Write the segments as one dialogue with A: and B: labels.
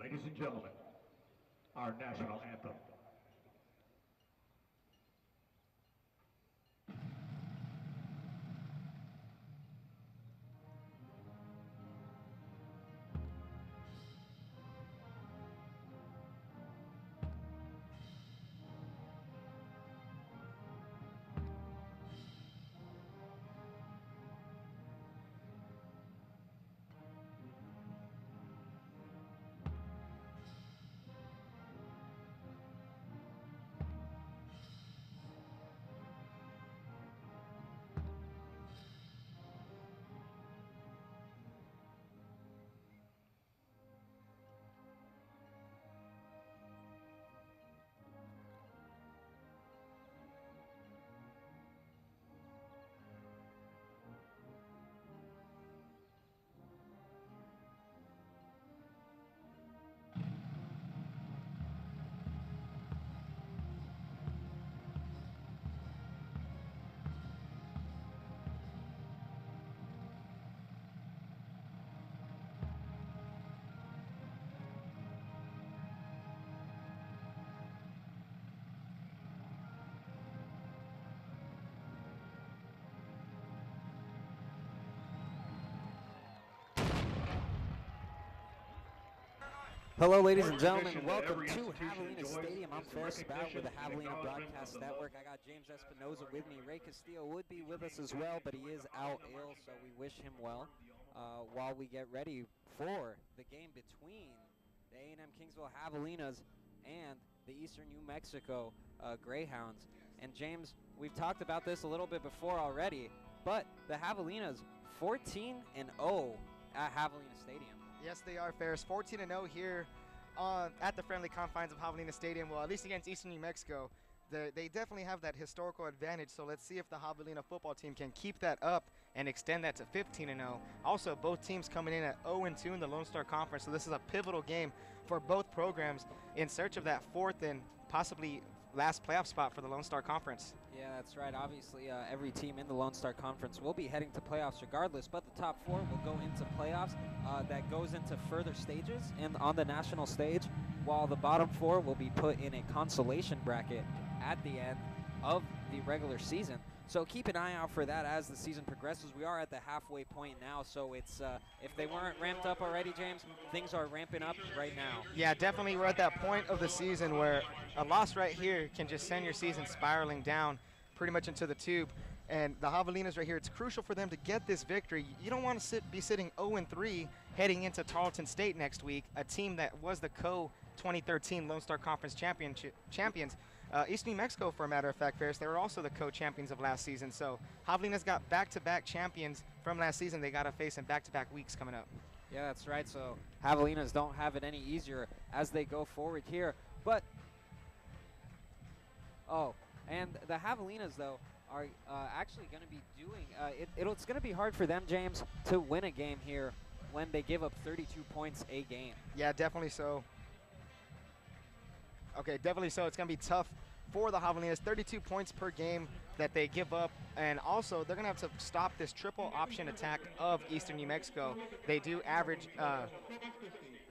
A: Ladies and gentlemen, our national anthem.
B: Hello, ladies and gentlemen. Welcome to Javelina Stadium. I'm Ferris Spout with the Javelina Broadcast Network. I got James Espinoza with me. Ray Castillo would be with us as well, but he is out ill, so we wish him well while we get ready for the game between the A&M Kingsville Javelinas and the Eastern New Mexico Greyhounds. And James, we've talked about this a little bit before already, but the Javelinas 14-0 at Javelina Stadium.
C: Yes, they are, Ferris. 14-0 here at the friendly confines of Javelina Stadium. Well, at least against Eastern New Mexico. They definitely have that historical advantage, so let's see if the Javelina football team can keep that up and extend that to 15-0. Also, both teams coming in at 0-2 in the Lone Star Conference, so this is a pivotal game for both programs in search of that fourth and possibly last playoff spot for the Lone Star Conference.
B: Yeah, that's right. Obviously, every team in the Lone Star Conference will be heading to playoffs regardless, but the top four will go into playoffs. That goes into further stages and on the national stage, while the bottom four will be put in a consolation bracket at the end of the regular season. So keep an eye out for that as the season progresses. We are at the halfway point now, so it's if they weren't ramped up already, James, things are ramping up right now.
C: Yeah, definitely we're at that point of the season where a loss right here can just send your season spiraling down pretty much into the tube. And the Javelinas right here, it's crucial for them to get this victory. You don't want to be sitting 0-3 heading into Tarleton State next week, a team that was the co-2013 Lone Star Conference champions. East New Mexico, for a matter of fact, Ferris, they were also the co-champions of last season. So Javelinas got back-to-back champions from last season they got to face in back-to-back weeks coming up.
B: Yeah, that's right. So Javelinas don't have it any easier as they go forward here. But, and the Javelinas, though, are actually going to be doing it's going to be hard for them, James, to win a game here when they give up 32 points a game.
C: Yeah, definitely so. Okay, definitely so. It's going to be tough for the Javelinas. 32 points per game that they give up. And also, they're going to have to stop this triple option attack of Eastern New Mexico. They do average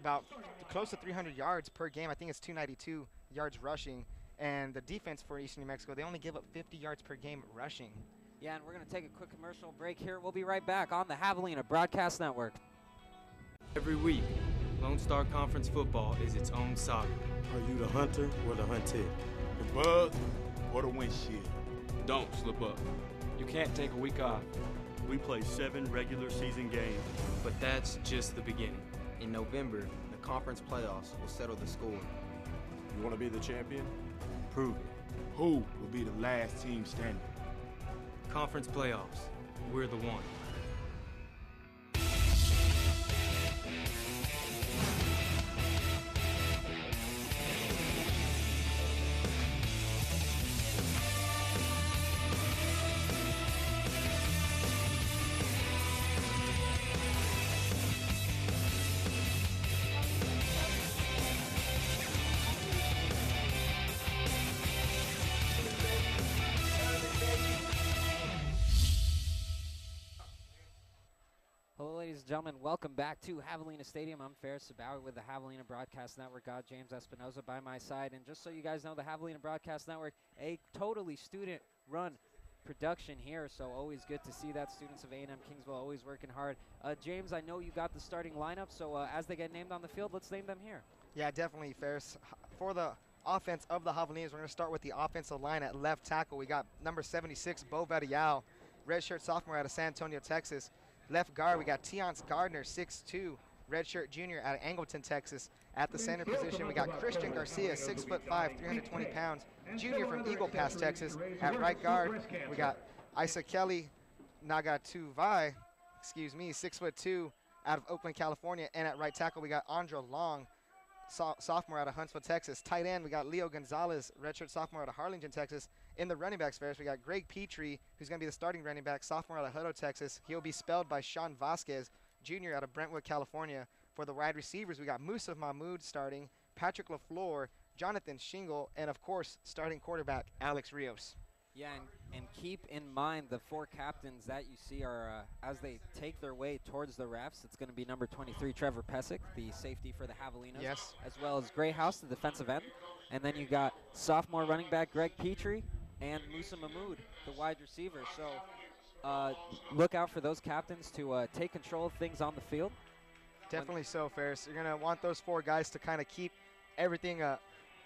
C: about close to 300 yards per game. I think it's 292 yards rushing. And the defense for Eastern New Mexico, they only give up 50 yards per game rushing.
B: Yeah, and we're going to take a quick commercial break here. We'll be right back on the Javelina Broadcast Network.
D: Every week, Lone Star Conference football is its own saga.
E: Are you the hunter or the hunted?
F: The bug or the windshield?
G: Don't slip up. You can't take a week off.
E: We play 7 regular season games.
D: But that's just the beginning.
H: In November, the conference playoffs will settle the score.
F: You want to be the champion?
E: Prove it.
F: Who will be the last team standing?
D: Conference playoffs. We're the one.
B: gentlemen, welcome back to Javelina Stadium. I'm Ferris Sabauer with the Javelina Broadcast Network. Got James Espinoza by my side. And just so you guys know, the Javelina Broadcast Network, a totally student-run production here, so always good to see that. Students of A&M Kingsville always working hard. James, I know you got the starting lineup, so as they get named on the field, let's name them here.
C: Yeah, definitely, Ferris. For the offense of the Javelinas, we're going to start with the offensive line at left tackle. We got number 76, Bo Vadayao, redshirt sophomore out of San Antonio, Texas. Left guard, we got Tiance Gardner, 6'2", redshirt junior out of Angleton, Texas. At the center position, we got Christian Garcia, 6'5", 320 pounds, junior from Eagle Pass, Texas. At right guard, we got Isa Kelly Nagatuvai, 6'2", out of Oakland, California. And at right tackle, we got Andra Long, sophomore out of Huntsville, Texas. Tight end, we got Leo Gonzalez, redshirt sophomore out of Harlingen, Texas. In the running backs, Ferris, we got Greg Petrie, who's going to be the starting running back, sophomore out of Hutto, Texas. He'll be spelled by Sean Vasquez, junior out of Brentwood, California. For the wide receivers, we got Musa Mahmoud starting, Patrick LaFleur, Jonathan Shingle, and, of course, starting quarterback Alex Rios.
B: Yeah, and keep in mind the four captains that you see are, as they take their way towards the refs, it's going to be number 23, Trevor Pesic, the safety for the Javelinas.
C: Yes.
B: As well as Gray House, the defensive end. And then you got sophomore running back Greg Petrie and Musa Mahmoud, the wide receiver. So look out for those captains to take control of things on the field.
C: Definitely so, Ferris. You're going to want those four guys to kind of keep everything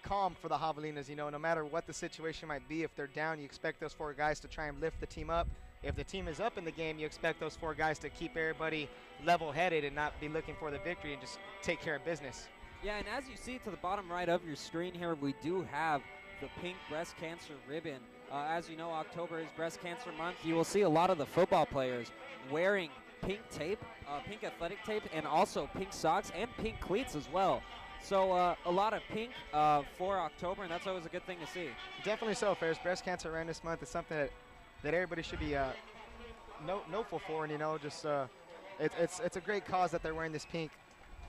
C: calm for the Javelinas. You know, no matter what the situation might be, if they're down, you expect those four guys to try and lift the team up. If the team is up in the game, you expect those four guys to keep everybody level-headed and not be looking for the victory and just take care of business.
B: Yeah, and as you see to the bottom right of your screen here, we do have the pink breast cancer ribbon. As you know, October is breast cancer month. You will see a lot of the football players wearing pink tape, pink athletic tape, and also pink socks and pink cleats as well. So a lot of pink for October, and that's always a good thing to see.
C: Definitely so, Ferris. Breast Cancer Awareness Month is something that everybody should be noteful for, and, you know, just it's a great cause that they're wearing this pink.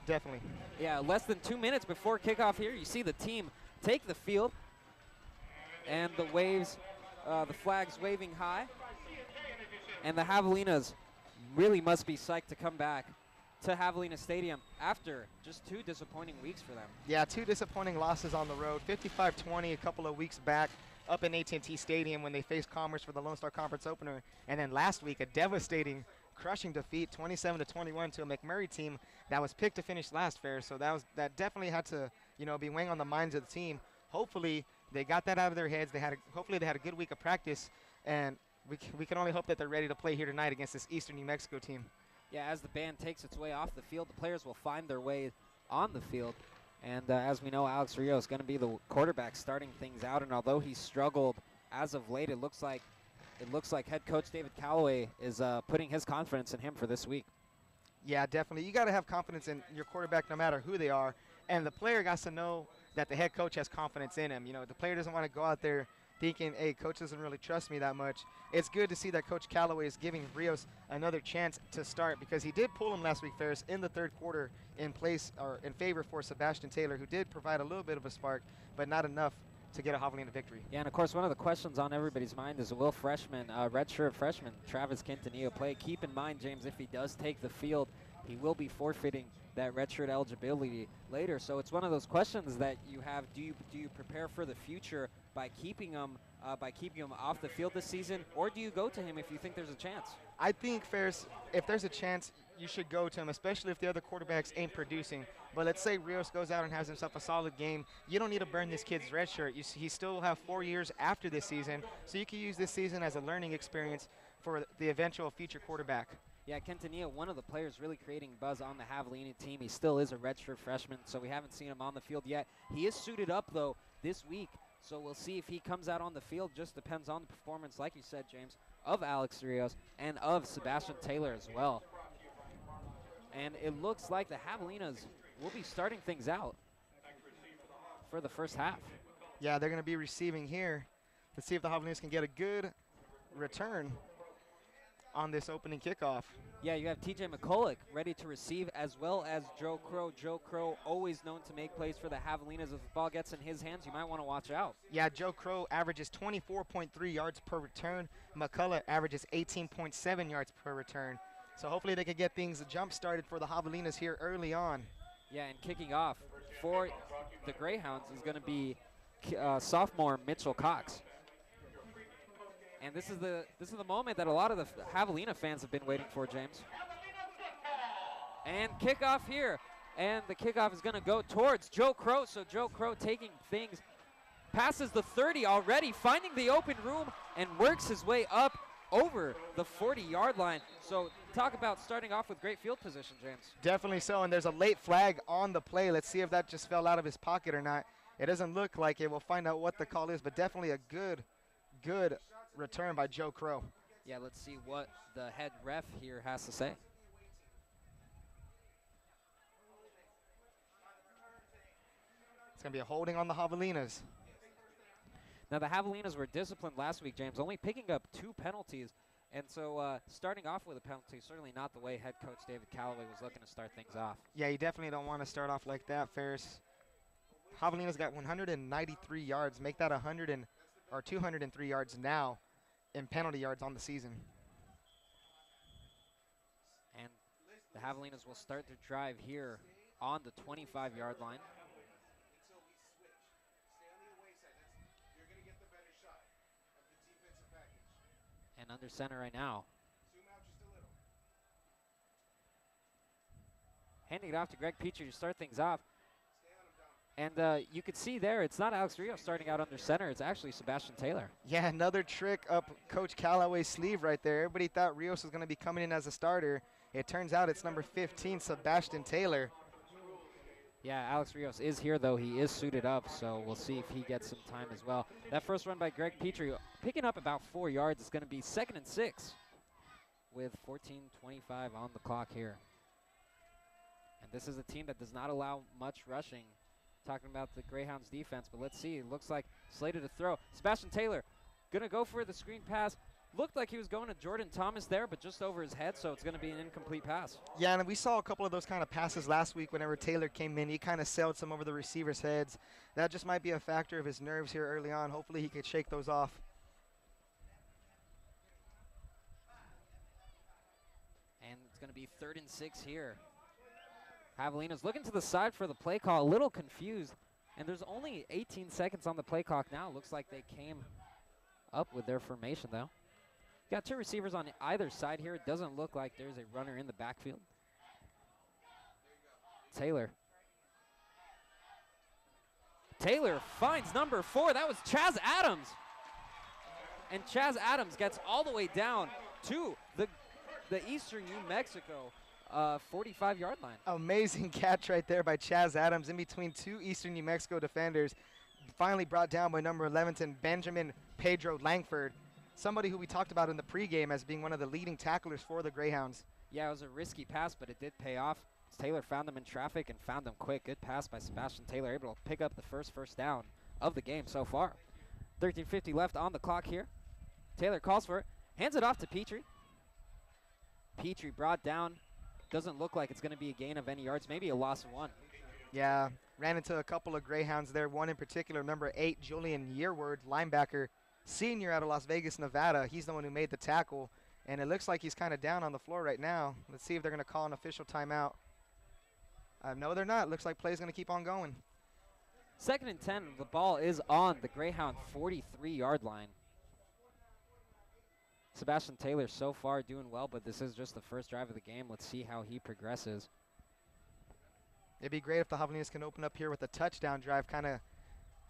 C: Definitely.
B: Yeah, less than 2 minutes before kickoff here, you see the team take the field, and the waves, the flags waving high, and the Javelinas really must be psyched to come back to Javelina Stadium after just 2 disappointing weeks for them.
C: Yeah, 2 disappointing losses on the road. 55-20 a couple of weeks back up in AT&T Stadium when they faced Commerce for the Lone Star Conference opener, and then last week a devastating, crushing defeat, 27-21 to a McMurray team that was picked to finish last, Fair. So that definitely had to, you know, be weighing on the minds of the team. Hopefully they got that out of their heads. Hopefully they had a good week of practice, and we can only hope that they're ready to play here tonight against this Eastern New Mexico team.
B: Yeah, as the band takes its way off the field, the players will find their way on the field. And as we know, Alex Rios is going to be the quarterback starting things out. And although he's struggled as of late, it looks like head coach David Callaway is putting his confidence in him for this week.
C: Yeah, definitely. You got to have confidence in your quarterback no matter who they are. And the player got to know that the head coach has confidence in him. You know, the player doesn't want to go out there thinking, hey, coach doesn't really trust me that much. It's good to see that Coach Callaway is giving Rios another chance to start, because he did pull him last week, Ferris, in the third quarter in favor for Sebastian Taylor, who did provide a little bit of a spark, but not enough to get a Javelina victory.
B: Yeah, and of course, one of the questions on everybody's mind is, will redshirt freshman Travis Quintanilla play? Keep in mind, James, if he does take the field, he will be forfeiting that redshirt eligibility later. So it's one of those questions that you have: do you prepare for the future by keeping him off the field this season, or do you go to him if you think there's a chance?
C: I think, Ferris, if there's a chance, you should go to him, especially if the other quarterbacks ain't producing. But let's say Rios goes out and has himself a solid game. You don't need to burn this kid's red shirt. He still have 4 years after this season, so you can use this season as a learning experience for the eventual future quarterback.
B: Yeah, Quintanilla, one of the players really creating buzz on the Javelina team. He still is a redshirt freshman, so we haven't seen him on the field yet. He is suited up, though, this week, so we'll see if he comes out on the field. Just depends on the performance, like you said, James, of Alex Rios and of Sebastian Taylor as well. And it looks like the Javelinas will be starting things out for the first half.
C: Yeah, they're going to be receiving here. Let's see if the Javelinas can get a good return on this opening kickoff.
B: Yeah, you have TJ McCulloch ready to receive, as well as Joe Crow. Joe Crow, always known to make plays for the Javelinas. If the ball gets in his hands, you might want to watch out.
C: Yeah, Joe Crow averages 24.3 yards per return. McCulloch averages 18.7 yards per return. So hopefully they can get things jump-started for the Javelinas here early on.
B: Yeah, and kicking off for the Greyhounds is going to be sophomore Mitchell Cox. And this is the moment that a lot of the Javelina fans have been waiting for, James. And kickoff here. And the kickoff is going to go towards Joe Crow. So Joe Crow taking things, passes the 30 already, finding the open room, and works his way up over the 40-yard line. So talk about starting off with great field position, James.
C: Definitely so, and there's a late flag on the play. Let's see if that just fell out of his pocket or not. It doesn't look like it. We'll find out what the call is, but definitely a good return by Joe Crow.
B: Yeah, let's see what the head ref here has to say.
C: It's going to be a holding on the Javelinas.
B: Now, the Javelinas were disciplined last week, James, only picking up 2 penalties. And so starting off with a penalty, certainly not the way head coach David Callaway was looking to start things off.
C: Yeah, you definitely don't want to start off like that, Ferris. Javelinas got 193 yards. Make that 203 yards now in penalty yards on the season.
B: And the Javelinas will start their drive here on the 25-yard line. And under center right now. Handing it off to Greg Petrie to start things off. And you can see there, it's not Alex Rios starting out under center. It's actually Sebastian Taylor.
C: Yeah, another trick up Coach Callaway's sleeve right there. Everybody thought Rios was going to be coming in as a starter. It turns out it's number 15, Sebastian Taylor.
B: Yeah, Alex Rios is here, though. He is suited up, so we'll see if he gets some time as well. That first run by Greg Petrie, picking up about 4 yards. It's going to be 2nd and 6 with 14:25 on the clock here. And this is a team that does not allow much rushing. Talking about the Greyhounds defense, but let's see. It looks like slated to throw. Sebastian Taylor going to go for the screen pass. Looked like he was going to Jordan Thomas there, but just over his head, so it's going to be an incomplete pass.
C: Yeah, and we saw a couple of those kind of passes last week whenever Taylor came in. He kind of sailed some over the receivers' heads. That just might be a factor of his nerves here early on. Hopefully he could shake those off.
B: And it's going to be 3rd and 6 here. Javelinas looking to the side for the play call, a little confused. And there's only 18 seconds on the play clock now. Looks like they came up with their formation, though. Got 2 receivers on either side here. It doesn't look like there's a runner in the backfield. Taylor finds number 4. That was Chaz Adams. And Chaz Adams gets all the way down to the Eastern New Mexico 45-yard line.
C: Amazing catch right there by Chaz Adams in between 2 Eastern New Mexico defenders. Finally brought down by number 11, Benjamin Pedro Langford, somebody who we talked about in the pregame as being one of the leading tacklers for the Greyhounds.
B: Yeah, it was a risky pass, but it did pay off. Taylor found them in traffic and found them quick. Good pass by Sebastian Taylor, able to pick up the first down of the game so far. 13:50 left on the clock here. Taylor calls for it, hands it off to Petrie. Petrie brought down. Doesn't look like it's going to be a gain of any yards, maybe a loss of 1.
C: Yeah, ran into a couple of Greyhounds there. One in particular, number 8, Julian Yearwood, linebacker, senior out of Las Vegas, Nevada. He's the one who made the tackle, and it looks like he's kind of down on the floor right now. Let's see if they're going to call an official timeout. No, they're not. Looks like play's going to keep on going.
B: 2nd and 10. The ball is on the Greyhound 43-yard line. Sebastian Taylor so far doing well, but this is just the first drive of the game. Let's see how he progresses.
C: It'd be great if the Javelinas can open up here with a touchdown drive, kind of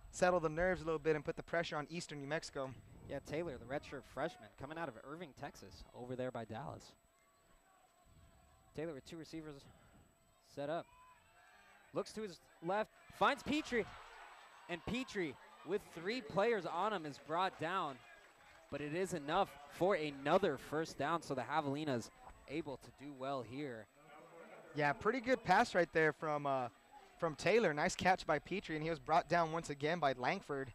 C: settle the nerves a little bit and put the pressure on Eastern New Mexico.
B: Yeah, Taylor, the redshirt freshman, coming out of Irving, Texas, over there by Dallas. Taylor with 2 receivers set up. Looks to his left, finds Petrie, and Petrie with 3 players on him is brought down. But it is enough for another first down, so the Javelinas able to do well here.
C: Yeah, pretty good pass right there from Taylor. Nice catch by Petrie, and he was brought down once again by Langford.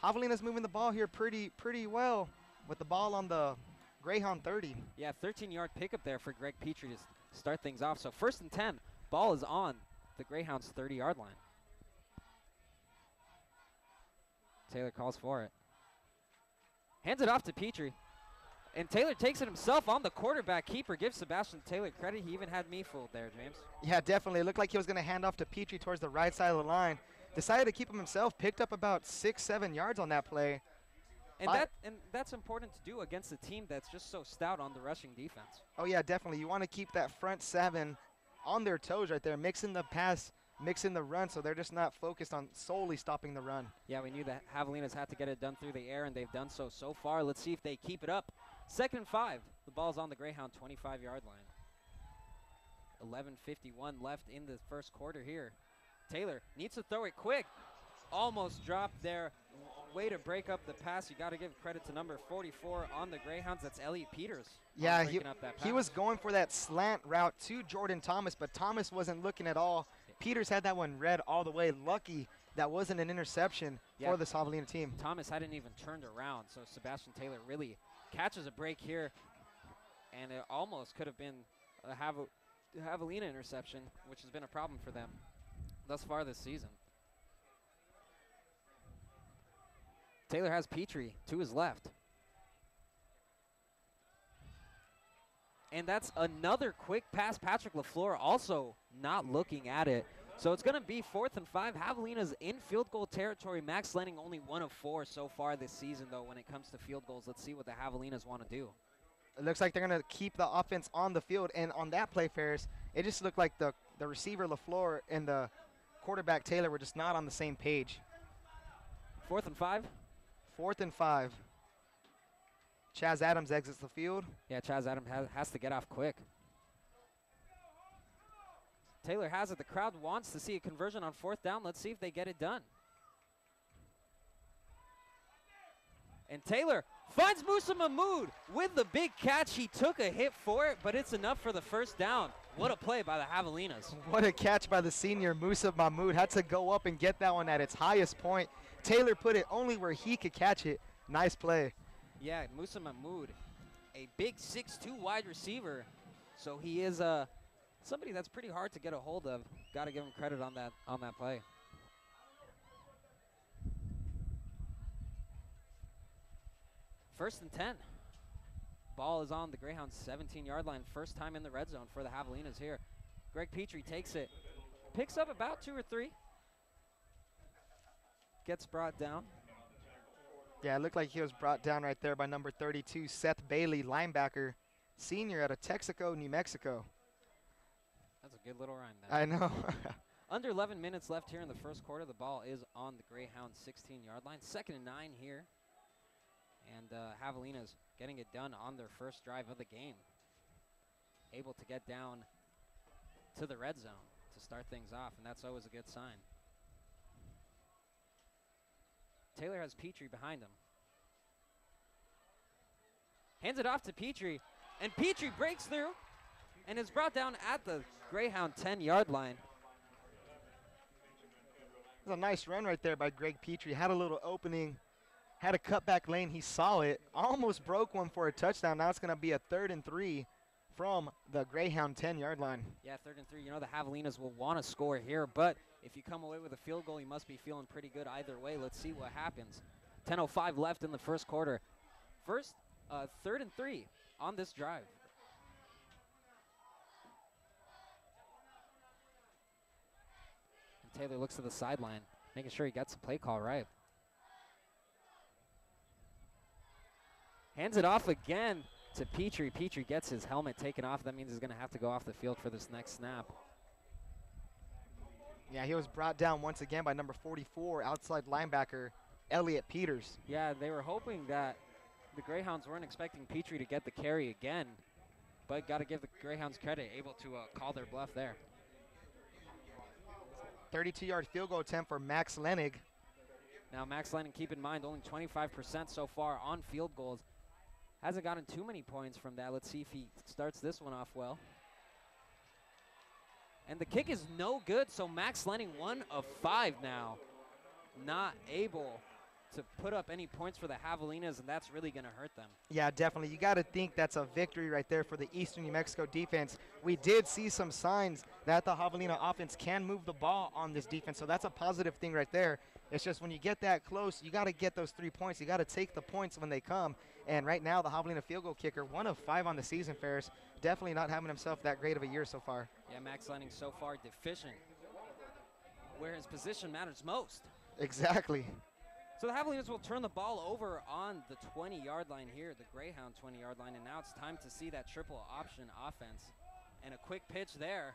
C: Javelinas moving the ball here pretty well with the ball on the Greyhound 30.
B: Yeah, 13-yard pickup there for Greg Petrie to start things off. So 1st and 10, ball is on the Greyhounds 30-yard line. Taylor calls for it. Hands it off to Petrie. And Taylor takes it himself on the quarterback keeper. Gives Sebastian Taylor credit. He even had me fooled there, James.
C: Yeah, definitely. It looked like he was going to hand off to Petrie towards the right side of the line. Decided to keep him himself. Picked up about 6-7 yards on that play.
B: And that's important to do against a team that's just so stout on the rushing defense.
C: Oh, yeah, definitely. You want to keep that front 7 on their toes right there, mixing the pass, mixing the run, so they're just not focused on solely stopping the run.
B: Yeah, we knew that Javelinas had to get it done through the air, and they've done so far. Let's see if they keep it up. 2nd and 5. The ball's on the Greyhound 25-yard line. 11:51 left in the first quarter here. Taylor needs to throw it quick. Almost dropped there. Way to break up the pass. You got to give credit to number 44 on the Greyhounds. That's Elliot Peters.
C: Yeah,
B: he
C: was going for that slant route to Jordan Thomas, but Thomas wasn't looking at all. Peters had that one read all the way. Lucky that wasn't an interception for the Javelina team.
B: Thomas hadn't even turned around, so Sebastian Taylor really catches a break here, and it almost could have been a Javelina interception, which has been a problem for them thus far this season. Taylor has Petrie to his left. And that's another quick pass. Patrick LaFleur also not looking at it. So it's going to be 4th and 5. Javelinas in field goal territory. Max Lenning only 1 of 4 so far this season, though, when it comes to field goals. Let's see what the Javelinas want to do.
C: It looks like they're going to keep the offense on the field. And on that play, Ferris, it just looked like the receiver LaFleur and the quarterback Taylor were just not on the same page.
B: 4th and 5?
C: 4th and 5. Chaz Adams exits the field.
B: Yeah, Chaz Adams has to get off quick. Taylor has it. The crowd wants to see a conversion on 4th down. Let's see if they get it done. And Taylor finds Musa Mahmood with the big catch. He took a hit for it, but it's enough for the 1st down. What a play by the Javelinas.
C: What a catch by the senior Musa Mahmood. Had to go up and get that one at its highest point. Taylor put it only where he could catch it. Nice play.
B: Yeah, Musa Mahmood, a big 6'2" wide receiver. So he is somebody that's pretty hard to get a hold of. Got to give him credit on that play. First and 10. Ball is on the Greyhounds 17-yard line. First time in the red zone for the Javelinas here. Greg Petrie takes it. Picks up about 2 or 3. Gets brought down.
C: Yeah, it looked like he was brought down right there by number 32, Seth Bailey, linebacker, senior out of Texaco, New Mexico.
B: That's a good little rhyme there.
C: I know.
B: Under 11 minutes left here in the first quarter. The ball is on the Greyhounds 16-yard line. 2nd and 9 here. And Javelinas getting it done on their first drive of the game. Able to get down to the red zone to start things off, and that's always a good sign. Taylor has Petrie behind him. Hands it off to Petrie, and Petrie breaks through and is brought down at the Greyhound 10-yard line.
C: It was a nice run right there by Greg Petrie. Had a little opening, had a cutback lane. He saw it, almost broke one for a touchdown. Now it's going to be a 3rd and 3 from the Greyhound 10-yard line.
B: Yeah, 3rd and 3. You know the Javelinas will want to score here, but if you come away with a field goal, you must be feeling pretty good either way. Let's see what happens. 10:05 left in the first quarter. 3rd and 3 on this drive. And Taylor looks to the sideline, making sure he gets the play call right. Hands it off again to Petrie. Petrie gets his helmet taken off. That means he's going to have to go off the field for this next snap.
C: Yeah, he was brought down once again by number 44, outside linebacker, Elliot Peters.
B: Yeah, they were hoping that the Greyhounds weren't expecting Petrie to get the carry again, but got to give the Greyhounds credit, able to call their bluff there.
C: 32-yard field goal attempt for Max Lenig.
B: Now, Max Lennon, keep in mind, only 25% so far on field goals. Hasn't gotten too many points from that. Let's see if he starts this one off well. And the kick is no good, so Max Lenning 1 of 5 now. Not able to put up any points for the Javelinas, and that's really going to hurt them.
C: Yeah, definitely. You got to think that's a victory right there for the Eastern New Mexico defense. We did see some signs that the Javelina offense can move the ball on this defense, so that's a positive thing right there. It's just when you get that close, you got to get those 3 points. You got to take the points when they come, And right now, the Javelina field goal kicker, 1 of 5 on the season, Ferris, definitely not having himself that great of a year so far.
B: Yeah, Max Lenning so far deficient, where his position matters most.
C: Exactly.
B: So the Javelinas will turn the ball over on the 20-yard line here, the Greyhound 20-yard line, and now it's time to see that triple option offense. And a quick pitch there.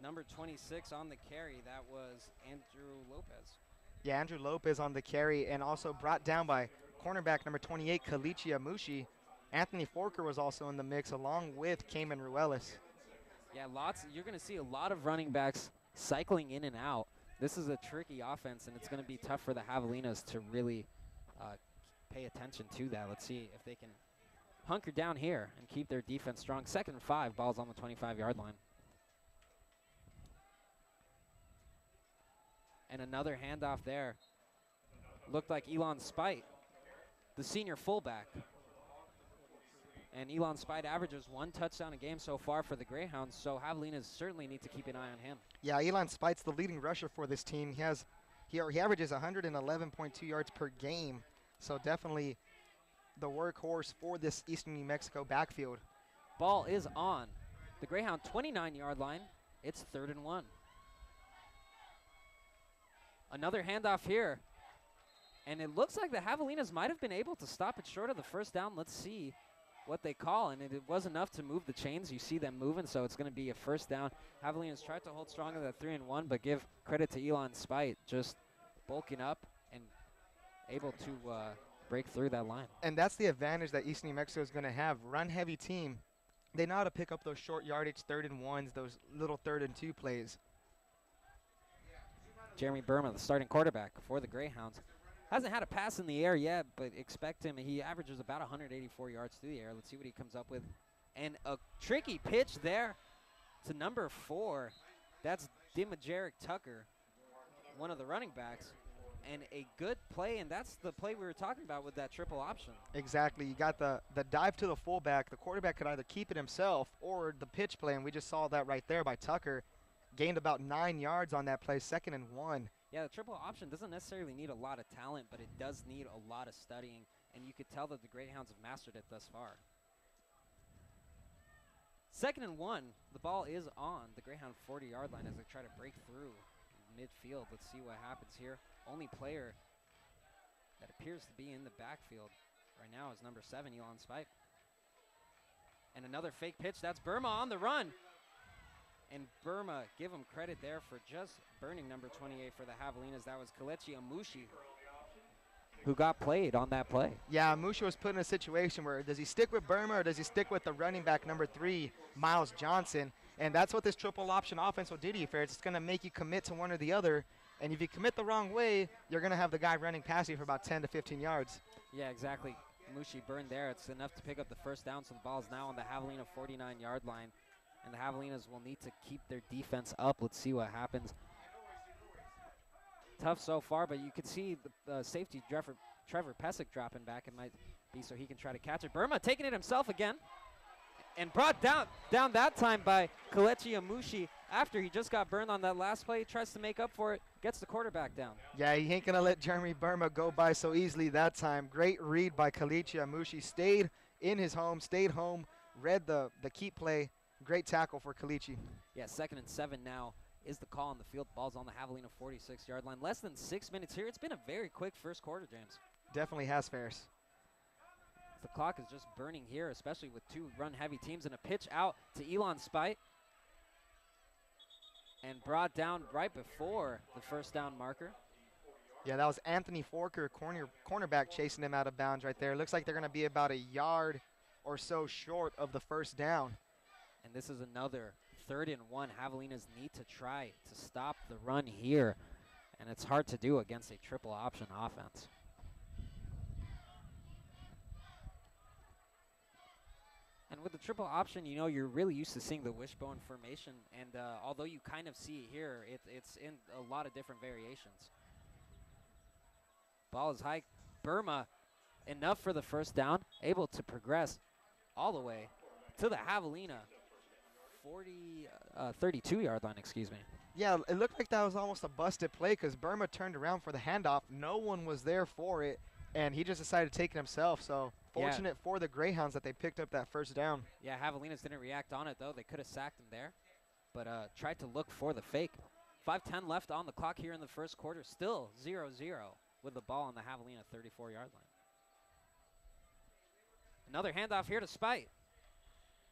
B: Number 26 on the carry, that was Andrew Lopez.
C: Yeah, Andrew Lopez on the carry, and also brought down by cornerback number 28, Kalichi Amushi. Anthony Forker was also in the mix, along with Cayman Ruelas.
B: Yeah, you're going to see a lot of running backs cycling in and out. This is a tricky offense, and it's going to be tough for the Javelinas to really pay attention to that. Let's see if they can hunker down here and keep their defense strong. 2nd and 5, ball's on the 25-yard line. And another handoff there. Looked like Elon Spite, the senior fullback. And Elon Spite averages 1 touchdown a game so far for the Greyhounds, so Javelinas certainly need to keep an eye on him.
C: Yeah, Elon Spite's the leading rusher for this team. He averages 111.2 yards per game, so definitely the workhorse for this Eastern New Mexico backfield.
B: Ball is on the Greyhound 29-yard line. It's 3rd and 1. Another handoff here. And it looks like the Javelinas might have been able to stop it short of the first down. Let's see what they call. And it was enough to move the chains. You see them moving, so it's going to be a first down. Javelinas tried to hold strong on that 3 and 1, but give credit to Elon Spite, just bulking up and able to break through that line.
C: And that's the advantage that Eastern New Mexico is going to have. Run-heavy team. They know how to pick up those short yardage 3rd and 1s, those little 3rd and 2 plays.
B: Jeremy Burma, the starting quarterback for the Greyhounds. Hasn't had a pass in the air yet, but expect him. He averages about 184 yards through the air. Let's see what he comes up with. And a tricky pitch there to number 4. That's Dimajeric Tucker, one of the running backs. And a good play, and that's the play we were talking about with that triple option.
C: Exactly. You got the dive to the fullback. The quarterback could either keep it himself or the pitch play, and we just saw that right there by Tucker. Gained about 9 yards on that play, 2nd and 1.
B: Yeah, the triple option doesn't necessarily need a lot of talent, but it does need a lot of studying, and you could tell that the Greyhounds have mastered it thus far. 2nd and 1, the ball is on the Greyhound 40-yard line as they try to break through midfield. Let's see what happens here. Only player that appears to be in the backfield right now is number 7, Elon Spite. And another fake pitch. That's Burma on the run. And Burma, give him credit there for just burning number 28 for the Javelinas. That was Kalechi Amushi, who got played on that play.
C: Yeah, Amushi was put in a situation where does he stick with Burma or does he stick with the running back number 3, Miles Johnson? And that's what this triple option offense will do to you, Ferris. It's going to make you commit to one or the other. And if you commit the wrong way, you're going to have the guy running past you for about 10 to 15 yards.
B: Yeah, exactly. Amushi burned there. It's enough to pick up the first down, so the ball is now on the Javelina 49-yard line. And the Javelinas will need to keep their defense up. Let's see what happens. Tough so far, but you can see the safety, Trevor Pesic, dropping back. It might be so he can try to catch it. Burma taking it himself again. And brought down that time by Kalechi Amushi after he just got burned on that last play. He tries to make up for it, gets the quarterback down.
C: Yeah, he ain't going to let Jeremy Burma go by so easily that time. Great read by Kalechi Amushi. Stayed in his home, stayed home, read the keep play. Great tackle for Kalichi.
B: Yeah, 2nd and 7 now is the call on the field. Ball's on the Javelina 46-yard line. Less than 6 minutes here. It's been a very quick first quarter, James.
C: Definitely has, Ferris.
B: The clock is just burning here, especially with 2 run-heavy teams. And a pitch out to Elon Spite. And brought down right before the first down marker.
C: Yeah, that was Anthony Forker, cornerback, chasing him out of bounds right there. Looks like they're going to be about a yard or so short of the first down.
B: And this is another 3rd and 1. Javelinas need to try to stop the run here. And it's hard to do against a triple option offense. And with the triple option, you know, you're really used to seeing the wishbone formation. And although you kind of see it here, it's in a lot of different variations. Ball is high. Burma, enough for the first down, able to progress all the way to the Javelina 32-yard line, excuse me.
C: Yeah, it looked like that was almost a busted play because Burma turned around for the handoff. No one was there for it. and he just decided to take it himself. So fortunate for the Greyhounds that they picked up that first down.
B: Yeah, Javelinas didn't react on it, though. They could have sacked him there, but tried to look for the fake. 5:10 left on the clock here in the first quarter. Still 0-0 with the ball on the Javelina 34-yard line. Another handoff here to Spite.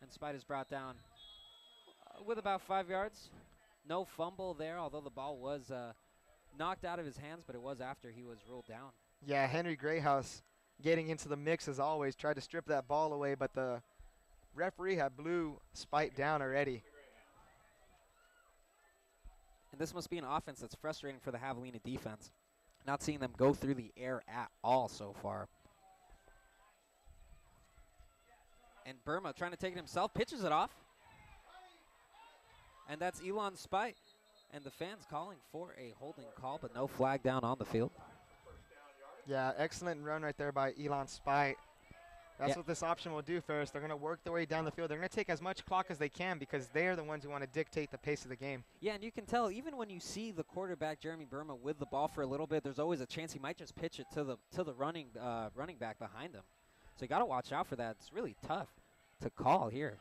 B: And Spite is brought down with about 5 yards. No fumble there, although the ball was knocked out of his hands, but it was after he was ruled down.
C: Yeah, Henry Greyhouse getting into the mix as always, tried to strip that ball away, but the referee had blew Spite down already.
B: And this must be an offense that's frustrating for the Javelina defense. Not seeing them go through the air at all so far. And Burma trying to take it himself, pitches it off. And that's Elon Spite. And the fans calling for a holding call, but no flag down on the field.
C: Yeah, excellent run right there by Elon Spite. That's what this option will do, Ferris. They're going to work their way down the field. They're going to take as much clock as they can because they're the ones who want to dictate the pace of the game.
B: Yeah, and you can tell even when you see the quarterback, Jeremy Burma, with the ball for a little bit, there's always a chance he might just pitch it to the running back behind him. So you got to watch out for that. It's really tough to call here.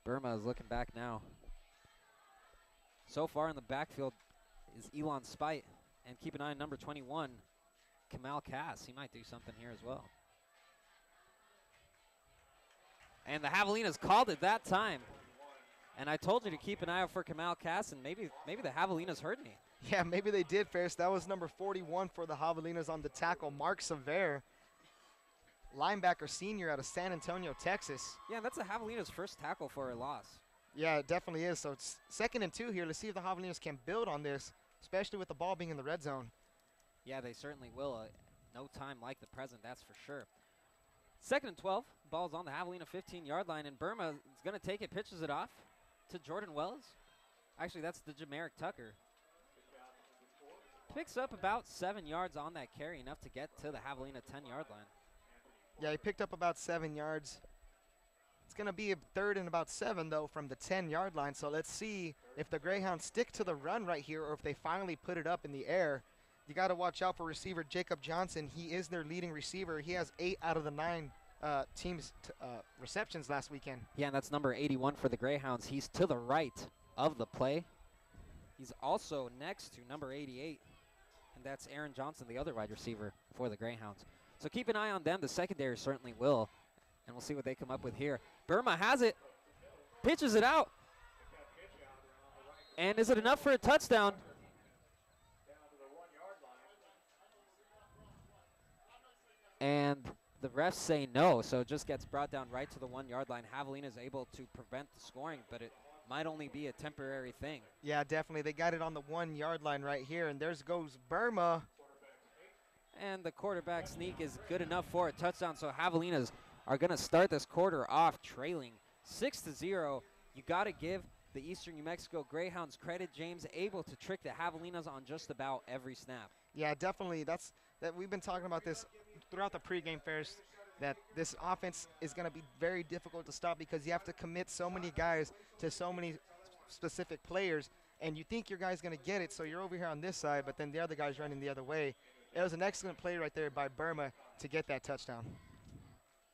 B: Burma is looking back now. So far in the backfield is Elon Spite. And keep an eye on number 21, Kamal Cass. He might do something here as well. And the Javelinas called it that time. And I told you to keep an eye out for Kamal Cass, and maybe the Javelinas heard me.
C: Yeah, maybe they did, Ferris. That was number 41 for the Javelinas on the tackle, Mark Sever, linebacker senior out of San Antonio, Texas.
B: Yeah, that's the Javelinas' first tackle for a loss.
C: Yeah, it definitely is. So it's 2nd and 2 here. Let's see if the Javelinas can build on this, especially with the ball being in the red zone.
B: Yeah, they certainly will. No time like the present, that's for sure. 2nd and 12. Ball's on the Javelina 15-yard line, and Burma is going to take it, pitches it off to Jordan Wells. Actually, that's the Jamaric Tucker. Picks up about 7 yards on that carry, enough to get to the Javelina 10-yard line.
C: Yeah, he picked up about 7 yards. It's going to be a 3rd and about 7, though, from the 10-yard line. So let's see if the Greyhounds stick to the run right here or if they finally put it up in the air. You got to watch out for receiver Jacob Johnson. He is their leading receiver. He has 8 out of the 9 team's receptions last weekend.
B: Yeah, and that's number 81 for the Greyhounds. He's to the right of the play. He's also next to number 88, and that's Aaron Johnson, the other wide receiver for the Greyhounds. So keep an eye on them. The secondary certainly will, and we'll see what they come up with here. Burma has it, pitches it out, and is it enough for a touchdown? And the refs say no, so it just gets brought down right to the 1-yard line. Javelina is able to prevent the scoring, but it might only be a temporary thing.
C: Yeah, definitely. They got it on the 1-yard line right here, and there goes Burma.
B: And the quarterback sneak is good enough for a touchdown, so Javelinas are going to start this quarter off trailing 6-0. You got to give the Eastern New Mexico Greyhounds credit, James, able to trick the Javelinas on just about every snap.
C: Yeah, definitely. We've been talking about this throughout the pregame fairs, that this offense is going to be very difficult to stop because you have to commit so many guys to so many specific players, and you think your guy's going to get it, so you're over here on this side, but then the other guy's running the other way. It was an excellent play right there by Burma to get that touchdown.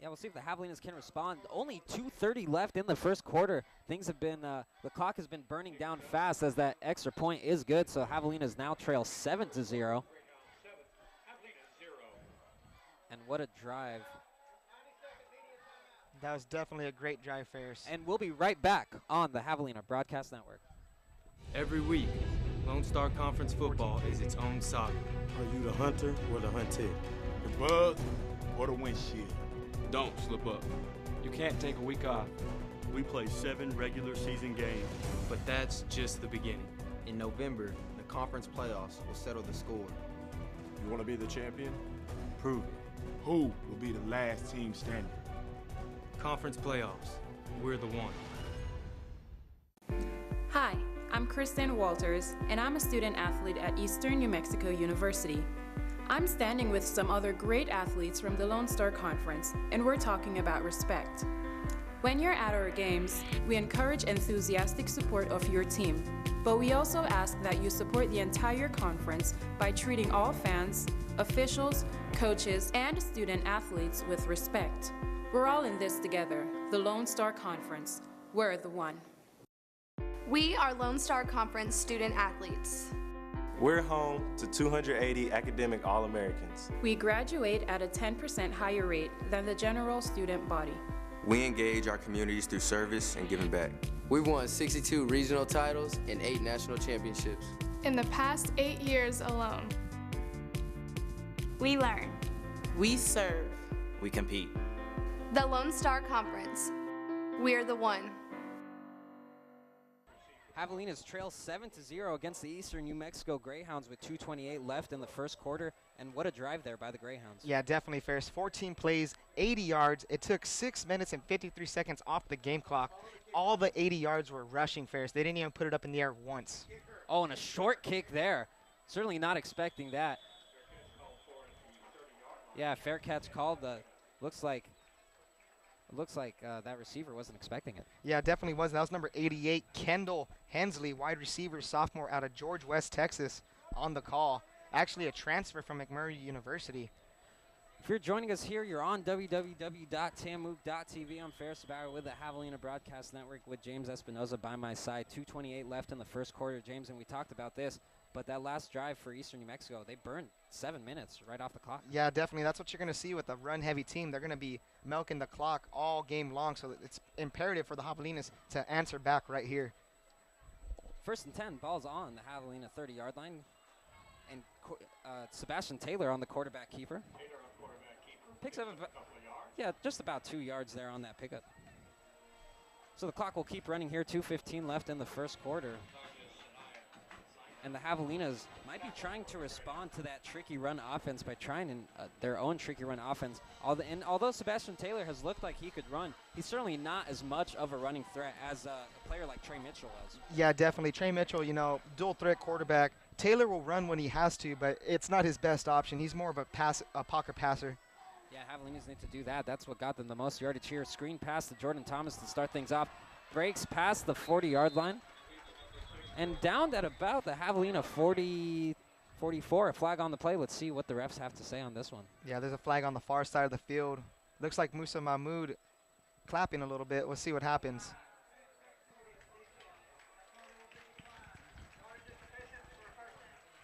B: Yeah, we'll see if the Javelinas can respond. Only 2:30 left in the first quarter. Things have been, the clock has been burning down fast as that extra point is good, so Javelinas now trail 7-0. And what a drive.
C: That was definitely a great drive, Ferris.
B: And we'll be right back on the Javelina Broadcast Network.
D: Every week, Lone Star Conference football is its own saga.
E: Are you the hunter or the hunted?
F: The bug or the windshield?
G: Don't slip up. You can't take a week off.
E: We play 7 regular season games.
D: But that's just the beginning.
H: In November, the conference playoffs will settle the score.
F: You want to be the champion?
E: Prove it.
F: Who will be the last team standing?
D: Conference playoffs. We're the one.
I: Hi, I'm Kristen Walters, and I'm a student athlete at Eastern New Mexico University. I'm standing with some other great athletes from the Lone Star Conference, and we're talking about respect. When you're at our games, we encourage enthusiastic support of your team. but we also ask that you support the entire conference by treating all fans, officials, coaches, and student athletes with respect. We're all in this together, the Lone Star Conference. We're the one.
J: We are Lone Star Conference student athletes.
K: We're home to 280 academic All-Americans.
I: We graduate at a 10% higher rate than the general student body.
H: We engage our communities through service and giving back.
L: We've won 62 regional titles and 8 national championships.
M: In the past 8 years alone.
J: We learn.
N: We serve.
O: We compete.
J: The Lone Star Conference. We're the one.
B: Javelinas trail 7-0 against the Eastern New Mexico Greyhounds with 2:28 left in the first quarter, and what a drive there by the Greyhounds.
C: Yeah, definitely, Ferris. 14 plays, 80 yards. It took 6 minutes and 53 seconds off the game clock. All the 80 yards were rushing, Ferris. They didn't even put it up in the air once.
B: Oh, and a short kick there. Certainly not expecting that. Yeah, fair catch called. Looks like that receiver wasn't expecting it.
C: Yeah, definitely was. That was number 88, Kendall Hensley, wide receiver, sophomore out of George West, Texas, on the call. Actually a transfer from McMurray University.
B: If you're joining us here, you're on www.tamook.tv. I'm Ferris Bauer with the Javelina Broadcast Network with James Espinoza by my side. 2:28 left in the first quarter, James, and we talked about this, but that last drive for Eastern New Mexico, they burned 7 minutes right off the clock.
C: Yeah, definitely. That's what you're going to see with a run-heavy team. They're going to be milking the clock all game long, so it's imperative for the Javelinas to answer back right here.
B: First and 10, ball's on the Javelina 30-yard line, and Sebastian Taylor on the quarterback keeper. Picks up just about 2 yards there on that pickup. So the clock will keep running here. 2:15 left in the first quarter. And the Javelinas might be trying to respond to that tricky run offense by trying their own tricky run offense. And although Sebastian Taylor has looked like he could run, he's certainly not as much of a running threat as a player like Trey Mitchell was.
C: Yeah, definitely. Trey Mitchell, dual threat quarterback. Taylor will run when he has to, but it's not his best option. He's more of a pocket passer.
B: Yeah, Javelinas need to do that. That's what got them the most yardage here. Screen pass to Jordan Thomas to start things off. Breaks past the 40-yard line. And down at about the Javelina 40-44, a flag on the play. Let's see what the refs have to say on this one.
C: Yeah, there's a flag on the far side of the field. Looks like Musa Mahmoud clapping a little bit. We'll see what happens.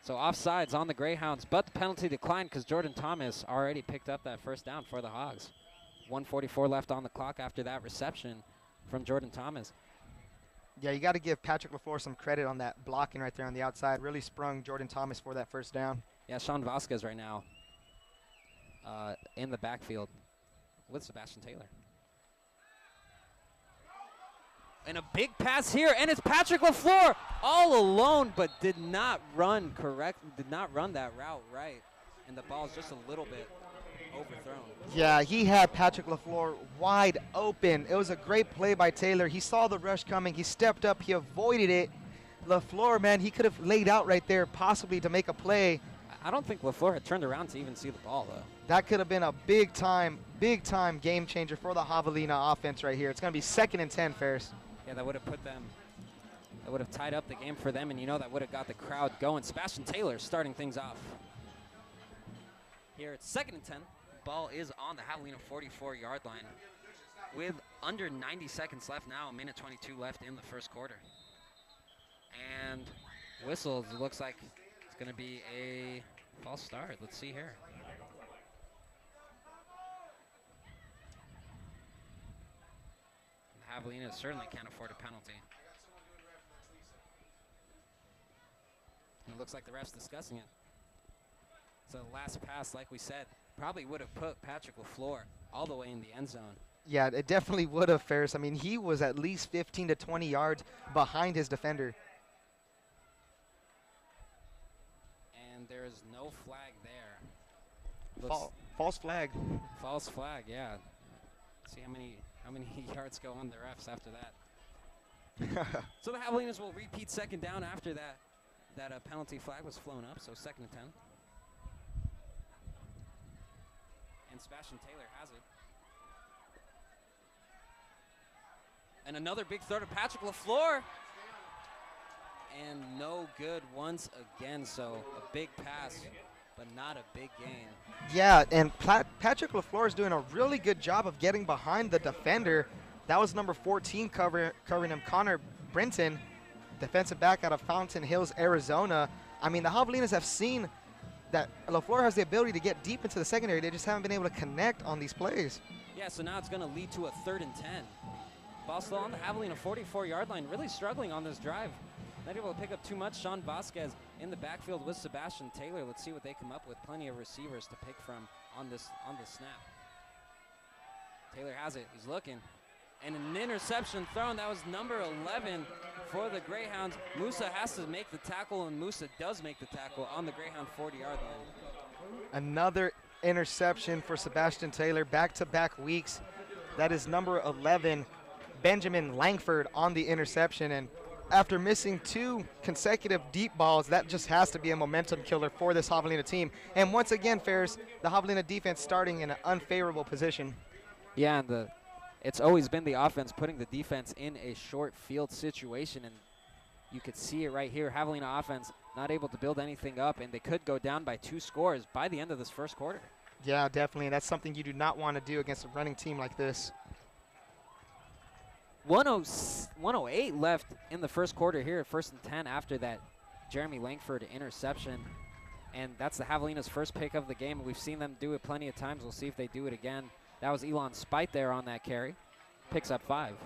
B: So offsides on the Greyhounds, but the penalty declined because Jordan Thomas already picked up that first down for the Hogs. 1:44 left on the clock after that reception from Jordan Thomas.
C: Yeah, you got to give Patrick LaFleur some credit on that blocking right there on the outside. Really sprung Jordan Thomas for that first down.
B: Yeah, Sean Vasquez right now in the backfield with Sebastian Taylor. And a big pass here, and it's Patrick LaFleur all alone, but did not run that route right. And the ball is just a little bit overthrown.
C: Yeah, he had Patrick LaFleur wide open. It was a great play by Taylor. He saw the rush coming. He stepped up. He avoided it. LaFleur, man, he could have laid out right there possibly to make a play.
B: I don't think LaFleur had turned around to even see the ball, though.
C: That could have been a big-time game changer for the Javelina offense right here. It's going to be 2nd and 10, Ferris.
B: Yeah, that would have put them, that would have tied up the game for them, and that would have got the crowd going. Sebastian Taylor starting things off. Here it's 2nd and 10. Ball is on the Javelina 44-yard line with under 90 seconds left now, 1:22 left in the first quarter. And whistles, it looks like it's going to be a false start. Let's see here. Javelina certainly can't afford a penalty. And it looks like the ref's discussing it. So the last pass, like we said, probably would have put Patrick LaFleur all the way in the end zone.
C: Yeah, it definitely would have, Ferris. I mean, he was at least 15 to 20 yards behind his defender.
B: And there is no flag there.
C: False flag.
B: False flag, yeah. Let's see how many yards go on the refs after that. So the Javelinas will repeat 2nd down after that penalty flag was flown up, so 2nd and 10. And Sebastian Taylor has it. And another big throw to Patrick LaFleur. and no good once again. So a big pass, but not a big gain.
C: Yeah, and Patrick LaFleur is doing a really good job of getting behind the defender. That was number 14 covering him, Connor Brinton, defensive back out of Fountain Hills, Arizona. I mean, the Javelinas have seen that LaFleur has the ability to get deep into the secondary. They just haven't been able to connect on these plays.
B: Yeah, so now it's going to lead to a 3rd and 10. Ball still on the Javelina 44-yard line, really struggling on this drive. Not able to pick up too much. Sean Vasquez in the backfield with Sebastian Taylor. Let's see what they come up with. Plenty of receivers to pick from on this snap. Taylor has it. He's looking. And an interception thrown. That was number 11 for the Greyhounds. Musa has to make the tackle, and Musa does make the tackle on the Greyhound 40-yard line.
C: Another interception for Sebastian Taylor, back-to-back weeks. That is number 11, Benjamin Langford, on the interception. And after missing 2 consecutive deep balls, that just has to be a momentum killer for this Javelina team. And once again, Ferris, the Javelina defense starting in an unfavorable position.
B: Yeah, and it's always been the offense putting the defense in a short field situation, and you could see it right here. Javelina offense not able to build anything up, and they could go down by 2 scores by the end of this first quarter.
C: Yeah, definitely. And that's something you do not want to do against a running team like this.
B: 108 left in the first quarter here, 1st and 10 after that Jeremy Langford interception. And that's the Javelina's first pick of the game. We've seen them do it plenty of times. We'll see if they do it again. That was Elon Spite there on that carry. Picks up 5.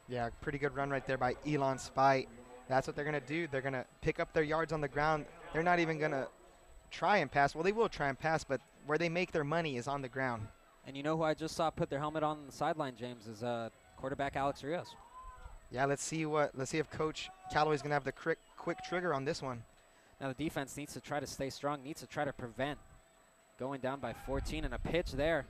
C: Yeah, pretty good run right there by Elon Spite. That's what they're going to do. They're going to pick up their yards on the ground. They're not even going to try and pass. Well, they will try and pass, but where they make their money is on the ground.
B: And you know who I just saw put their helmet on the sideline, James, is quarterback Alex Rios.
C: Yeah, let's see if Coach Callaway's going to have the quick trigger on this one.
B: Now the defense needs to try to stay strong, needs to try to prevent going down by 14, and a pitch there.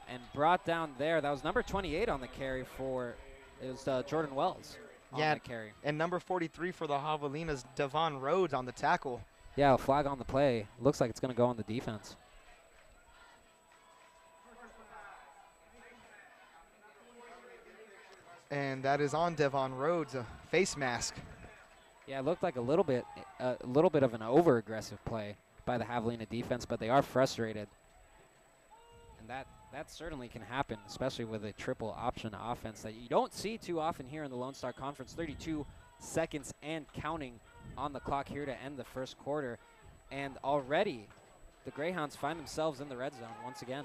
B: And brought down there. That was number 28 on the carry for, it was Jordan Wells on that carry.
C: And number 43 for the Javelinas, Devon Rhodes on the tackle.
B: Yeah, a flag on the play. Looks like it's going to go on the defense.
C: And that is on Devon Rhodes, a face mask.
B: Yeah, it looked like a little bit of an over-aggressive play by the Javelina defense, but they are frustrated. And that certainly can happen, especially with a triple option offense that you don't see too often here in the Lone Star Conference. 32 seconds and counting on the clock here to end the first quarter. And already the Greyhounds find themselves in the red zone once again.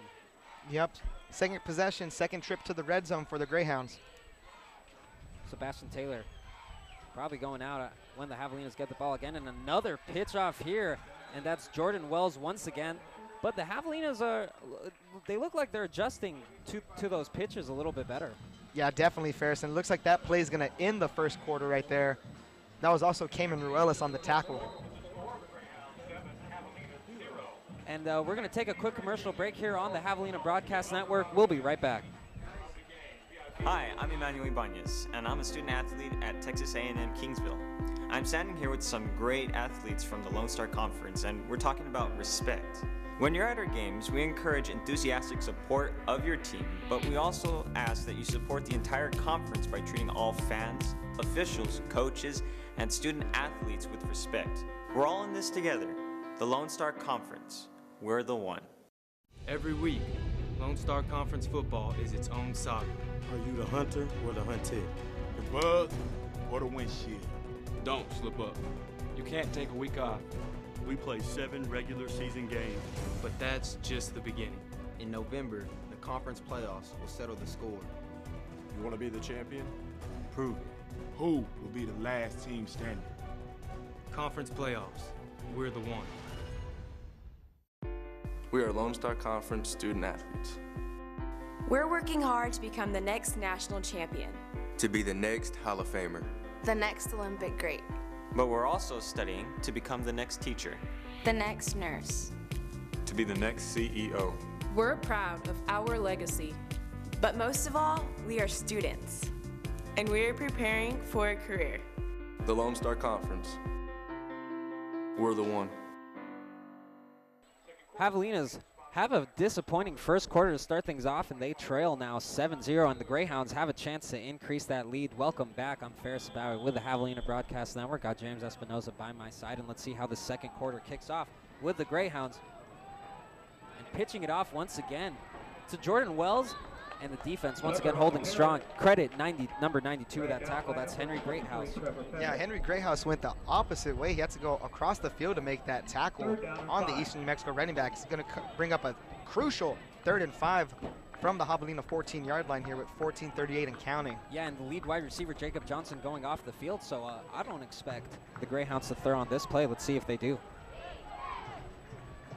C: Yep, second possession, second trip to the red zone for the Greyhounds.
B: Sebastian Taylor probably going out when the Javelinas get the ball again. And another pitch off here, and that's Jordan Wells once again. But the Javelinas they look like they're adjusting to those pitches a little bit better.
C: Yeah, definitely, Ferris. And it looks like that play is going to end the first quarter right there. That was also Cayman Ruelas on the tackle.
B: And we're going to take a quick commercial break here on the Javelina Broadcast Network. We'll be right back.
N: Hi, I'm Emmanuel Ibanez, and I'm a student athlete at Texas A&M Kingsville. I'm standing here with some great athletes from the Lone Star Conference, and we're talking about respect. When you're at our games, we encourage enthusiastic support of your team, but we also ask that you support the entire conference by treating all fans, officials, coaches, and student athletes with respect. We're all in this together. The Lone Star Conference. We're the one.
D: Every week, Lone Star Conference football is its own saga.
E: Are you the hunter or the hunted?
F: The bug or the windshield?
G: Don't slip up. You can't take a week off.
E: We play 7 regular season games.
D: But that's just the beginning.
H: In November, the conference playoffs will settle the score.
F: You want to be the champion?
E: Prove it.
F: Who will be the last team standing?
D: Conference playoffs. We're the one.
L: We are Lone Star Conference student athletes.
O: We're working hard to become the next national champion.
L: To be the next Hall of Famer.
J: The next Olympic great.
N: But we're also studying to become the next teacher.
O: The next nurse.
E: To be the next CEO.
I: We're proud of our legacy.
O: But most of all, we are students.
P: And we are preparing for a career.
L: The Lone Star Conference. We're the one.
B: Javelinas have a disappointing first quarter to start things off, and they trail now 7-0, and the Greyhounds have a chance to increase that lead. Welcome back. I'm Ferris Bauer with the Javelina Broadcast Network. Got James Espinoza by my side, and let's see how the second quarter kicks off with the Greyhounds. And pitching it off once again to Jordan Wells, and the defense once again holding strong. Credit number 92 of that tackle. That's Henry Greathouse.
C: Yeah, Henry Greathouse went the opposite way. He had to go across the field to make that tackle on the Eastern New Mexico running back. He's going to bring up a crucial 3rd and 5 from the Javelina 14-yard line here with 14:38 and counting.
B: Yeah, and the lead wide receiver, Jacob Johnson, going off the field, so I don't expect the Greyhounds to throw on this play. Let's see if they do.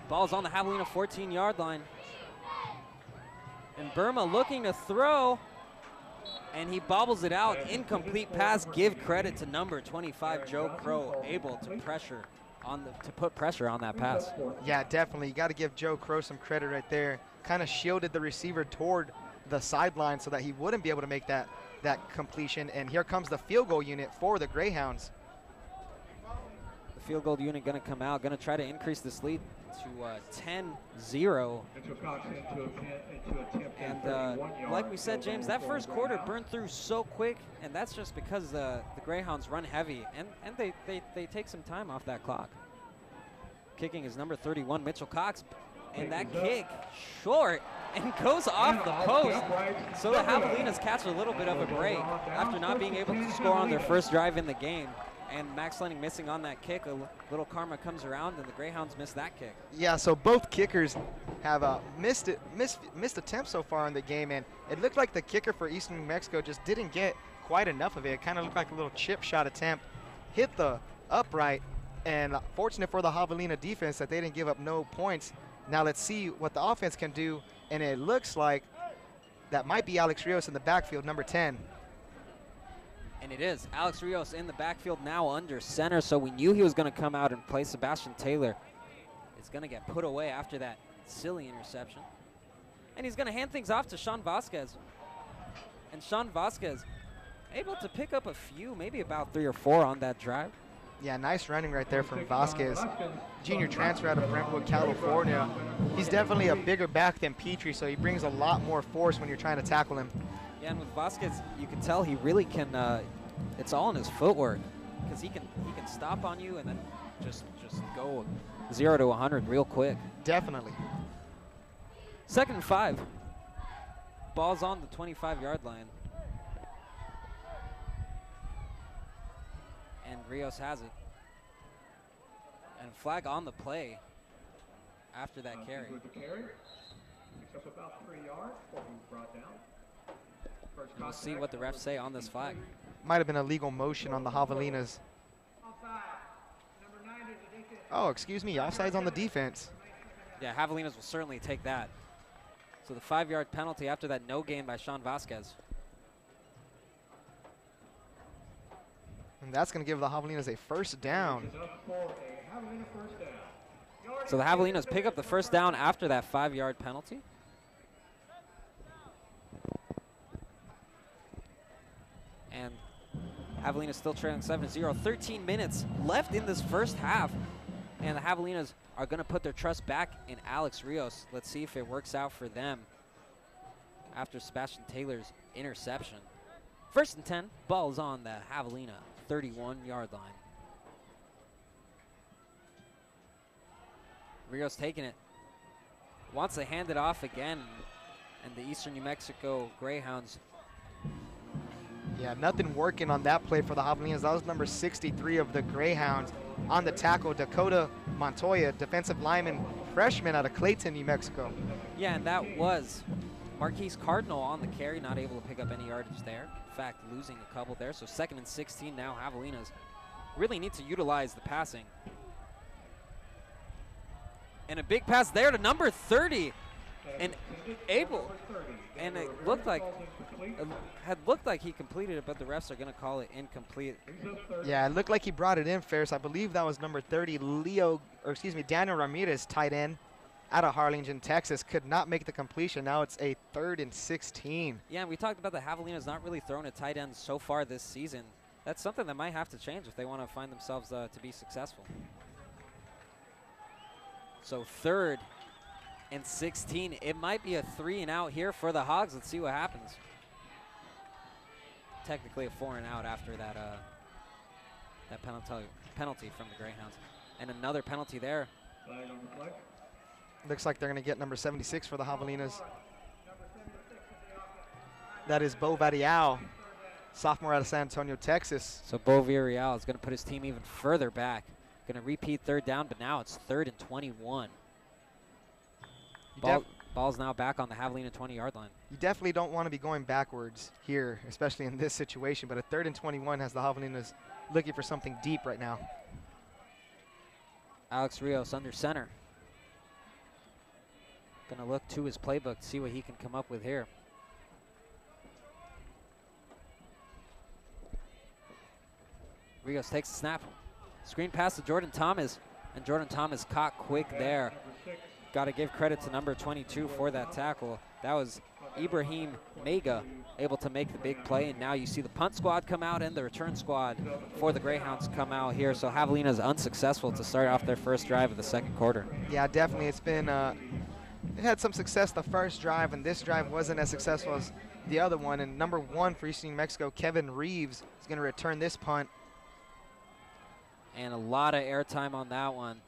B: Ball's on the Javelina 14-yard line. And Burma looking to throw, and he bobbles it out. Incomplete pass. Give credit to number 25, Joe Crow, able to put pressure on that pass.
C: Yeah, definitely. You got to give Joe Crow some credit right there. Kind of shielded the receiver toward the sideline so that he wouldn't be able to make that completion. And here comes the field goal unit for the Greyhounds.
B: The field goal unit going to come out, going to try to increase this lead to 10-0. And like we said, James, that first quarter burned through so quick, and that's just because the Greyhounds run heavy, and they take some time off that clock. Kicking is number 31, Mitchell Cox, and that kick short and goes off the post. So the Javelinas catch a little bit of a break after not being able to score on their first drive in the game. And Max Lenning missing on that kick. A little karma comes around, and the Greyhounds miss that kick.
C: Yeah, so both kickers have missed attempts so far in the game, and it looked like the kicker for Eastern New Mexico just didn't get quite enough of it. It kind of looked like a little chip shot attempt, hit the upright, and fortunate for the Javelina defense that they didn't give up no points. Now let's see what the offense can do, and it looks like that might be Alex Rios in the backfield, number 10.
B: And it is. Alex Rios in the backfield now under center, so we knew he was going to come out and play Sebastian Taylor. It's going to get put away after that silly interception. And he's going to hand things off to Sean Vasquez. And Sean Vasquez able to pick up a few, maybe about 3 or 4 on that drive.
C: Yeah, nice running right there from Vasquez. Junior transfer out of Brentwood, California. He's definitely a bigger back than Petrie, so he brings a lot more force when you're trying to tackle him.
B: Yeah, and with Vasquez, you can tell he really can, it's all in his footwork, because he can stop on you and then just go 0 to 100 real quick.
C: Definitely.
B: 2nd and 5. Ball's on the 25-yard line. And Rios has it. And flag on the play after that carry.
A: Picks up about 3 yards before he's brought down.
B: We'll see what the refs say on this flag.
C: Might have been a legal motion on the Javelinas. Oh, excuse me, offsides on the defense.
B: Yeah, Javelinas will certainly take that. So the 5-yard penalty after that no gain by Sean Vasquez.
C: And that's going to give the Javelinas a first down.
B: So the Javelinas pick up the first down after that 5-yard penalty. And Javelinas still trailing 7-0. 13 minutes left in this first half. And the Javelinas are going to put their trust back in Alex Rios. Let's see if it works out for them after Sebastian Taylor's interception. 1st and 10. Ball is on the Javelina 31-yard line. Rios taking it. Wants to hand it off again. And the Eastern New Mexico Greyhounds.
C: Yeah, nothing working on that play for the Javelinas. That was number 63 of the Greyhounds. On the tackle, Dakota Montoya, defensive lineman, freshman out of Clayton, New Mexico.
B: Yeah, and that was Marquise Cardinal on the carry, not able to pick up any yardage there. In fact, losing a couple there. So 2nd and 16 now. Javelinas really need to utilize the passing. And a big pass there to number 30. And able, and it looked like he completed it, but the refs are going to call it incomplete.
C: Yeah, it looked like he brought it in, Ferris. I believe that was number 30, Daniel Ramirez, tight end out of Harlingen, Texas, could not make the completion. Now it's a 3rd and 16.
B: Yeah, and we talked about the Javelinas not really throwing a tight end so far this season. That's something that might have to change if they want to find themselves to be successful. So 3rd and 16. It might be a 3 and out here for the Hogs. Let's see what happens. Technically a 4 and out after that that penalty from the Greyhounds. And another penalty there.
C: Looks like they're going to get number 76 for the Javelinas. That is Bo Varial, sophomore out of San Antonio, Texas.
B: So Bo Varial is going to put his team even further back. Going to repeat 3rd down, but now it's 3rd and 21. Ball's now back on the Javelina 20-yard line.
C: You definitely don't want to be going backwards here, especially in this situation, but a 3rd and 21 has the Javelinas looking for something deep right now.
B: Alex Rios under center. Going to look to his playbook to see what he can come up with here. Rios takes the snap. Screen pass to Jordan Thomas, and Jordan Thomas caught quick there. Got to give credit to number 22 for that tackle. That was Ibrahim Mega able to make the big play, and now you see the punt squad come out and the return squad for the Greyhounds come out here. So Javelina's unsuccessful to start off their first drive of the second quarter.
C: Yeah, definitely. It's been, it had some success the first drive, and this drive wasn't as successful as the other one. And number 1 for Eastern New Mexico, Kevin Reeves, is going to return this punt.
B: And a lot of airtime on that one.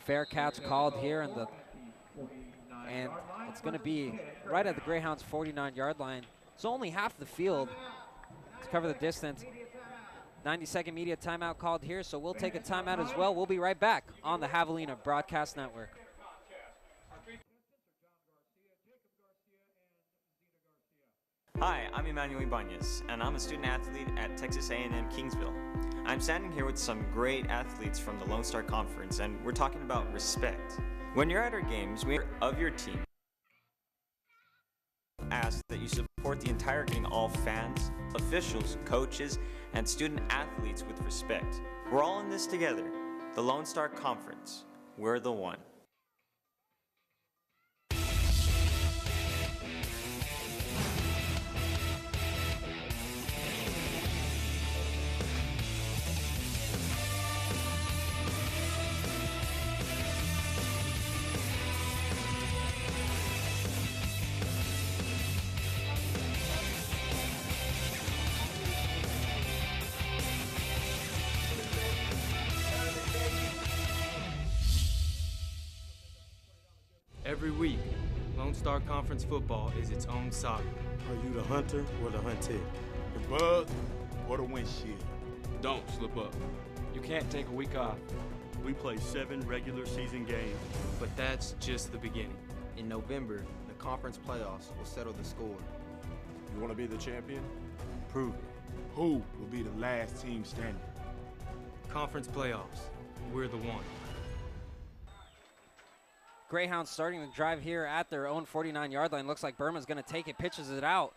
B: Fair catch called here, and it's going to be right at the Greyhounds' 49-yard line. It's only half the field to cover the distance. 90-second media timeout called here, so we'll take a timeout as well. We'll be right back on the Javelina Broadcast Network.
N: Hi, I'm Emmanuel Ibanez, and I'm a student athlete at Texas A&M Kingsville. I'm standing here with some great athletes from the Lone Star Conference, and we're talking about respect. When you're at our games, we of your team ask that you support the entire game, all fans, officials, coaches, and student athletes with respect. We're all in this together. The Lone Star Conference. We're the one.
D: Every week, Lone Star Conference football is its own saga.
E: Are you the hunter or the hunted?
F: The bug or the windshield?
G: Don't slip up. You can't take a week off.
E: We play 7 regular season games.
D: But that's just the beginning.
H: In November, the conference playoffs will settle the score.
F: You want to be the champion?
E: Prove it.
F: Who will be the last team standing?
D: Conference playoffs. We're the one.
B: Greyhounds starting the drive here at their own 49-yard line. Looks like Burma's going to take it, pitches it out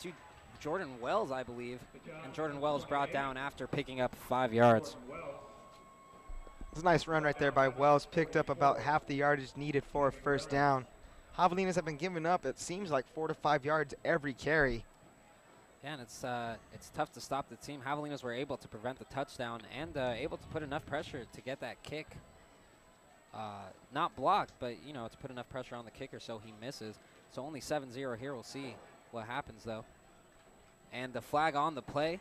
B: to Jordan Wells, I believe. And Jordan Wells brought down after picking up 5 yards.
C: It's a nice run right there by Wells. Picked up about half the yardage needed for a first down. Javelinas have been giving up, it seems like, 4 to 5 yards every carry.
B: Yeah, and it's tough to stop the team. Javelinas were able to prevent the touchdown and able to put enough pressure to get that kick. Not blocked, but, you know, to put enough pressure on the kicker so he misses. So only 7-0 here. We'll see what happens, though. And the flag on the play.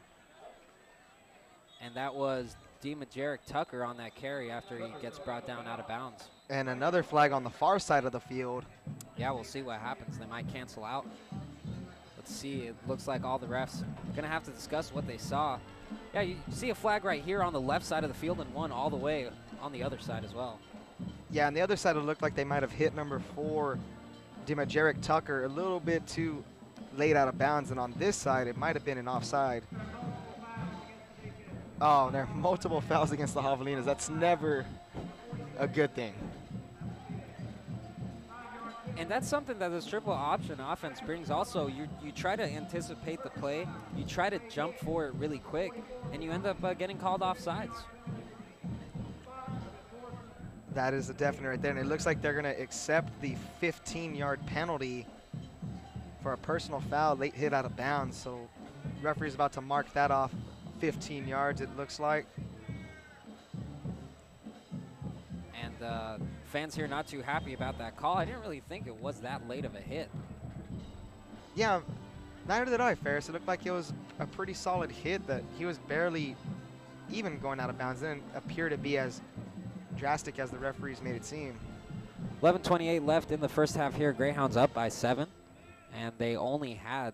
B: And that was Jarek Tucker on that carry after he gets brought down out of bounds.
C: And another flag on the far side of the field.
B: Yeah, we'll see what happens. They might cancel out. Let's see. It looks like all the refs are going to have to discuss what they saw. Yeah, you see a flag right here on the left side of the field and one all the way on the other side as well.
C: Yeah, on the other side it looked like they might have hit number 4, Jarek Tucker, a little bit too late out of bounds. And on this side, it might have been an offside. Oh, there are multiple fouls against the Javelinas. That's never a good thing.
B: And that's something that this triple option offense brings also. You try to anticipate the play, you try to jump for it really quick, and you end up getting called offsides.
C: That is a definite right there, and it looks like they're going to accept the 15-yard penalty for a personal foul, late hit out of bounds. So referee's about to mark that off 15 yards, it looks like.
B: And fans here not too happy about that call. I didn't really think it was that late of a hit.
C: Yeah, neither did I, Ferris. It looked like it was a pretty solid hit that he was barely even going out of bounds. It didn't appear to be as drastic as the referees made it seem.
B: 11:28 left in the first half here. Greyhounds up by 7, and they only had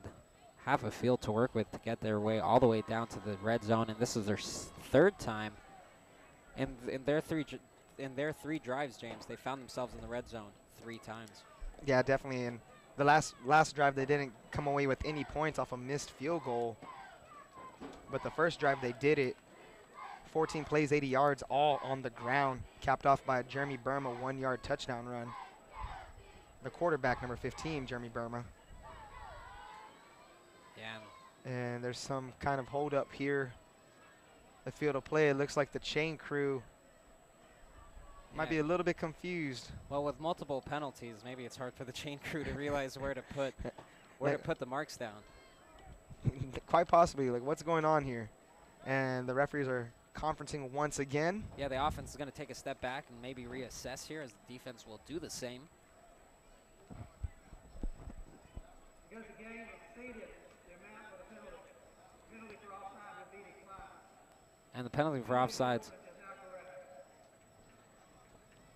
B: half a field to work with to get their way all the way down to the red zone, and this is their third time in their three drives, James. They found themselves in the red zone 3 times.
C: Yeah, definitely. And the last drive, they didn't come away with any points off a missed field goal, but the first drive they did it. 14 plays, 80 yards, all on the ground, capped off by Jeremy Burma 1-yard touchdown run. The quarterback, number 15, Jeremy Burma.
B: Yeah.
C: And there's some kind of hold up here. The field of play, it looks like the chain crew might be a little bit confused.
B: Well, with multiple penalties, maybe it's hard for the chain crew to realize where to put the marks down.
C: Quite possibly, like, what's going on here? And the referees are conferencing once again.
B: Yeah, the offense is going to take a step back and maybe reassess here, as the defense will do the same. And the penalty for offsides.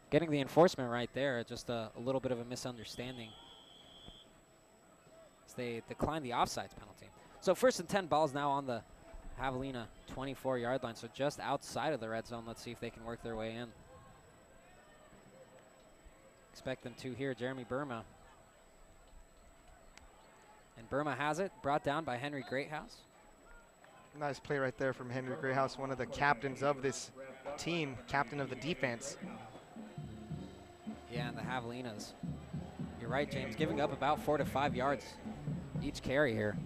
B: Getting the enforcement right there, just a little bit of a misunderstanding, as they declined the offsides penalty. So 1st and 10, balls now on the Javelina 24-yard line, so just outside of the red zone. Let's see if they can work their way in. Expect them to here, Jeremy Burma. And Burma has it, brought down by Henry Greathouse.
C: Nice play right there from Henry Greathouse, one of the captains of this team, captain of the defense.
B: Yeah, and the Javelinas. You're right, James, giving up about 4 to 5 yards each carry here.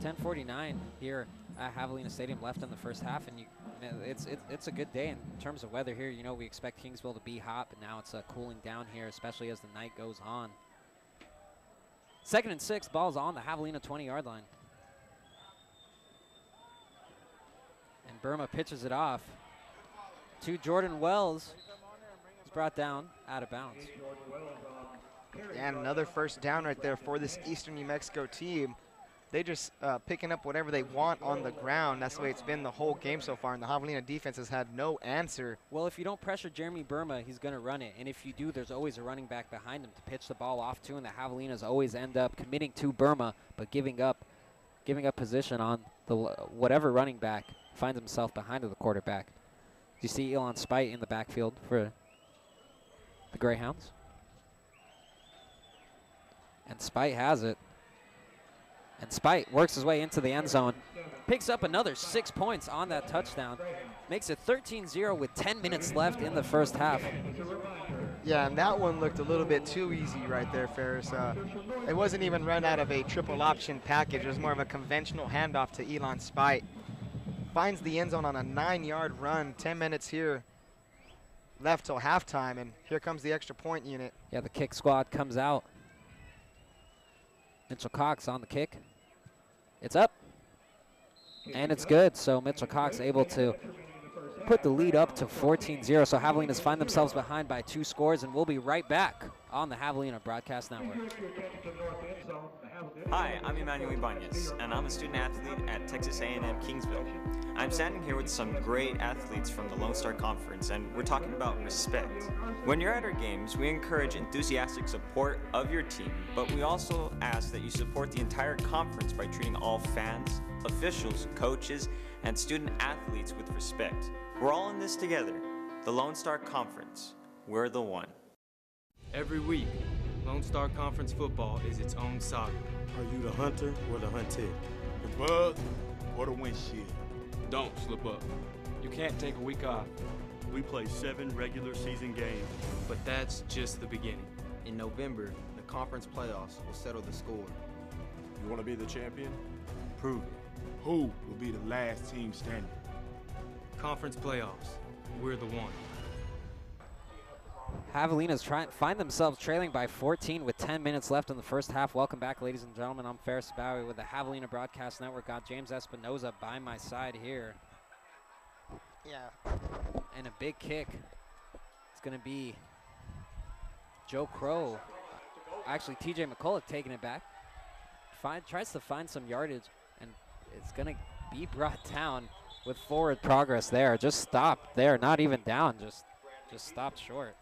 B: .10:49 here at Javelina Stadium left in the first half, and it's a good day in terms of weather here. You know, we expect Kingsville to be hot, but now it's cooling down here, especially as the night goes on. 2nd and 6, ball's on the Javelina 20-yard line. And Burma pitches it off to Jordan Wells. He's brought down out of bounds.
C: And another first down right there for this Eastern New Mexico team. They just picking up whatever they want on the ground. That's the way it's been the whole game so far, and the Javelina defense has had no answer.
B: Well, if you don't pressure Jeremy Burma, he's going to run it. And if you do, there's always a running back behind him to pitch the ball off to, and the Javelinas always end up committing to Burma, but giving up position on the whatever running back finds himself behind the quarterback. You see Elon Spite in the backfield for the Greyhounds. And Spite has it. And Spite works his way into the end zone, picks up another 6 points on that touchdown, makes it 13-0 with 10 minutes left in the first half.
C: Yeah, and that one looked a little bit too easy right there, Ferris. It wasn't even run out of a triple option package. It was more of a conventional handoff to Elon Spite. Finds the end zone on a 9-yard run, 10 minutes here left till halftime, and here comes the extra point unit.
B: Yeah, the kick squad comes out. Mitchell Cox on the kick. It's up, and it's good. So Mitchell Cox able to put the lead up to 14-0. So Javelinas find themselves behind by 2 scores, and we'll be right back on the Javelina Broadcast Network.
N: Hi, I'm Emmanuel Ibanez, and I'm a student athlete at Texas A&M Kingsville. I'm standing here with some great athletes from the Lone Star Conference, and we're talking about respect. When you're at our games, we encourage enthusiastic support of your team, but we also ask that you support the entire conference by treating all fans, officials, coaches, and student athletes with respect. We're all in this together. The Lone Star Conference. We're the one.
D: Every week, Lone Star Conference football is its own saga.
E: Are you the hunter or the hunted?
F: The bug or the windshield?
G: Don't slip up. You can't take a week off.
E: We play 7 regular season games.
D: But that's just the beginning.
H: In November, the conference playoffs will settle the score.
F: You want to be the champion?
E: Prove it.
F: Who will be the last team standing?
D: Conference playoffs. We're the one.
B: Javelinas find themselves trailing by 14 with 10 minutes left in the first half. Welcome back, ladies and gentlemen. I'm Ferris Bowie with the Javelina Broadcast Network. Got James Espinoza by my side here.
C: Yeah.
B: And a big kick. It's going to be Joe Crow. Actually, TJ McCulloch taking it back. Tries to find some yardage, and it's going to be brought down with forward progress there. Just stopped there, not even down, just stopped short.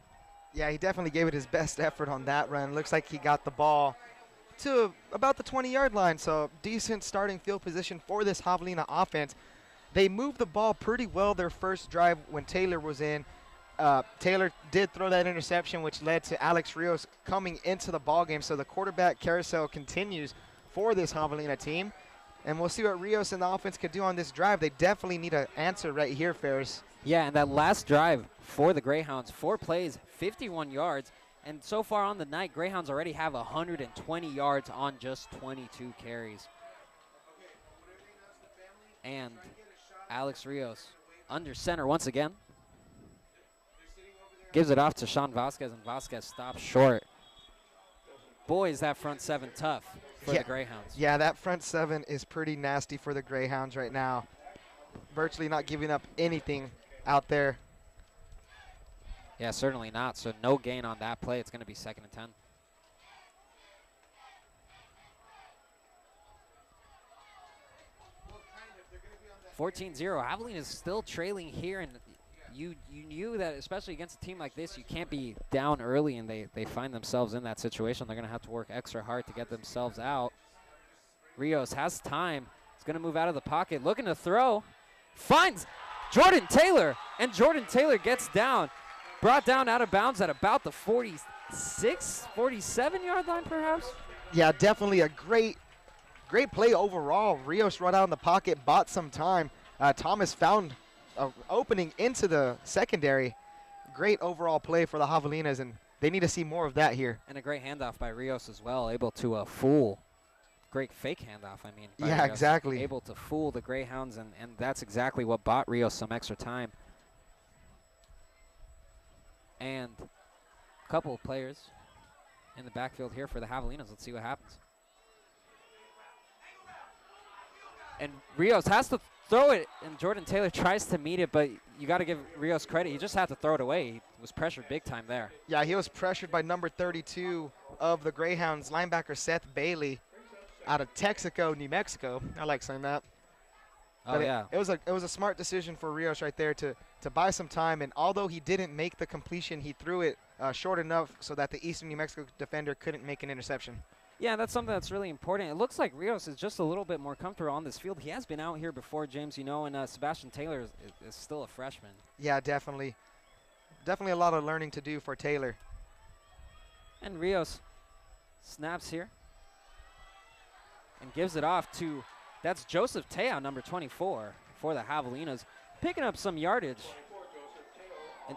C: Yeah, he definitely gave it his best effort on that run. Looks like he got the ball to about the 20-yard line, so decent starting field position for this Javelina offense. They moved the ball pretty well their first drive when Taylor was in. Taylor did throw that interception, which led to Alex Rios coming into the ball game, so the quarterback carousel continues for this Javelina team. And we'll see what Rios and the offense could do on this drive. They definitely need an answer right here, Ferris.
B: Yeah, and that last drive for the Greyhounds, 4 plays, 51 yards. And so far on the night, Greyhounds already have 120 yards on just 22 carries. And Alex Rios under center once again. Gives it off to Sean Vasquez, and Vasquez stops short. Boy, is that front seven tough for the Greyhounds.
C: Yeah, that front seven is pretty nasty for the Greyhounds right now. Virtually not giving up anything out there.
B: Yeah, certainly not. So no gain on that play. It's going to be 2nd and 10. $14-0. Javelina is still trailing here, and you knew that, especially against a team like this, you can't be down early, and they find themselves in that situation. They're going to have to work extra hard to get themselves out. Rios has time. He's going to move out of the pocket, looking to throw. Finds Jordan Taylor, and Jordan Taylor gets down. Brought down out of bounds at about the 46, 47-yard line, perhaps?
C: Yeah, definitely a great play overall. Rios right out in the pocket, bought some time. Thomas found an opening into the secondary. Great overall play for the Javelinas, and they need to see more of that here.
B: And a great handoff by Rios as well, able to fool. Great fake handoff, I mean.
C: Yeah,
B: Rios.
C: exactly.
B: Able to fool the Greyhounds, and that's exactly what bought Rios some extra time. And a couple of players in the backfield here for the Javelinas. Let's see what happens. And Rios has to throw it, and Jordan Taylor tries to meet it, but you got to give Rios credit. He just had to throw it away. He was pressured big time there.
C: Yeah, he was pressured by number 32 of the Greyhounds, linebacker Seth Bailey out of Texaco, New Mexico. I like saying that.
B: Oh,
C: but
B: yeah.
C: It was a smart decision for Rios right there to buy some time, and although he didn't make the completion, he threw it short enough so that the Eastern New Mexico defender couldn't make an interception.
B: Yeah, that's something that's really important. It looks like Rios is just a little bit more comfortable on this field. He has been out here before, James, you know, and Sebastian Taylor is still a freshman.
C: Yeah, definitely. Definitely a lot of learning to do for Taylor.
B: And Rios snaps here and gives it off to, that's Joseph Teo, number 24, for the Javelinas, picking up some yardage. And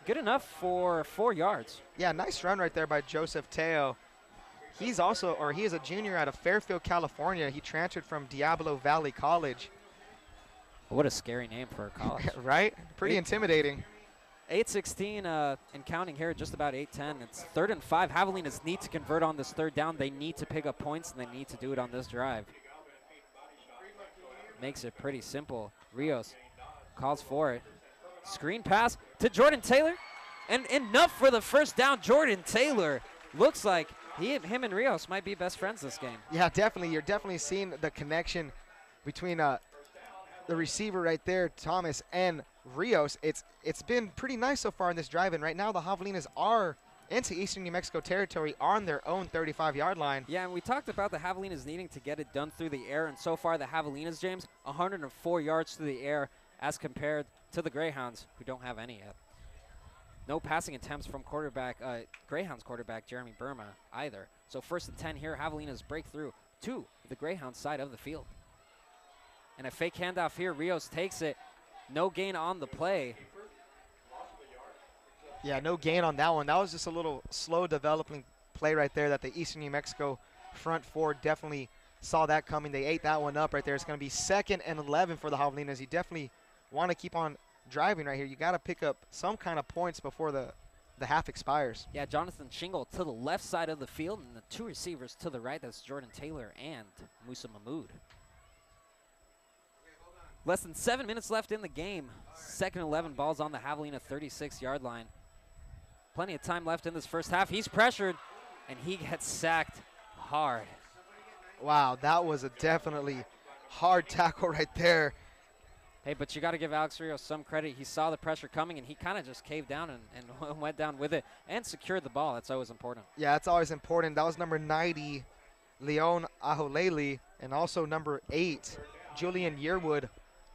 B: good enough for 4 yards.
C: Yeah, nice run right there by Joseph Teo. He is a junior out of Fairfield, California. He transferred from Diablo Valley College.
B: What a scary name for a college.
C: Right? Pretty intimidating.
B: 8:16 and counting here, just about 8:10. It's 3rd and 5. Javelinas need to convert on this 3rd down. They need to pick up points, and they need to do it on this drive. Makes it pretty simple. Rios calls for it. Screen pass to Jordan Taylor, and enough for the 1st down. Jordan Taylor looks like him and Rios might be best friends this game.
C: Yeah, definitely. You're definitely seeing the connection between the receiver right there, Thomas, and Rios. It's been pretty nice so far in this drive, and right now the Javelinas are into Eastern New Mexico territory on their own 35-yard line.
B: Yeah, and we talked about the Javelinas needing to get it done through the air, and so far the Javelinas, James, 104 yards through the air as compared to the Greyhounds, who don't have any yet. No passing attempts from Greyhounds quarterback Jeremy Burma either. So 1st and 10 here, Javelinas break through to the Greyhounds side of the field. And a fake handoff here, Rios takes it. No gain on the play.
C: Yeah, no gain on that one. That was just a little slow developing play right there that the Eastern New Mexico front four definitely saw that coming. They ate that one up right there. It's going to be 2nd and 11 for the Javelinas. You definitely want to keep on driving right here. You got to pick up some kind of points before the the half expires.
B: Yeah, Jonathan Shingle to the left side of the field, and the two receivers to the right. That's Jordan Taylor and Musa Mahmood. Less than 7 minutes left in the game. 2nd and 11, ball's on the Javelina 36-yard line. Plenty of time left in this first half. He's pressured, and he gets sacked hard.
C: Wow, that was a definitely hard tackle right there.
B: Hey, but you got to give Alex Rios some credit. He saw the pressure coming, and he kind of just caved down and went down with it and secured the ball. That's always important.
C: Yeah, that's always important. That was number 90, Leon Aholeli, and also number 8, Julian Yearwood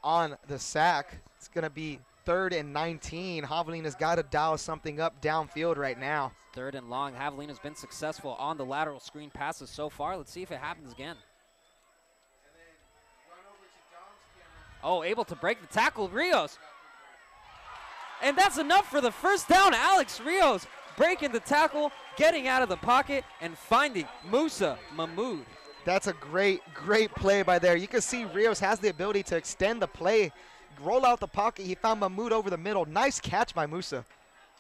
C: on the sack. It's going to be 3rd and 19. Javelina's got to dial something up downfield right now.
B: 3rd and long. Javelina's been successful on the lateral screen passes so far. Let's see if it happens again. Oh, able to break the tackle, Rios. And that's enough for the first down. Alex Rios breaking the tackle, getting out of the pocket, and finding Musa Mahmood.
C: That's a great play by there. You can see Rios has the ability to extend the play, roll out the pocket. He found Mahmood over the middle. Nice catch by Musa.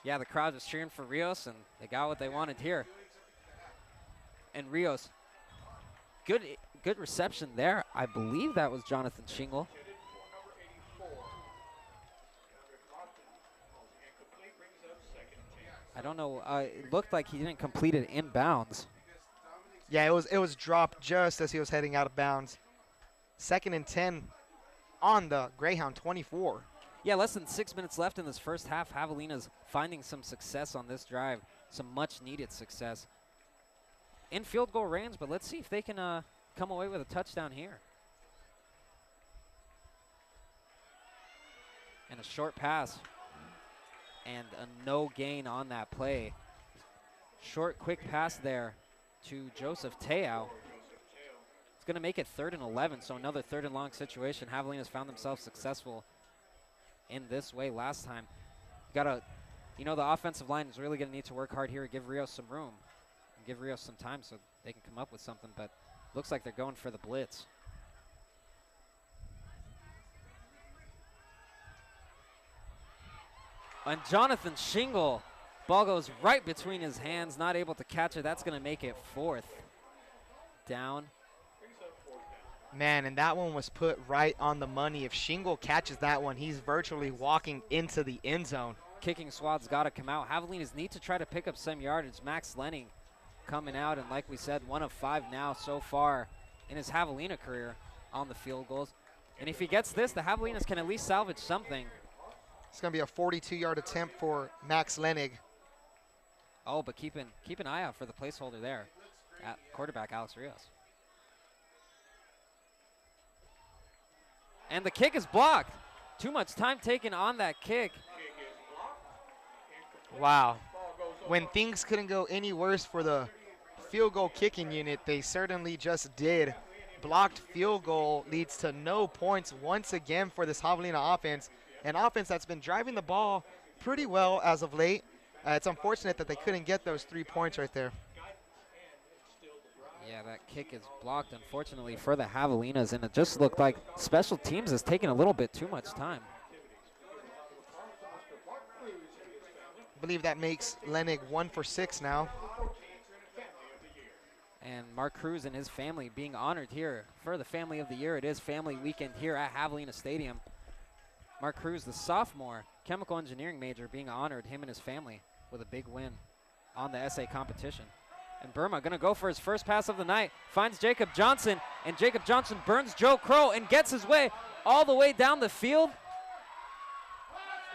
B: Yeah, the crowd was cheering for Rios, and they got what they wanted here. And Rios, good reception there. I believe that was Jonathan Shingle. I don't know. It looked like he didn't complete it inbounds.
C: Yeah, it was dropped just as he was heading out of bounds. 2nd and 10 on the Greyhound 24.
B: Yeah, less than 6 minutes left in this first half. Javelina's finding some success on this drive, some much-needed success. In field goal range, but let's see if they can come away with a touchdown here. And a short pass. And a no gain on that play. Short, quick pass there to Joseph Teau. It's going to make it 3rd and 11, so another 3rd and long situation. Javelina's found themselves successful in this way last time. The offensive line is really going to need to work hard here, give Rios some room, and give Rios some time so they can come up with something, but looks like they're going for the blitz. And Jonathan Shingle, ball goes right between his hands, not able to catch it. That's going to make it 4th down.
C: Man, and that one was put right on the money. If Shingle catches that one, he's virtually walking into the end zone.
B: Kicking squad's got to come out. Javelinas need to try to pick up some yardage. Max Lenning coming out, and like we said, 1 of 5 now so far in his Javelina career on the field goals. And if he gets this, the Javelinas can at least salvage something.
C: It's going to be a 42-yard attempt for Max Lennig.
B: Oh, but keep an eye out for the placeholder there at quarterback Alex Rios. And the kick is blocked. Too much time taken on that kick.
C: Wow. When things couldn't go any worse for the field goal kicking unit, they certainly just did. Blocked field goal leads to no points once again for this Javelina offense. An offense that's been driving the ball pretty well as of late. It's unfortunate that they couldn't get those 3 points right there.
B: Yeah, that kick is blocked, unfortunately, for the Javelinas, and it just looked like special teams has taken a little bit too much time.
C: I believe that makes Lennig 1 for 6 now.
B: And Mark Cruz and his family being honored here for the Family of the Year. It is Family Weekend here at Javelina Stadium. Mark Cruz, the sophomore chemical engineering major, being honored, him and his family, with a big win on the essay competition. And Burma going to go for his first pass of the night, finds Jacob Johnson, and Jacob Johnson burns Joe Crow and gets his way all the way down the field.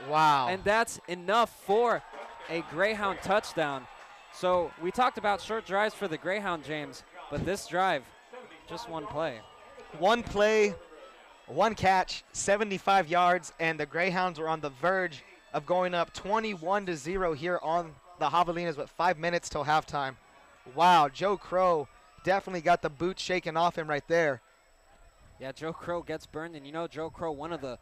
C: Wow.
B: And that's enough for a Greyhound touchdown. So we talked about short drives for the Greyhound, James, but this drive, just one play.
C: One play, one catch, 75 yards, and the Greyhounds were on the verge of going up 21-0 here on the Javelinas with 5 minutes till halftime. Wow, Joe Crow definitely got the boot shaken off him right there.
B: Yeah, Joe Crow gets burned, and you know Joe Crow, one of the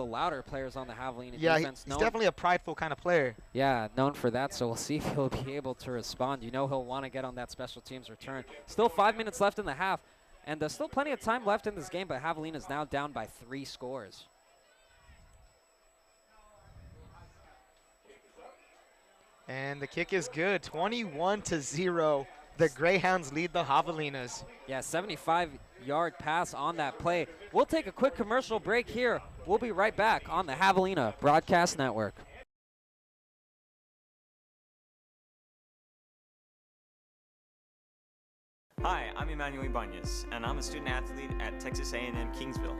B: louder players on the Javelina defense.
C: He's definitely a prideful kind of player.
B: Yeah, known for that, so we'll see if he'll be able to respond. You know he'll want to get on that special teams return. Still 5 minutes left in the half, and there's still plenty of time left in this game, but Javelina's now down by 3 scores.
C: And the kick is good, 21-0. The Greyhounds lead the Javelinas.
B: Yeah, 75-yard pass on that play. We'll take a quick commercial break here. We'll be right back on the Javelina Broadcast Network.
N: Hi, I'm Emmanuel Ibanez, and I'm a student athlete at Texas A&M Kingsville.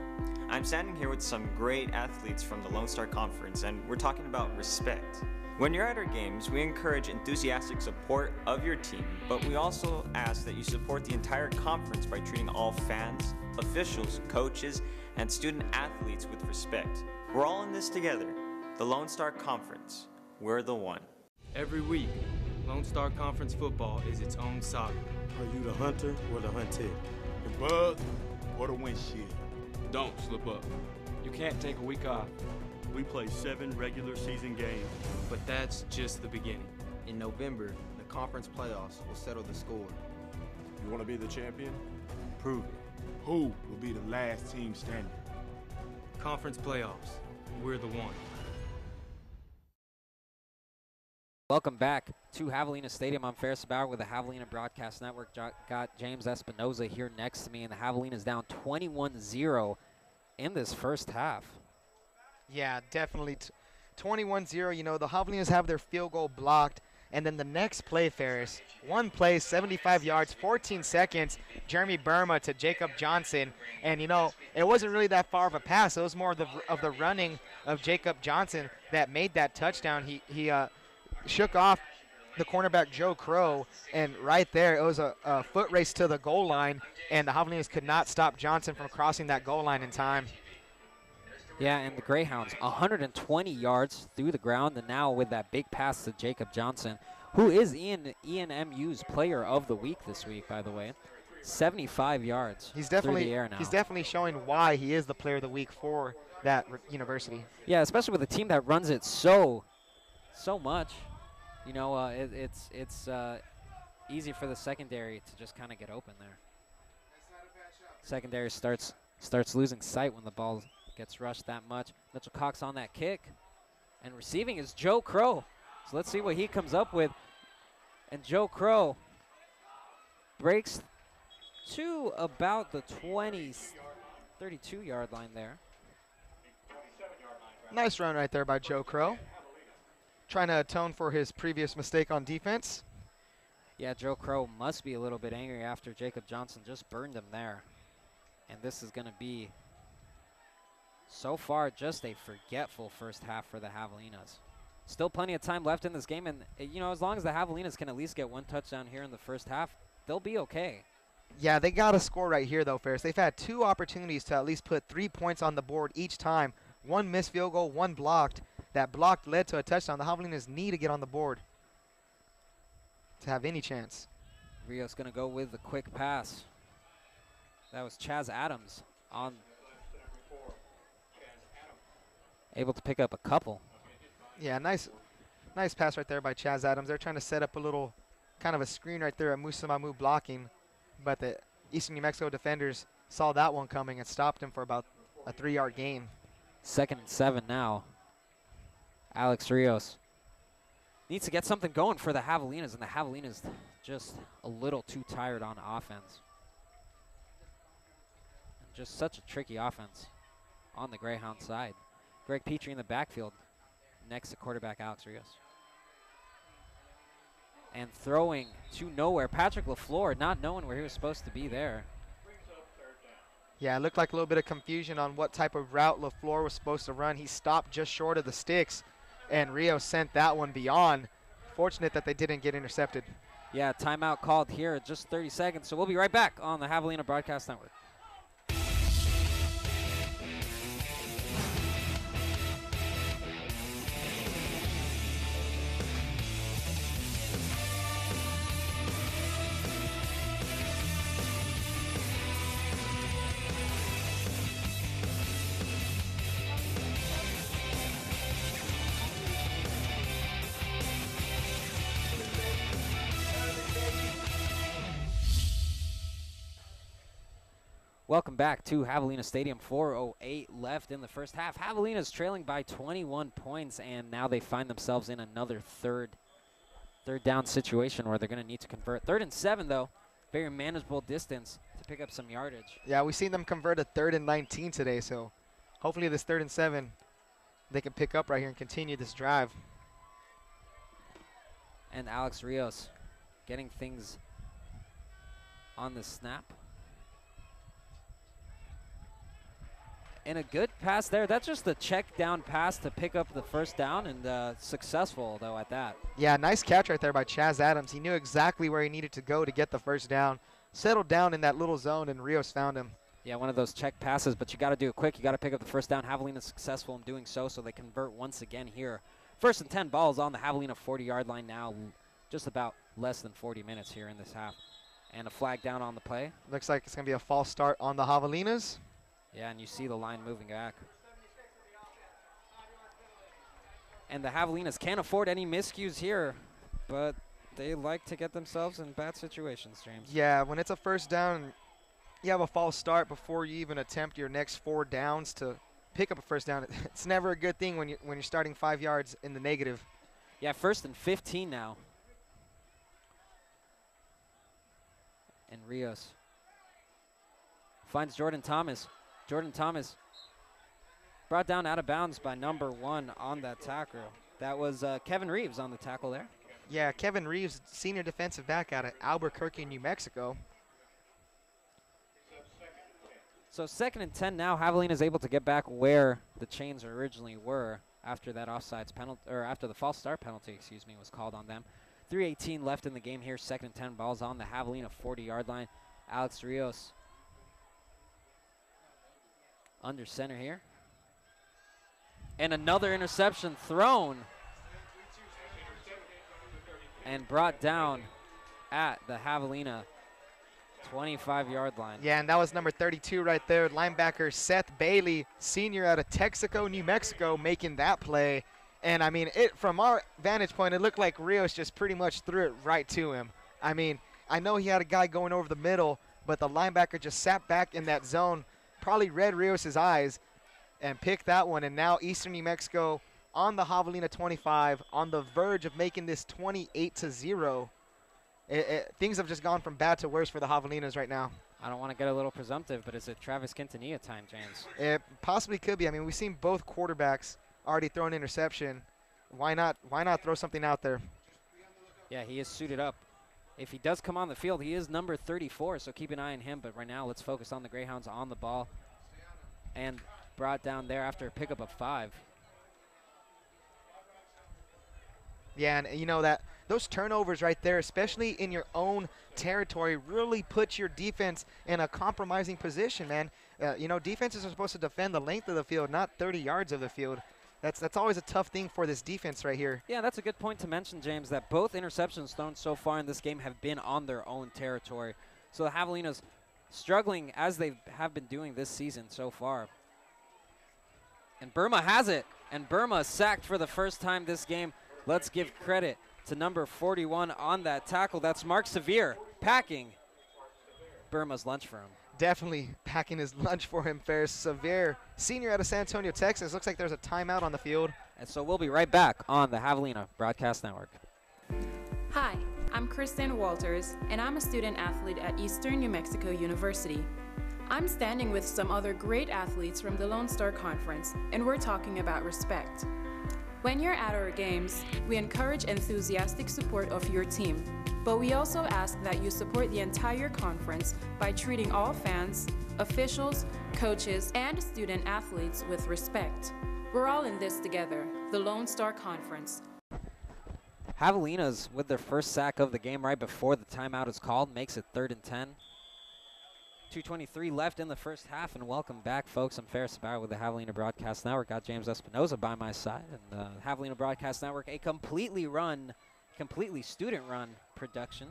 N: I'm standing here with some great athletes from the Lone Star Conference, and we're talking about respect. When you're at our games, we encourage enthusiastic support of your team, but we also ask that you support the entire conference by treating all fans, officials, coaches, and student athletes with respect. We're all in this together. The Lone Star Conference. We're the one.
D: Every week, Lone Star Conference football is its own saga.
E: Are you the hunter or the hunted?
F: The bug or the windshield?
G: Don't slip up. You can't take a week off.
E: We play 7 regular season games.
D: But that's just the beginning.
H: In November, the conference playoffs will settle the score.
F: You want to be the champion?
E: Prove it.
F: Who will be the last team standing?
D: Conference playoffs. We're the one.
B: Welcome back to Javelina Stadium. I'm Ferris Bauer with the Javelina Broadcast Network. Got James Espinoza here next to me, and the Javelina's down 21-0 in this first half.
C: Yeah, definitely. 21-0, you know, the Javelinas have their field goal blocked, and then the next play, Ferris, one play, 75 yards, 14 seconds, Jeremy Burma to Jacob Johnson, and, you know, it wasn't really that far of a pass. It was more of the running of Jacob Johnson that made that touchdown. He shook off the cornerback Joe Crow, and right there it was a foot race to the goal line, and the Javelinas could not stop Johnson from crossing that goal line in time.
B: Yeah, and the Greyhounds, 120 yards through the ground, and now with that big pass to Jacob Johnson, who is ENMU's player of the week this week, by the way. 75 yards
C: He's
B: through the air now.
C: He's definitely showing why he is the player of the week for that university.
B: Yeah, especially with a team that runs it so much. You know, it's easy for the secondary to just kind of get open there. Secondary starts losing sight when the ball gets rushed that much. Mitchell Cox on that kick. And receiving is Joe Crow. So let's see what he comes up with. And Joe Crow breaks to about the 32-yard line there.
C: Nice run right there by Joe Crow. Trying to atone for his previous mistake on defense.
B: Yeah, Joe Crow must be a little bit angry after Jacob Johnson just burned him there. And this is going to be, so far, just a forgetful first half for the Javelinas. Still plenty of time left in this game, and, you know, as long as the Javelinas can at least get one touchdown here in the first half, they'll be okay.
C: Yeah, they got to score right here, though, Ferris. They've had 2 opportunities to at least put 3 points on the board each time. 1 missed field goal, 1 blocked. That blocked led to a touchdown. The Javelinas need to get on the board to have any chance.
B: Rios going to go with the quick pass. That was Chaz Adams on, able to pick up a couple.
C: Yeah, nice pass right there by Chaz Adams. They're trying to set up a little kind of a screen right there at Musa Mamu blocking, but the Eastern New Mexico defenders saw that one coming and stopped him for about a 3-yard gain.
B: 2nd and 7 now. Alex Rios needs to get something going for the Javelinas, and the Javelinas just a little too tired on offense. And just such a tricky offense on the Greyhound side. Greg Petrie in the backfield next to quarterback Alex Rios. And throwing to nowhere. Patrick LaFleur not knowing where he was supposed to be there.
C: Yeah, it looked like a little bit of confusion on what type of route LaFleur was supposed to run. He stopped just short of the sticks, and Rio sent that one beyond. Fortunate that they didn't get intercepted.
B: Yeah, timeout called here at just 30 seconds. So we'll be right back on the Javelina Broadcast Network. Welcome back to Javelina Stadium. 4:08 left in the first half. Javelina's trailing by 21 points, and now they find themselves in another 3rd third down situation where they're going to need to convert. 3rd and 7, though. Very manageable distance to pick up some yardage.
C: Yeah, we've seen them convert a 3rd and 19 today, so hopefully this 3rd and 7 they can pick up right here and continue this drive.
B: And Alex Rios getting things on the snap. And a good pass there. That's just a check down pass to pick up the first down, and successful, though, at that.
C: Yeah, nice catch right there by Chaz Adams. He knew exactly where he needed to go to get the first down. Settled down in that little zone, and Rios found him.
B: Yeah, one of those check passes, but you got to do it quick. You got to pick up the first down. Javelina successful in doing so they convert once again here. 1st and 10, balls on the Javelina 40-yard line now. Just about less than 40 minutes here in this half. And a flag down on the play.
C: Looks like it's going to be a false start on the Javelinas.
B: Yeah, and you see the line moving back. And the Javelinas can't afford any miscues here, but they like to get themselves in bad situations, James.
C: Yeah, when it's a first down, you have a false start before you even attempt your next 4 downs to pick up a first down. It's never a good thing when you're starting 5 yards in the negative.
B: Yeah, 1st and 15 now. And Rios finds Jordan Thomas. Jordan Thomas brought down out of bounds by number 1 on that tackle. That was Kevin Reeves on the tackle there.
C: Yeah, Kevin Reeves, senior defensive back out of Albuquerque, New Mexico.
B: So 2nd and 10 now. Javelina is able to get back where the chains originally were after that offsides penalty, or after the false start penalty, excuse me, was called on them. 3:18 left in the game here. 2nd and 10, balls on the Javelina 40-yard line. Alex Rios under center here. And another interception thrown and brought down at the Javelina 25-yard line.
C: Yeah, and that was number 32 right there, linebacker Seth Bailey, senior out of Texaco, New Mexico, making that play. And, I mean, from our vantage point, it looked like Rios just pretty much threw it right to him. I mean, I know he had a guy going over the middle, but the linebacker just sat back in that zone, probably read Rios' eyes, and picked that one. And now Eastern New Mexico on the Javelina 25, on the verge of making this 28-0. Things have just gone from bad to worse for the Javelinas right now.
B: I don't want to get a little presumptive, but is it Travis Quintanilla time, James?
C: It possibly could be. I mean, we've seen both quarterbacks already throw an interception. Why not throw something out there?
B: Yeah, he is suited up. If he does come on the field, he is number 34, so keep an eye on him. But right now, let's focus on the Greyhounds on the ball. And brought down there after a pickup of 5.
C: Yeah, and you know that those turnovers right there, especially in your own territory, really put your defense in a compromising position, man. You know, defenses are supposed to defend the length of the field, not 30 yards of the field. That's always a tough thing for this defense right here.
B: Yeah, that's a good point to mention, James, that both interceptions thrown so far in this game have been on their own territory. So the Javelinas struggling as they have been doing this season so far. And Burma has it, and Burma sacked for the first time this game. Let's give credit to number 41 on that tackle. That's Mark Sevier packing Burma's lunch for him.
C: Definitely packing his lunch for him, Ferris. Sevier, senior out of San Antonio, Texas. Looks like there's a timeout on the field.
B: And so we'll be right back on the Javelina Broadcast Network.
I: Hi, I'm Kristen Walters, and I'm a student athlete at Eastern New Mexico University. I'm standing with some other great athletes from the Lone Star Conference, and we're talking about respect. When you're at our games, we encourage enthusiastic support of your team, but we also ask that you support the entire conference by treating all fans, officials, coaches, and student athletes with respect. We're all in this together, the Lone Star Conference.
B: Javelinas with their first sack of the game right before the timeout is called, makes it 3rd and 10. 2:23 left in the first half, and welcome back, folks. I'm Ferris Bauer with the Javelina Broadcast Network. Got James Espinoza by my side, and the Javelina Broadcast Network, a completely student-run production.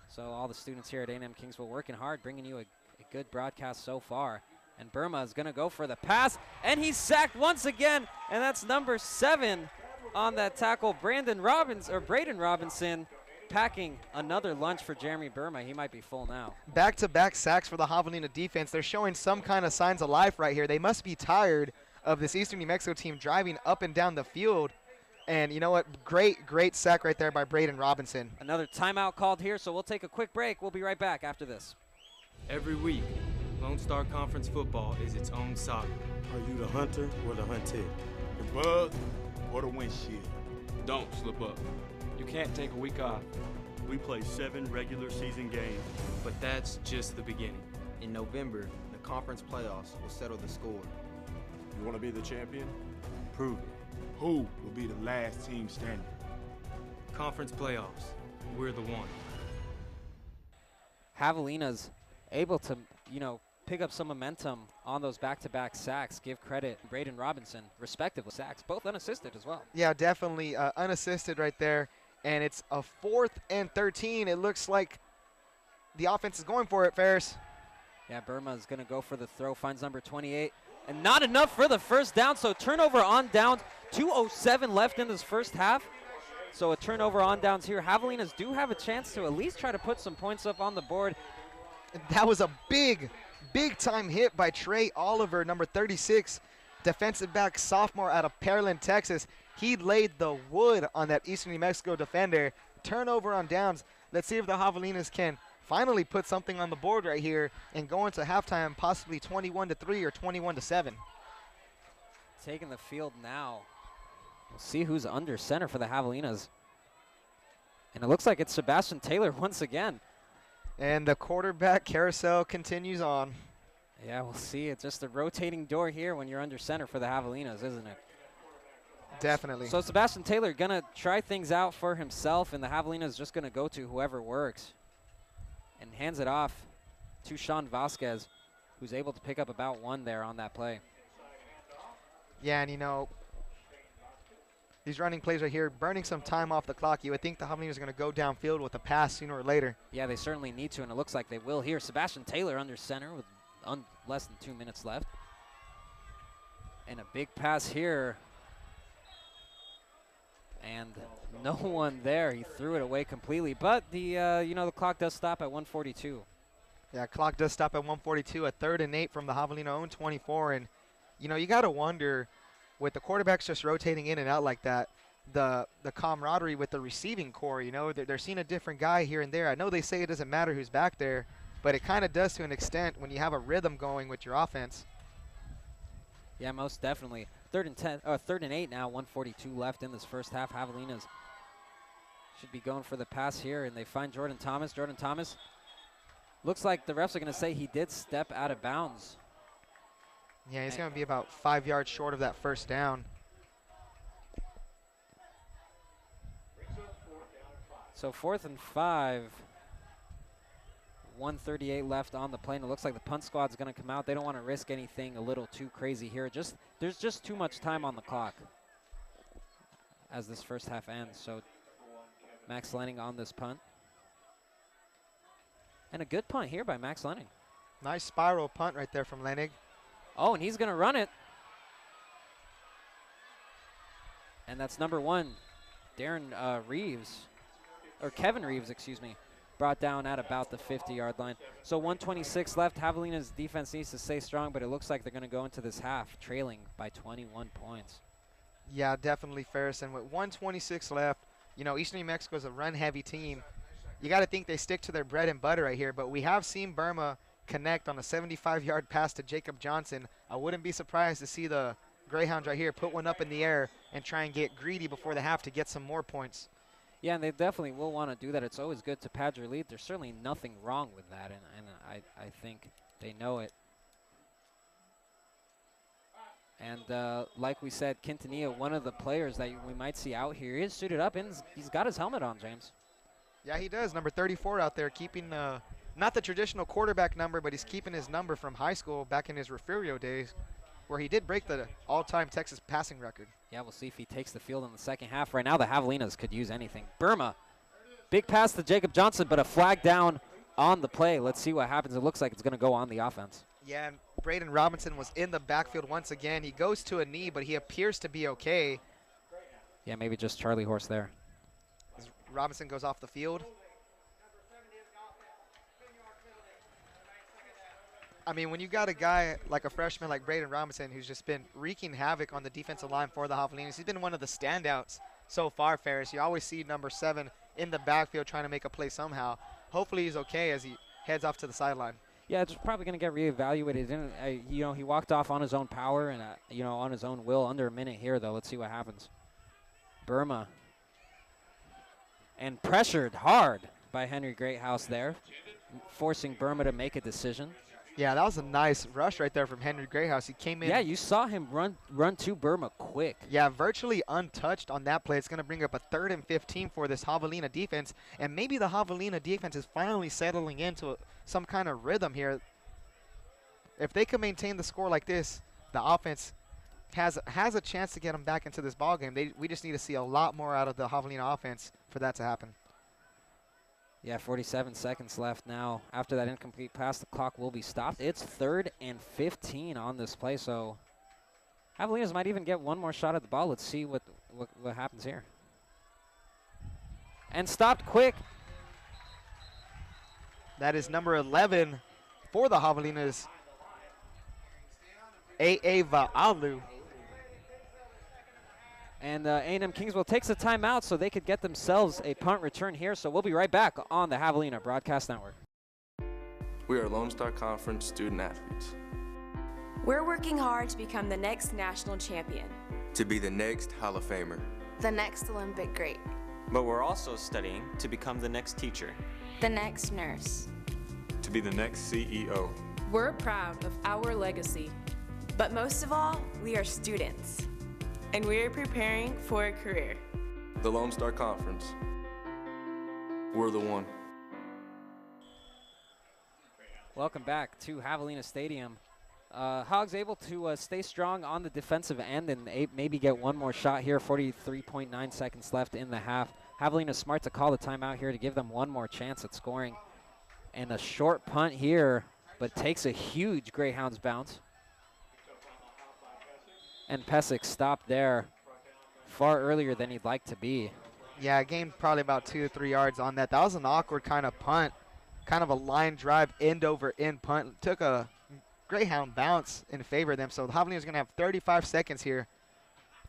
B: So all the students here at A&M Kingsville working hard, bringing you a good broadcast so far. And Burma is going to go for the pass, and he's sacked once again, and that's number 7 on that tackle, Braden Robinson. Packing another lunch for Jeremy Burma. He might be full now.
C: Back-to-back sacks for the Javelina defense. They're showing some kind of signs of life right here. They must be tired of this Eastern New Mexico team driving up and down the field And you know what? Great sack right there by Braden Robinson.
B: Another timeout called here, so we'll take a quick break. We'll be right back after this.
D: Every week, Lone Star Conference football is its own saga.
E: Are you the hunter or the hunted?
F: The bug or the windshield?
G: Don't slip up. You can't take a week off.
E: We play 7 regular season games.
D: But that's just the beginning.
H: In November, the conference playoffs will settle the score.
F: You want to be the champion?
E: Prove it.
F: Who will be the last team standing?
D: Conference playoffs. We're the one.
B: Javelina's able to, pick up some momentum on those back-to-back sacks. Give credit to Braden Robinson, respectively. Sacks, both unassisted as well.
C: Yeah, definitely unassisted right there. And it's a 4th and 13. It looks like the offense is going for it, Ferris.
B: Yeah, Burma is going to go for the throw, finds number 28. And not enough for the first down, so turnover on downs. 2:07 left in this first half. So a turnover on downs here. Javelinas do have a chance to at least try to put some points up on the board.
C: That was a big time hit by Trey Oliver, number 36, defensive back sophomore out of Pearland, Texas. He laid the wood on that Eastern New Mexico defender. Turnover on downs. Let's see if the Javelinas can finally put something on the board right here and go into halftime possibly 21-3 or 21-7.
B: Taking the field now. We'll see who's under center for the Javelinas. And it looks like it's Sebastian Taylor once again.
C: And the quarterback carousel continues on.
B: Yeah, we'll see. It's just a rotating door here when you're under center for the Javelinas, isn't it?
C: Definitely.
B: So Sebastian Taylor going to try things out for himself, and the Javelinas just going to go to whoever works. And hands it off to Sean Vasquez, who's able to pick up about 1 there on that play.
C: Yeah, and these running plays right here, burning some time off the clock. You would think the Javelinas are going to go downfield with a pass sooner or later.
B: Yeah, they certainly need to, and it looks like they will here. Sebastian Taylor under center with less than 2 minutes left. And a big pass here. And no one there. He threw it away completely. But the clock does stop at 1:42.
C: Yeah, clock does stop at 1:42. A 3rd and 8 from the Javelina own 24. And you got to wonder, with the quarterbacks just rotating in and out like that, the camaraderie with the receiving core. They're seeing a different guy here and there. I know they say it doesn't matter who's back there, but it kind of does to an extent when you have a rhythm going with your offense.
B: Yeah, most definitely. 3rd and 8 now, 1:42 left in this first half. Javelinas should be going for the pass here, and they find Jordan Thomas. Jordan Thomas, looks like the refs are going to say he did step out of bounds.
C: Yeah, he's going to be about 5 yards short of that first down.
B: So 4th and 5. 1:38 left on the play, and it looks like the punt squad's going to come out. They don't want to risk anything a little too crazy here. There's just too much time on the clock as this first half ends. So Max Lenning on this punt. And a good punt here by Max Lenning.
C: Nice spiral punt right there from Lenning.
B: Oh, and he's going to run it. And that's number 1, Kevin Reeves, excuse me, brought down at about the 50-yard line. So 1:26 left. Javelina's defense needs to stay strong, but it looks like they're going to go into this half trailing by 21 points.
C: Yeah, definitely, Ferris. And with 1:26 left, Eastern New Mexico is a run-heavy team. You got to think they stick to their bread and butter right here, but we have seen Burma connect on a 75-yard pass to Jacob Johnson. I wouldn't be surprised to see the Greyhounds right here put one up in the air and try and get greedy before the half to get some more points.
B: Yeah, and they definitely will want to do that. It's always good to pad your lead. There's certainly nothing wrong with that, and I think they know it. And like we said, Quintanilla, one of the players that we might see out here, is suited up, and he's got his helmet on, James.
C: Yeah, he does. Number 34 out there, keeping not the traditional quarterback number, but he's keeping his number from high school back in his Refugio days, where he did break the all-time Texas passing record.
B: Yeah, we'll see if he takes the field in the second half. Right now, the Javelinas could use anything. Burma, big pass to Jacob Johnson, but a flag down on the play. Let's see what happens. It looks like it's going to go on the offense.
C: Yeah, and Braden Robinson was in the backfield once again. He goes to a knee, but he appears to be okay.
B: Yeah, maybe just Charlie Horse there.
C: As Robinson goes off the field. I mean, when you got a guy like a freshman like Braden Robinson who's just been wreaking havoc on the defensive line for the Javelinas, he's been one of the standouts so far, Ferris. You always see number 7 in the backfield trying to make a play somehow. Hopefully he's okay as he heads off to the sideline.
B: Yeah, it's probably going to get reevaluated. You know, he walked off on his own power and, you know, on his own will. Under a minute here, though. Let's see what happens. Burma. And pressured hard by Henry Greathouse there, forcing Burma to make a decision.
C: Yeah, that was a nice rush right there from Henry Greathouse. He came in.
B: Yeah, you saw him run to Burma quick.
C: Yeah, virtually untouched on that play. It's going to bring up a 3rd and 15 for this Javelina defense. And maybe the Javelina defense is finally settling into some kind of rhythm here. If they can maintain the score like this, the offense has a chance to get them back into this ballgame. We just need to see a lot more out of the Javelina offense for that to happen.
B: Yeah, 47 seconds left now. After that incomplete pass, the clock will be stopped. It's 3rd and 15 on this play, so Javelinas might even get one more shot at the ball. Let's see what happens here. And stopped quick.
C: That is number 11 for the Javelinas, A.A. Va'alu.
B: And A&M Kingsville takes a timeout so they could get themselves a punt return here. So we'll be right back on the Javelina Broadcast Network.
L: We are Lone Star Conference student athletes.
O: We're working hard to become the next national champion.
L: To be the next Hall of Famer.
J: The next Olympic great.
N: But we're also studying to become the next teacher.
J: The next nurse.
E: To be the next CEO.
I: We're proud of our legacy.
O: But most of all, we are students.
P: And we are preparing for a career.
L: The Lone Star Conference. We're the one.
B: Welcome back to Javelina Stadium. Hogs able to stay strong on the defensive end and maybe get one more shot here. 43.9 seconds left in the half. Javelina smart to call the timeout here to give them one more chance at scoring. And a short punt here, but takes a huge Greyhounds bounce. And Pesic stopped there far earlier than he'd like to be.
C: Yeah, gained probably about 2 or 3 yards on that. That was an awkward kind of punt, kind of a line drive, end over end punt. Took a Greyhound bounce in favor of them. So the Javelinas are going to have 35 seconds here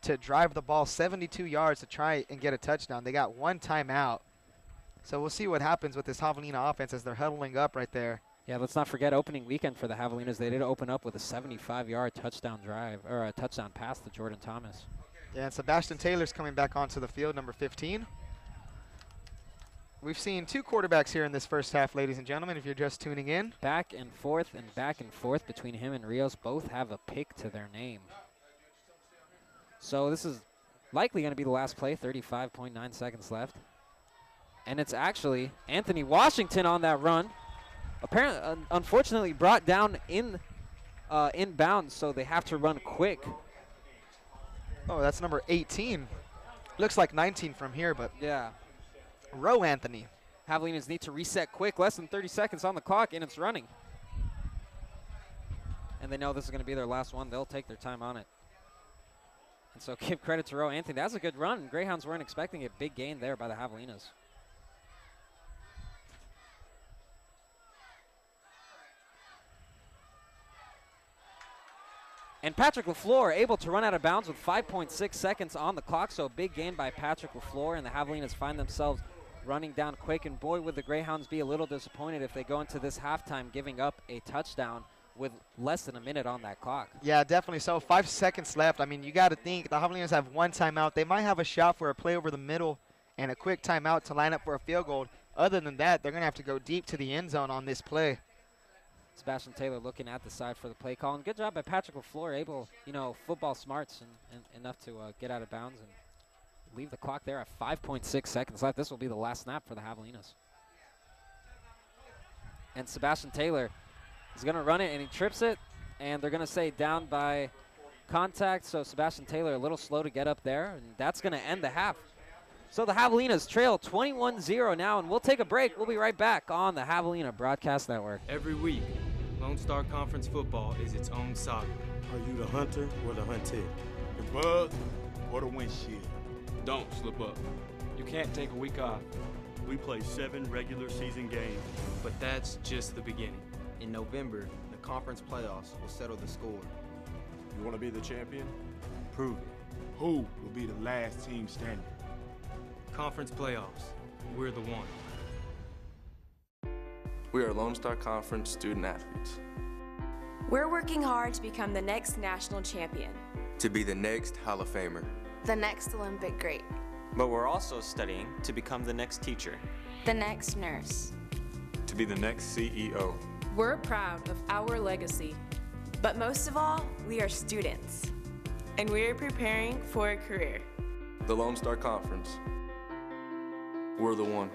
C: to drive the ball 72 yards to try and get a touchdown. They got 1 timeout. So we'll see what happens with this Javelina offense as they're huddling up right there.
B: Yeah, let's not forget opening weekend for the Javelinas. They did open up with a 75-yard touchdown drive, or a touchdown pass to Jordan Thomas.
C: Yeah, and Sebastian Taylor's coming back onto the field, number 15. We've seen 2 quarterbacks here in this first half, ladies and gentlemen, if you're just tuning in.
B: Back and forth between him and Rios. Both have a pick to their name. So this is likely going to be the last play, 35.9 seconds left. And it's actually Anthony Washington on that run. Apparently, unfortunately, brought down inbounds, so they have to run quick.
C: Oh, that's number 18. Looks like 19 from here, but
B: yeah.
C: Roe Anthony.
B: Javelinas need to reset quick. Less than 30 seconds on the clock, and it's running. And they know this is going to be their last one. They'll take their time on it. And so give credit to Roe Anthony. That's a good run. Greyhounds weren't expecting a big gain there by the Javelinas. And Patrick LaFleur able to run out of bounds with 5.6 seconds on the clock, so a big gain by Patrick LaFleur, and the Javelinas find themselves running down quick. And boy, would the Greyhounds be a little disappointed if they go into this halftime giving up a touchdown with less than a minute on that clock.
C: Yeah, definitely so. 5 seconds left. I mean, you got to think the Javelinas have 1 timeout. They might have a shot for a play over the middle and a quick timeout to line up for a field goal. Other than that, they're going to have to go deep to the end zone on this play.
B: Sebastian Taylor looking at the side for the play call. And good job by Patrick LaFleur, able, football smarts and enough to get out of bounds and leave the clock there at 5.6 seconds left. This will be the last snap for the Javelinas. And Sebastian Taylor is going to run it, and he trips it, and they're going to say down by contact. So Sebastian Taylor a little slow to get up there, and that's going to end the half. So the Javelinas trail 21-0 now, and we'll take a break. We'll be right back on the Javelina Broadcast Network.
D: Every week, Lone Star Conference football is its own saga.
E: Are you the hunter or the hunted?
F: The bug or the windshield?
G: Don't slip up. You can't take a week off.
E: We play 7 regular season games.
D: But that's just the beginning.
H: In November, the conference playoffs will settle the score.
F: You want to be the champion?
E: Prove it.
F: Who will be the last team standing?
D: Conference playoffs. We're the one.
K: We are Lone Star Conference student athletes.
O: We're working hard to become the next national champion.
L: To be the next Hall of Famer.
J: The next Olympic great.
N: But we're also studying to become the next teacher.
J: The next nurse.
E: To be the next CEO.
I: We're proud of our legacy.
O: But most of all, we are students.
P: And we are preparing for a career.
K: The Lone Star Conference. We're the one.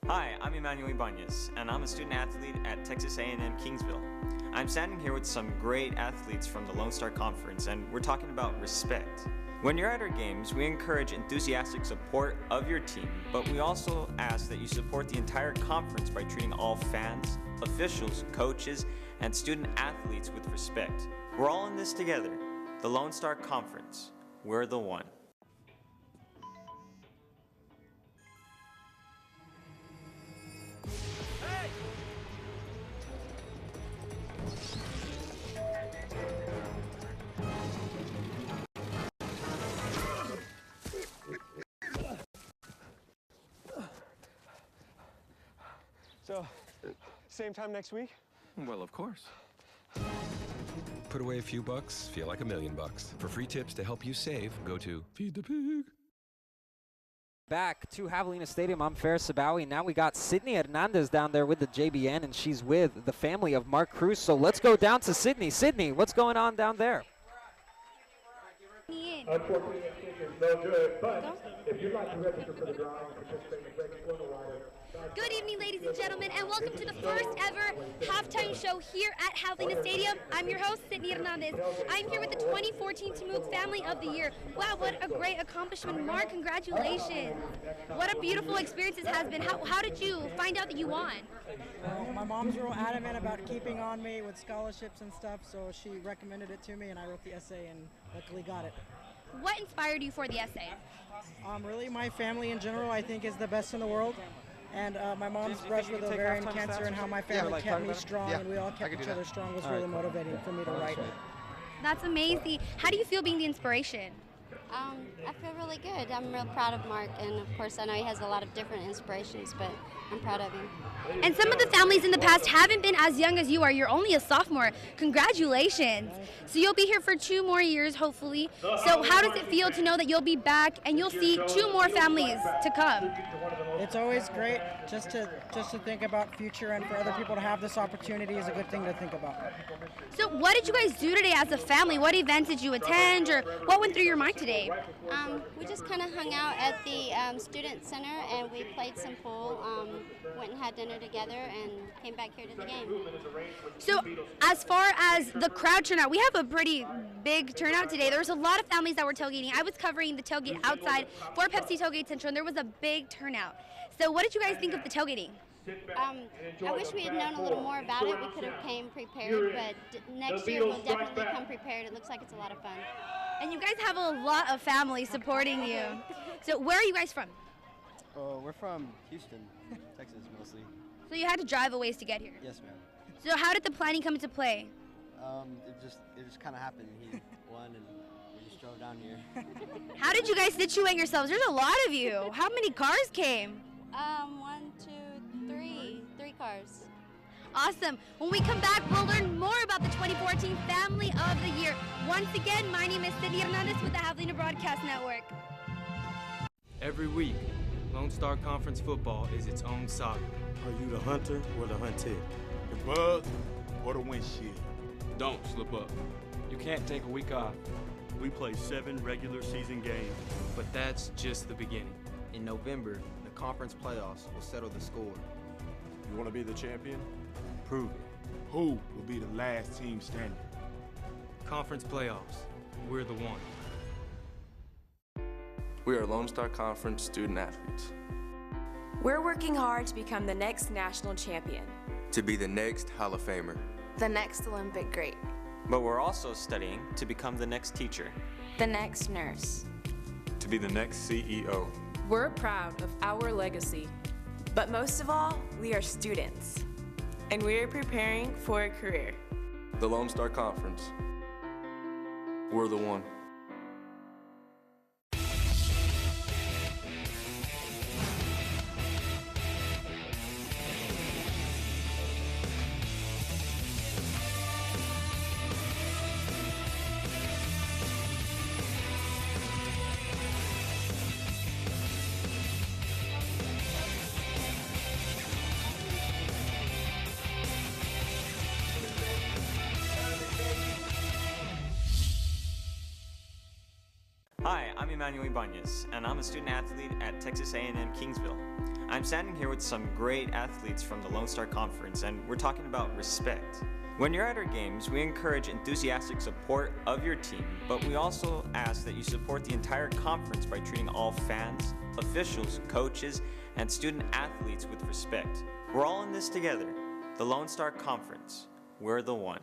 N: Hi, I'm Emmanuel Ibanez, and I'm a student athlete at Texas A&M Kingsville. I'm standing here with some great athletes from the Lone Star Conference, and we're talking about respect. When you're at our games, we encourage enthusiastic support of your team, but we also ask that you support the entire conference by treating all fans, officials, coaches, and student athletes with respect. We're all in this together. The Lone Star Conference. We're the one.
Q: So, same time next week?
R: Well, of course. Put away a few bucks, feel like $1 million. For free tips to help you save, go to Feed the Pig.
B: Back to Javelina Stadium, I'm Ferris Sabawi. Now we got Sydney Hernandez down there with the JBN, and she's with the family of Mark Cruz. So let's go down to Sydney. Sydney, what's going on down there?
A: Unfortunately, it's no good, but if you'd like to register for the drawing and participate in the Great Florida Rider.
S: Good evening, ladies and gentlemen, and welcome to the first ever halftime show here at Javelina Stadium. I'm your host, Sydney Hernandez. I'm here with the 2014 Temuque Family of the Year. Wow, what a great accomplishment. Mark, congratulations. What a beautiful experience this has been. How did you find out that you won?
T: Well, my mom's real adamant about keeping on me with scholarships and stuff, so she recommended it to me, and I wrote the essay and luckily got it.
S: What inspired you for the essay?
T: Really, my family in general, I think, is the best in the world. And my mom's brushed with ovarian cancer and how my family kept me strong and we all kept each other strong was really motivating for me to write.
S: That's amazing. How do you feel being the inspiration?
U: I feel really good. I'm real proud of Mark, and of course I know he has a lot of different inspirations, but I'm proud of him.
S: And some of the families in the past haven't been as young as you are. You're only a sophomore. Congratulations. So you'll be here for 2 more years, hopefully. So how does it feel to know that you'll be back and you'll see 2 more families to come?
T: It's always great just to think about future, and for other people to have this opportunity is a good thing to think about.
S: So what did you guys do today as a family? What events did you attend, or what went through your mind today?
U: We just kind of hung out at the student center and we played some pool, went and had dinner together and came back here to the game.
S: So as far as the crowd turnout, we have a pretty big turnout today. There was a lot of families that were tailgating. I was covering the tailgate outside for Pepsi Tailgate Central, and there was a big turnout. So what did you guys think of the tailgating?
U: I wish we had known a little more about it. We could have came prepared, but next year we'll definitely come prepared. It looks like it's a lot of fun.
S: And you guys have a lot of family supporting you. So where are you guys from?
V: We're from Houston, Texas mostly.
S: So you had to drive a ways to get here?
V: Yes, ma'am.
S: So how did the planning come into play?
V: It just kind of happened. He won and we just drove down here.
S: How did you guys situate yourselves? There's a lot of you. How many cars came?
U: 1, 2, 3 cars.
S: Awesome. When we come back, we'll learn more about the 2014 Family of the Year. Once again, my name is Sydney Hernandez with the Javelina Broadcast Network.
D: Every week, Lone Star Conference football is its own saga.
E: Are you the hunter or the hunted?
F: The bug or the windshield?
G: Don't slip up. You can't take a week off.
E: We play 7 regular season games.
D: But that's just the beginning.
H: In November, the conference playoffs will settle the score.
F: You want to be the champion?
E: Prove it.
F: Who will be the last team standing?
D: Conference playoffs. We're the one.
K: We are Lone Star Conference student athletes.
O: We're working hard to become the next national champion.
K: To be the next Hall of Famer.
P: The next Olympic great.
N: But we're also studying to become the next teacher.
O: The next nurse.
E: To be the next CEO.
I: We're proud of our legacy.
O: But most of all, we are students.
P: And we are preparing for a career.
K: The Lone Star Conference. We're the one.
N: Hi, I'm Emmanuel Ibanez, and I'm a student athlete at Texas A&M Kingsville. I'm standing here with some great athletes from the Lone Star Conference, and we're talking about respect. When you're at our games, we encourage enthusiastic support of your team, but we also ask that you support the entire conference by treating all fans, officials, coaches, and student athletes with respect. We're all in this together. The Lone Star Conference. We're the one.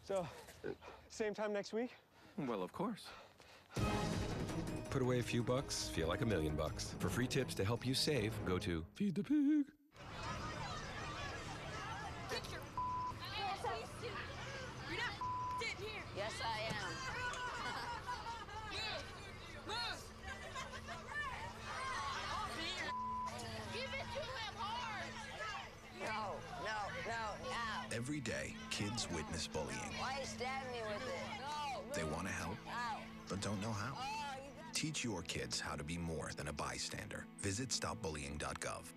Q: So, same time next week?
R: Well, of course. Put away a few bucks, feel like $1 million. For free tips to help you save, go to Feed the Pig.
C: Yes, I am. Give it to him hard. No.
M: Every day, kids witness bullying.
C: Why you stab me with it? No.
M: They want to help, but don't know how. Teach your kids how to be more than a bystander. Visit stopbullying.gov.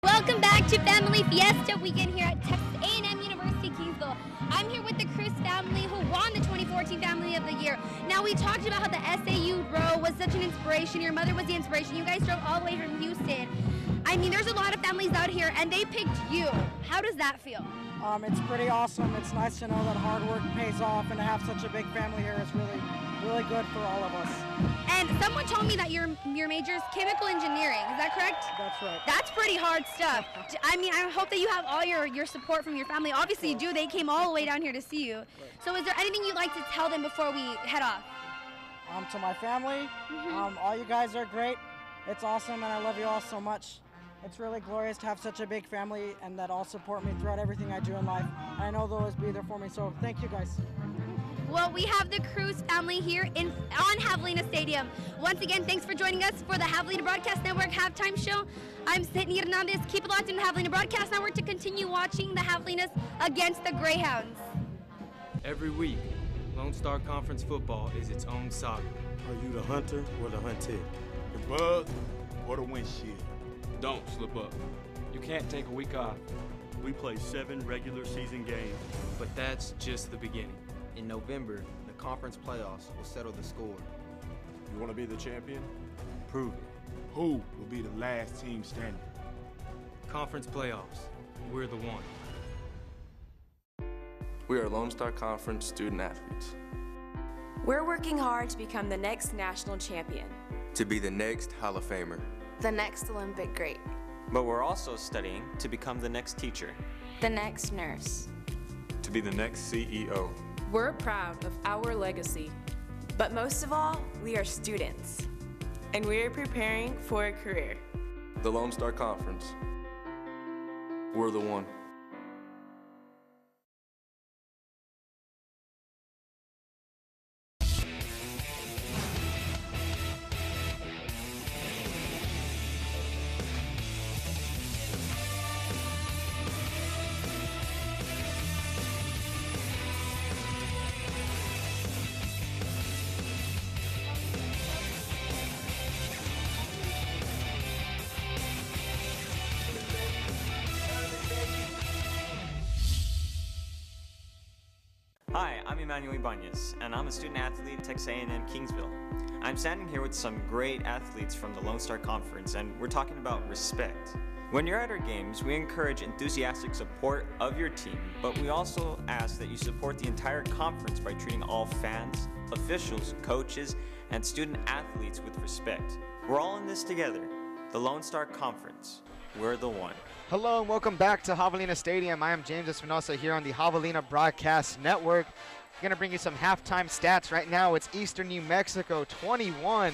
S: Welcome back to Family Fiesta Weekend here at Texas A&M University Kingsville. I'm here with the Cruz family who won the 2014 Family of the Year. Now, we talked about how the SAU row was such an inspiration. Your mother was the inspiration. You guys drove all the way from Houston. I mean, there's a lot of families out here, and they picked you. How does that feel?
T: It's pretty awesome. It's nice to know that hard work pays off, and to have such a big family here is really good for all of us.
S: And someone told me that your major is chemical engineering. Is that correct?
T: That's right.
S: That's pretty hard stuff. I mean, I hope that you have all your support from your family. Obviously you do. They came all the way down here to see you. So is there anything you'd like to tell them before we head off?
T: To my family, all you guys are great. It's awesome, and I love you all so much. It's really glorious to have such a big family and that all support me throughout everything I do in life. I know they'll always be there for me, so thank you guys.
S: Well, we have the Cruz family here on Javelina Stadium. Once again, thanks for joining us for the Javelina Broadcast Network halftime show. I'm Sydney Hernandez. Keep it locked in the Javelina Broadcast Network to continue watching the Javelinas against the Greyhounds.
D: Every week, Lone Star Conference football is its own saga.
E: Are you the hunter or the hunted?
F: The bug or the windshield?
G: Don't slip up. You can't take a week off.
E: We play 7 regular season games.
D: But that's just the beginning.
H: In November, the conference playoffs will settle the score.
F: You want to be the champion?
E: Prove it.
F: Who will be the last team standing?
D: Conference playoffs. We're the one.
K: We are Lone Star Conference student athletes.
O: We're working hard to become the next national champion.
K: To be the next Hall of Famer.
P: The next Olympic great.
N: But we're also studying to become the next teacher.
O: The next nurse.
E: To be the next CEO.
I: We're proud of our legacy.
O: But most of all, we are students.
P: And we are preparing for a career.
K: The Lone Star Conference. We're the one.
N: Emmanuel Ibanez, and I'm a student athlete at Texas A&M Kingsville. I'm standing here with some great athletes from the Lone Star Conference, and we're talking about respect. When you're at our games, we encourage enthusiastic support of your team, but we also ask that you support the entire conference by treating all fans, officials, coaches, and student athletes with respect. We're all in this together. The Lone Star Conference. We're the one.
J: Hello and welcome back to Javelina Stadium. I am James Espinosa here on the Javelina Broadcast Network. I'm going to bring you some halftime stats. Right now it's Eastern New Mexico 21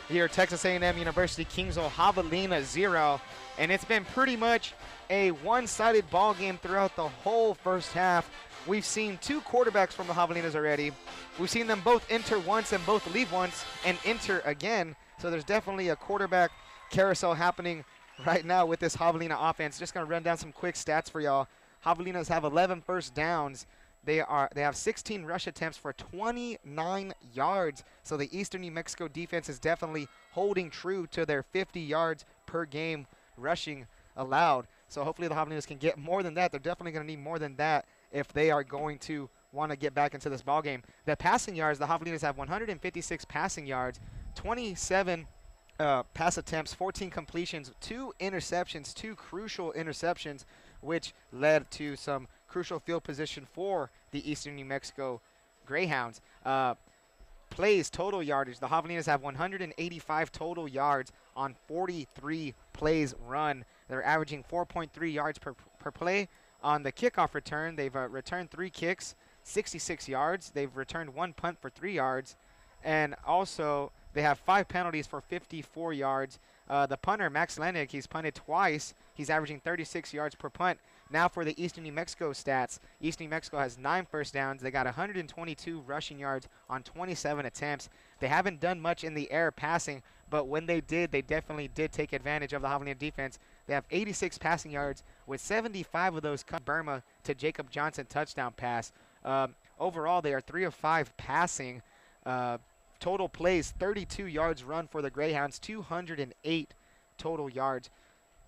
J: here, Texas A&M University Kingsville Javelina 0. And it's been pretty much a one-sided ball game throughout the whole first half. We've seen two quarterbacks from the Javelinas already. We've seen them both enter once and both leave once and enter again. So there's definitely a quarterback carousel happening right now with this Javelina offense. Just going to run down some quick stats for y'all. Javelinas have 11 first downs. They have 16 rush attempts for 29 yards. So the Eastern New Mexico defense is definitely holding true to their 50 yards per game rushing allowed. So hopefully the Javelinas can get more than that. They're definitely going to need more than that if they are going to want to get back into this ball game. The passing yards, the Javelinas have 156 passing yards, 27 pass attempts, 14 completions, 2 interceptions, 2 crucial interceptions, which led to some crucial field position for the Eastern New Mexico Greyhounds. Plays, total yardage, the Javelinas have 185 total yards on 43 plays run. They're averaging 4.3 yards per play. On the kickoff return, they've returned 3 kicks, 66 yards. They've returned 1 punt for 3 yards. And also, they have 5 penalties for 54 yards. The punter, Max Lennick, he's punted twice. He's averaging 36 yards per punt. Now for the Eastern New Mexico stats, Eastern New Mexico has 9 first downs. They got 122 rushing yards on 27 attempts. They haven't done much in the air passing, but when they did, they definitely did take advantage of the Javelina defense. They have 86 passing yards, with 75 of those come Burma to Jacob Johnson touchdown pass. Overall, they are 3 of 5 passing. Total plays, 32 yards run for the Greyhounds, 208 total yards.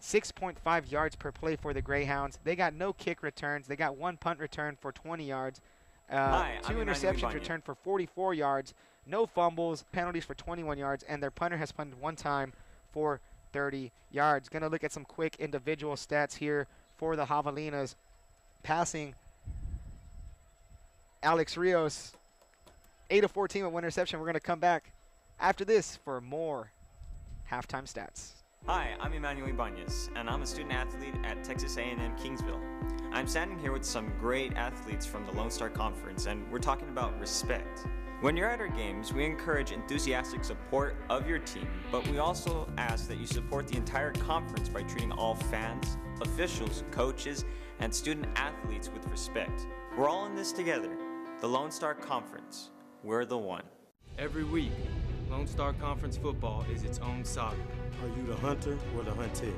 J: 6.5 yards per play for the Greyhounds. They got no kick returns. They got 1 punt return for 20 yards. 2 interceptions returned for 44 yards. No fumbles, penalties for 21 yards, and their punter has punted 1 time for 30 yards. Going to look at some quick individual stats here for the Javelinas. Passing, Alex Rios, 8 of 14 with 1 interception. We're going to come back after this for more halftime stats.
N: Hi, I'm Emmanuel Ibanez, and I'm a student athlete at Texas A&M Kingsville. I'm standing here with some great athletes from the Lone Star Conference, and we're talking about respect. When you're at our games, we encourage enthusiastic support of your team, but we also ask that you support the entire conference by treating all fans, officials, coaches, and student athletes with respect. We're all in this together. The Lone Star Conference. We're the one.
D: Every week, Lone Star Conference football is its own saga.
E: Are you the hunter or the hunted?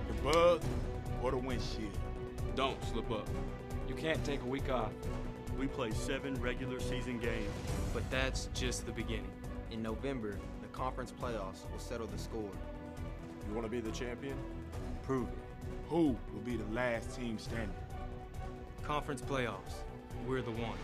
F: The bug or the windshield?
G: Don't slip up. You can't take a week off.
E: We play 7 regular season games.
D: But that's just the beginning.
H: In November, the conference playoffs will settle the score.
F: You want to be the champion?
E: Prove it.
F: Who will be the last team standing?
D: Conference playoffs. We're the one.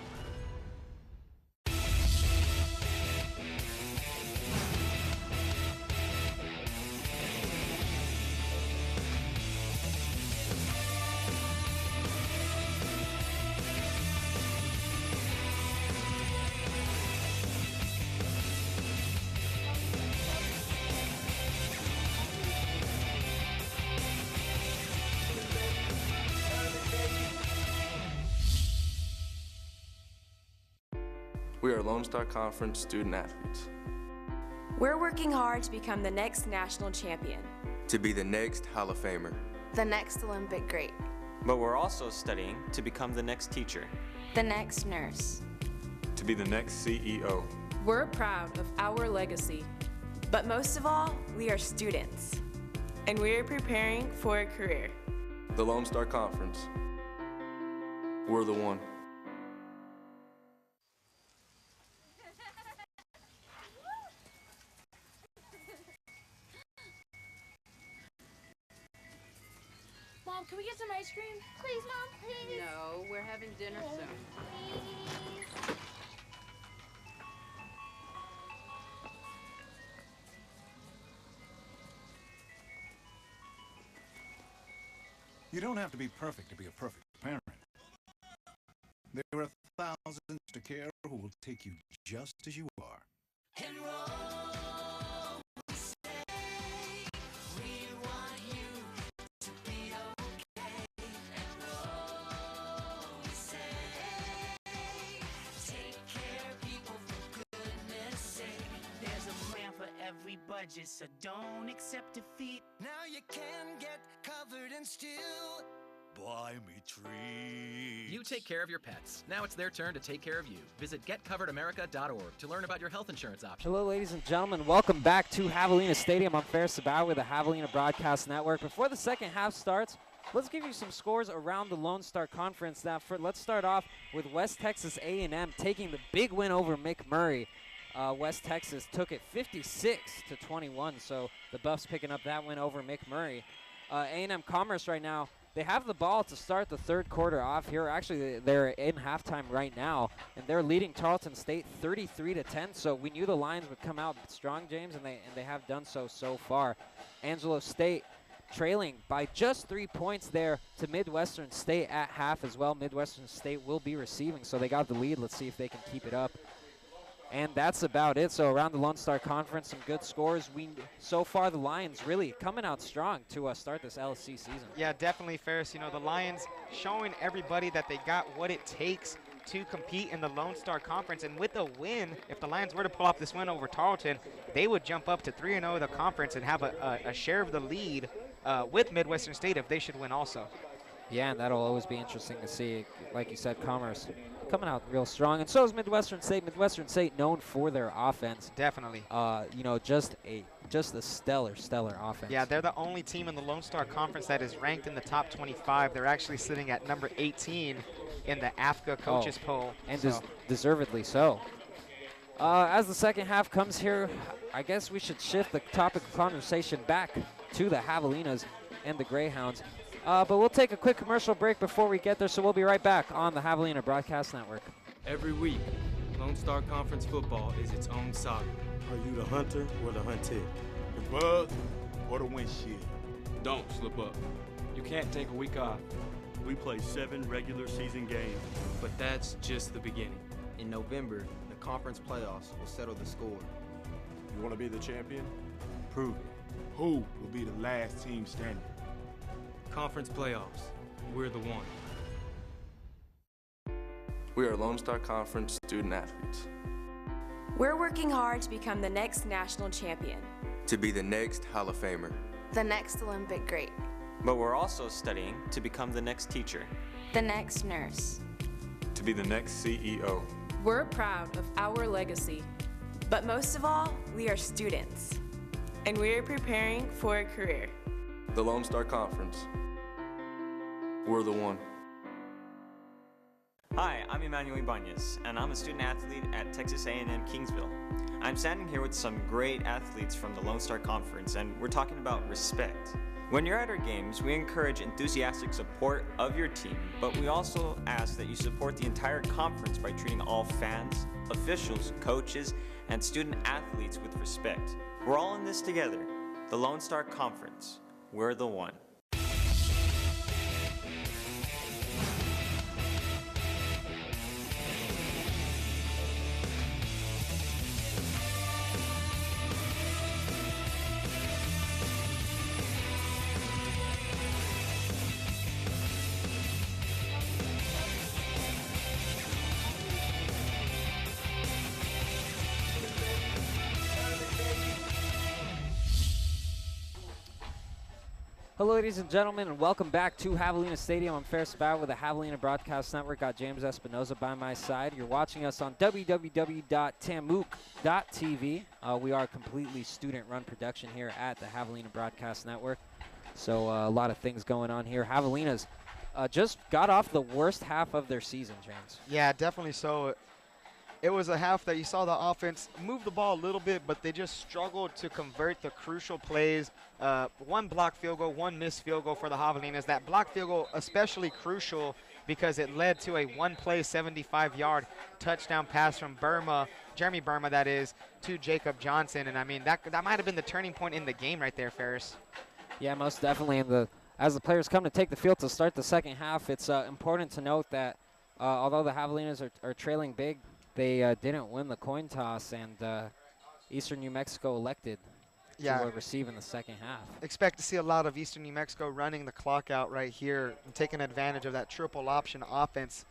K: We are Lone Star Conference student athletes.
O: We're working hard to become the next national champion.
K: To be the next Hall of Famer.
P: The next Olympic great.
N: But we're also studying to become the next teacher.
U: The next nurse.
E: To be the next CEO.
I: We're proud of our legacy.
O: But most of all, we are students.
P: And we are preparing for a career.
K: The Lone Star Conference. We're the one.
C: Mom, can we get some ice cream? Please, Mom, please.
L: No, we're having dinner soon.
C: Please.
B: You don't have to be perfect to be a perfect parent. There are thousands to care who will take you just as you are.
L: Every budget, so don't accept defeat.
W: Now you can get covered and still
B: Buy me treats.
X: You take care of your pets. Now it's their turn to take care of you. Visit getcoveredamerica.org to learn about your health insurance options.
Y: Hello, ladies and gentlemen. Welcome back to Javelina Stadium. I'm Ferris Sabah with the Javelina Broadcast Network. Before the second half starts, let's give you some scores around the Lone Star Conference. Now, let's start off with West Texas A&M taking the big win over McMurray. West Texas took it 56-21, so the Buffs picking up that win over McMurray. A&M Commerce right now, they have the ball to start the third quarter off here. Actually, they're in halftime right now, and they're leading Tarleton State 33-10. So we knew the Lions would come out strong, James, and they have done so far. Angelo State trailing by just 3 points there to Midwestern State at half as well. Midwestern State will be receiving, so they got the lead. Let's see if they can keep it up. And that's about it. So around the Lone Star Conference, some good scores. So far, the Lions really coming out strong to start this LSC season.
J: Yeah, definitely, Ferris. You know, the Lions showing everybody that they got what it takes to compete in the Lone Star Conference. And with a win, if the Lions were to pull off this win over Tarleton, they would jump up to 3-0 in the conference and have a share of the lead with Midwestern State if they should win also.
Y: Yeah, and that'll always be interesting to see. Like you said, Commerce coming out real strong, and so is Midwestern State. Midwestern State known for their offense.
J: Definitely.
Y: You know, just a stellar offense.
J: Yeah, they're the only team in the Lone Star Conference that is ranked in the top 25. They're actually sitting at number 18 in the AFCA coaches poll.
Y: And deservedly so. As the second half comes here, I guess we should shift the topic of conversation back to the Javelinas and the Greyhounds. But we'll take a quick commercial break before we get there, so we'll be right back on the Javelina Broadcast Network.
D: Every week, Lone Star Conference football is its own saga.
E: Are you the hunter or the hunted?
F: The bug or the windshield?
G: Don't slip up. You can't take a week off.
E: We play 7 regular season games.
D: But that's just the beginning.
H: In November, the conference playoffs will settle the score.
F: You want to be the champion?
E: Prove it.
F: Who will be the last team standing?
D: Conference playoffs. We're the one.
K: We are Lone Star Conference student athletes.
O: We're working hard to become the next national champion.
K: To be the next Hall of Famer.
P: The next Olympic great.
N: But we're also studying to become the next teacher.
U: The next nurse.
E: To be the next CEO.
I: We're proud of our legacy.
O: But most of all, we are students.
P: And we're preparing for a career.
K: The Lone Star Conference. We're the one.
N: Hi, I'm Emmanuel Ibanez, and I'm a student athlete at Texas A&M Kingsville. I'm standing here with some great athletes from the Lone Star Conference, and we're talking about respect. When you're at our games, we encourage enthusiastic support of your team, but we also ask that you support the entire conference by treating all fans, officials, coaches, and student athletes with respect. We're all in this together. The Lone Star Conference. We're the one.
Y: Hello, ladies and gentlemen, and welcome back to Javelina Stadium. I'm Ferris Sabah with the Javelina Broadcast Network. Got James Espinoza by my side. You're watching us on www.tamook.tv. We are a completely student-run production here at the Javelina Broadcast Network. So a lot of things going on here. Javelinas just got off the worst half of their season, James.
J: Yeah, definitely so. It was a half that you saw the offense move the ball a little bit, but they just struggled to convert the crucial plays. One blocked field goal, one missed field goal for the Javelinas. That blocked field goal especially crucial because it led to a one-play 75-yard touchdown pass from Jeremy Burma, that is, to Jacob Johnson. And, I mean, that might have been the turning point in the game right there, Ferris.
Y: Yeah, most definitely. And as the players come to take the field to start the second half, it's important to note that although the Javelinas are trailing big, they didn't win the coin toss, and Eastern New Mexico elected to receive in the second half.
J: Expect to see a lot of Eastern New Mexico running the clock out right here and taking advantage of that triple option offense.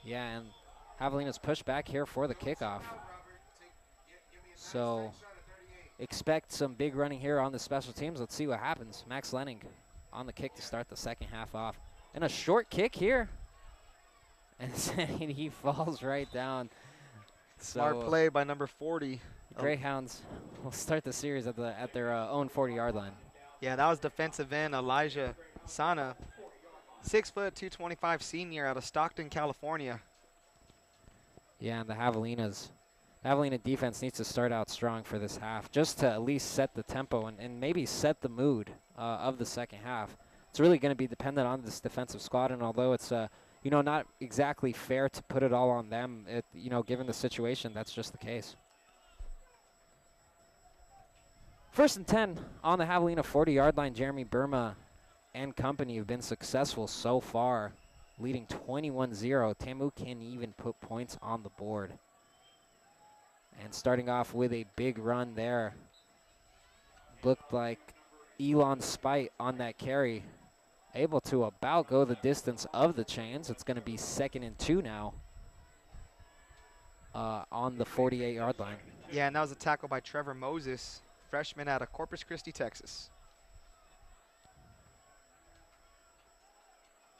Y: Yeah, and Javelinas push back here for the kickoff. So expect some big running here on the special teams. Let's see what happens. Max Lenning on the kick to start the second half off. And a short kick here. And he falls right down.
J: Smart play by number 40.
Y: The Greyhounds will start the series at their own 40-yard line.
J: Yeah, that was defensive end Elijah Sana, 6 foot 225 senior out of Stockton, California.
Y: Yeah, and the Javelina defense needs to start out strong for this half, just to at least set the tempo and maybe set the mood of the second half. It's really going to be dependent on this defensive squad, and although it's not exactly fair to put it all on them, given the situation, that's just the case. First and 10 on the Javelina 40-yard line. Jeremy Burma and company have been successful so far, leading 21-0. Tamu can't even put points on the board. And starting off with a big run there. Looked like Elon Spite on that carry, able to about go the distance of the chains. It's going to be 2nd and 2 now on the 48-yard line.
J: Yeah, and that was a tackle by Trevor Moses, freshman out of Corpus Christi, Texas.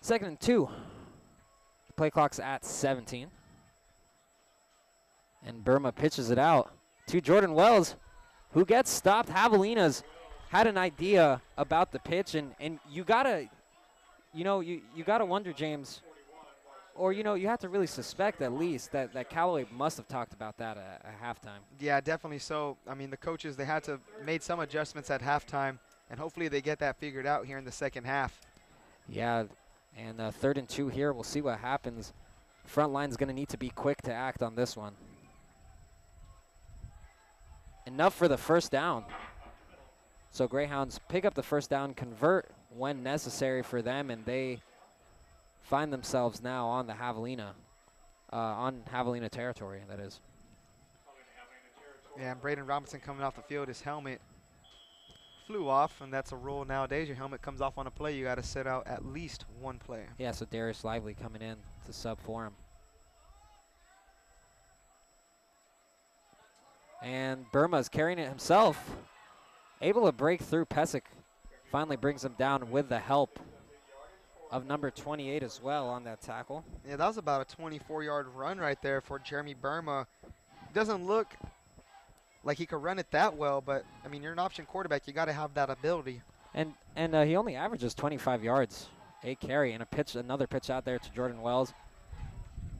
Y: 2nd and 2. The play clock's at 17. And Burma pitches it out to Jordan Wells, who gets stopped. Javelinas had an idea about the pitch, and you gotta, you gotta wonder, James, or you have to really suspect at least that Callaway must have talked about that at halftime.
J: Yeah, definitely so. I mean, the coaches, they had to made some adjustments at halftime, and hopefully they get that figured out here in the second half.
Y: Yeah, and 3rd and 2 here. We'll see what happens. Front line's going to need to be quick to act on this one. Enough for the first down. So Greyhounds pick up the first down, convert when necessary for them, and they find themselves now on the Javelina, on Javelina territory, that is.
J: Yeah, and Braden Robinson coming off the field, his helmet flew off, and that's a rule nowadays. Your helmet comes off on a play, you got to sit out at least one play.
Y: Yeah, so Darius Lively coming in to sub for him. And Burma's carrying it himself, able to break through. Pesic finally brings him down with the help of number 28 as well on that tackle.
J: Yeah, that was about a 24-yard run right there for Jeremy Burma. Doesn't look like he could run it that well, but, I mean, you're an option quarterback. You got to have that ability.
Y: And he only averages 25 yards, a carry, and another pitch out there to Jordan Wells,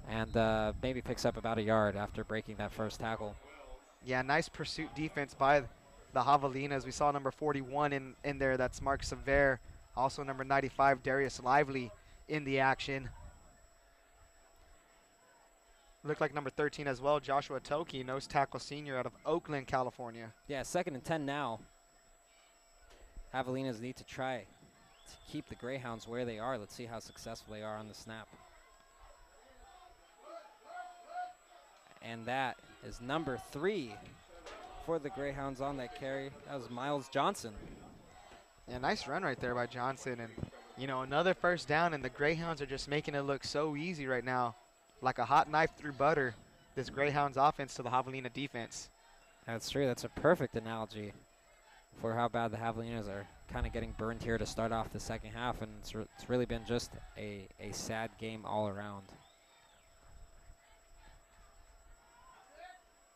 Y: and maybe picks up about a yard after breaking that first tackle.
J: Yeah, nice pursuit defense by the Javelinas. We saw number 41 in there. That's Mark Sever. Also number 95, Darius Lively, in the action. Looked like number 13 as well, Joshua Toki, nose tackle senior out of Oakland, California.
Y: Yeah, 2nd and 10 now. Javelinas need to try to keep the Greyhounds where they are. Let's see how successful they are on the snap. And that is number 3 for the Greyhounds on that carry. That was Miles Johnson.
J: Yeah, nice run right there by Johnson. And, another first down, and the Greyhounds are just making it look so easy right now. Like a hot knife through butter, this Greyhounds offense to the Javelina defense.
Y: That's true. That's a perfect analogy for how bad the Javelinas are kind of getting burned here to start off the second half, and it's really been just a sad game all around.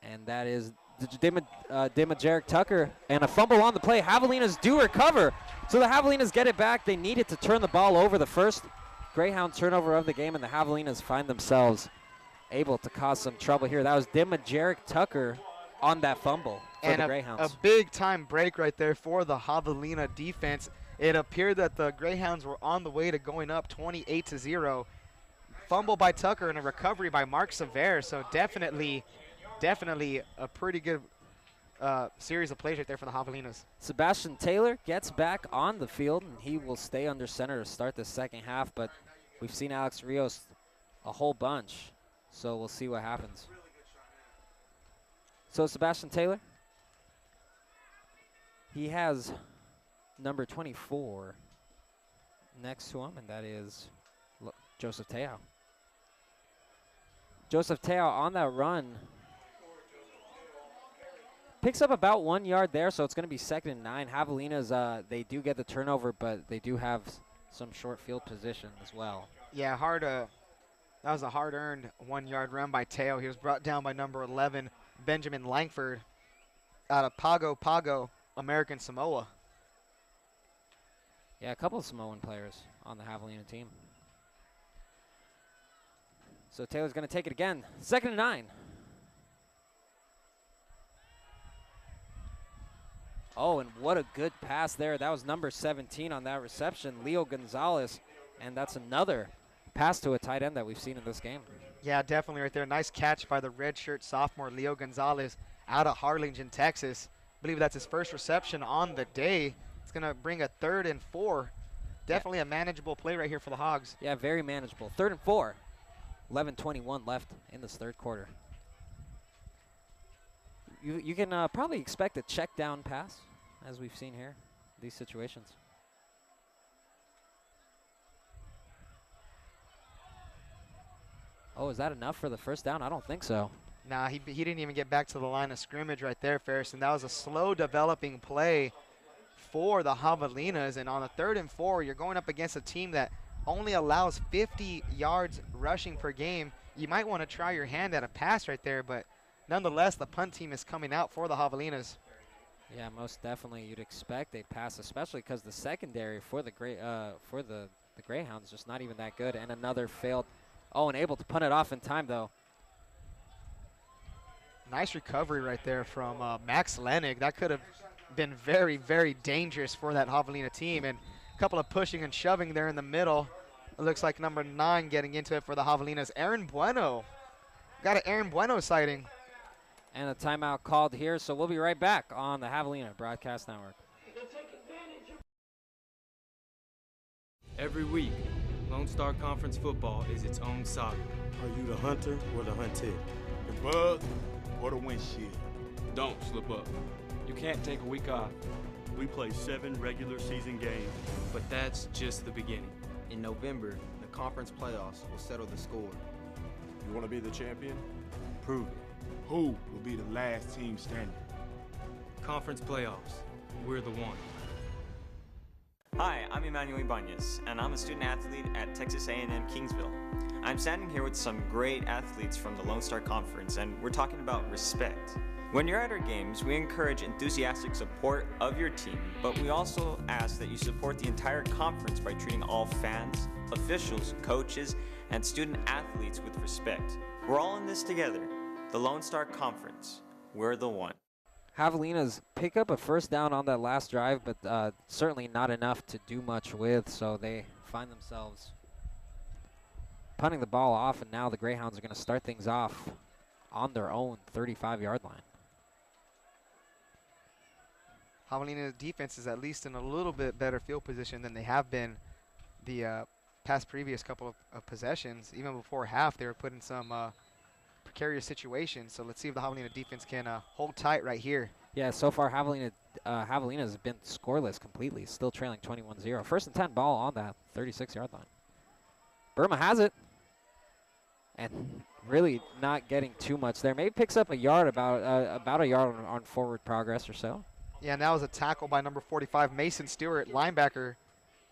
Y: And that is Jarek Tucker, and a fumble on the play. Javelinas do recover, so the Javelinas get it back. They needed to turn the ball over. The first Greyhound turnover of the game, and the Javelinas find themselves able to cause some trouble here. That was Jarek Tucker on that fumble for the Greyhounds.
J: A big-time break right there for the Javelina defense. It appeared that the Greyhounds were on the way to going up 28-0. Fumble by Tucker and a recovery by Mark Sever, so definitely a pretty good series of plays right there for the Javelinas.
Y: Sebastian Taylor gets back on the field, and he will stay under center to start the second half, but we've seen Alex Rios a whole bunch, so we'll see what happens. So Sebastian Taylor, he has number 24 next to him, and that is Joseph Te'o. Joseph Te'o on that run picks up about 1 yard there, so it's going to be 2nd and 9. Javelinas, they do get the turnover, but they do have some short field position as well.
J: Yeah, that was a hard-earned 1 yard run by Te'o. He was brought down by number 11, Benjamin Langford, out of Pago, American Samoa.
Y: Yeah, a couple of Samoan players on the Javelina team. So Taylor's going to take it again. 2nd and 9. Oh, and what a good pass there. That was number 17 on that reception, Leo Gonzalez. And that's another pass to a tight end that we've seen in this game.
J: Yeah, definitely right there. Nice catch by the redshirt sophomore, Leo Gonzalez, out of Harlingen, Texas. I believe that's his first reception on the day. It's going to bring a 3rd and 4. Definitely a manageable play right here for the Hogs.
Y: Yeah, very manageable. 3rd and 4. 11:21 left in this third quarter. You can probably expect a check down pass, as we've seen here, these situations. Oh, is that enough for the first down? I don't think so.
J: Nah, he didn't even get back to the line of scrimmage right there, Ferris, and that was a slow developing play for the Javelinas. And on a 3rd and 4, you're going up against a team that only allows 50 yards rushing per game. You might want to try your hand at a pass right there, but nonetheless, the punt team is coming out for the Javelinas.
Y: Yeah, most definitely you'd expect a pass, especially because the secondary for the Greyhounds just not even that good. And another failed. Oh, and able to punt it off in time, though.
J: Nice recovery right there from Max Lenig. That could have been very, very dangerous for that Javelina team. And a couple of pushing and shoving there in the middle. It looks like number 9 getting into it for the Javelinas. Aaron Bueno. Got an Aaron Bueno sighting.
Y: And a timeout called here, so we'll be right back on the Javelina Broadcast Network.
D: Every week, Lone Star Conference football is its own saga.
E: Are you the hunter or the hunted?
F: The bug or the windshield?
G: Don't slip up. You can't take a week off.
E: We play 7 regular season games.
D: But that's just the beginning.
H: In November, the conference playoffs will settle the score.
F: You want to be the champion?
E: Prove it.
F: Who will be the last team standing?
D: Conference playoffs. We're the one.
N: Hi, I'm Emmanuel Ibanez, and I'm a student athlete at Texas A&M Kingsville. I'm standing here with some great athletes from the Lone Star Conference, and we're talking about respect. When you're at our games, we encourage enthusiastic support of your team, but we also ask that you support the entire conference by treating all fans, officials, coaches, and student athletes with respect. We're all in this together. The Lone Star Conference. We're the one.
Y: Javelinas pick up a first down on that last drive, but certainly not enough to do much with, so they find themselves punting the ball off, and now the Greyhounds are going to start things off on their own 35-yard line.
J: Javelina's defense is at least in a little bit better field position than they have been the previous couple of possessions. Even before half, they were put in some precarious situations. So let's see if the Javelina defense can hold tight right here.
Y: Yeah, so far Javelina has been scoreless completely, still trailing 21-0. 1st and 10 ball on that 36-yard line. Burma has it. And really not getting too much there. Maybe picks up a yard, about a yard on forward progress or so.
J: Yeah, and that was a tackle by number 45, Mason Stewart, linebacker.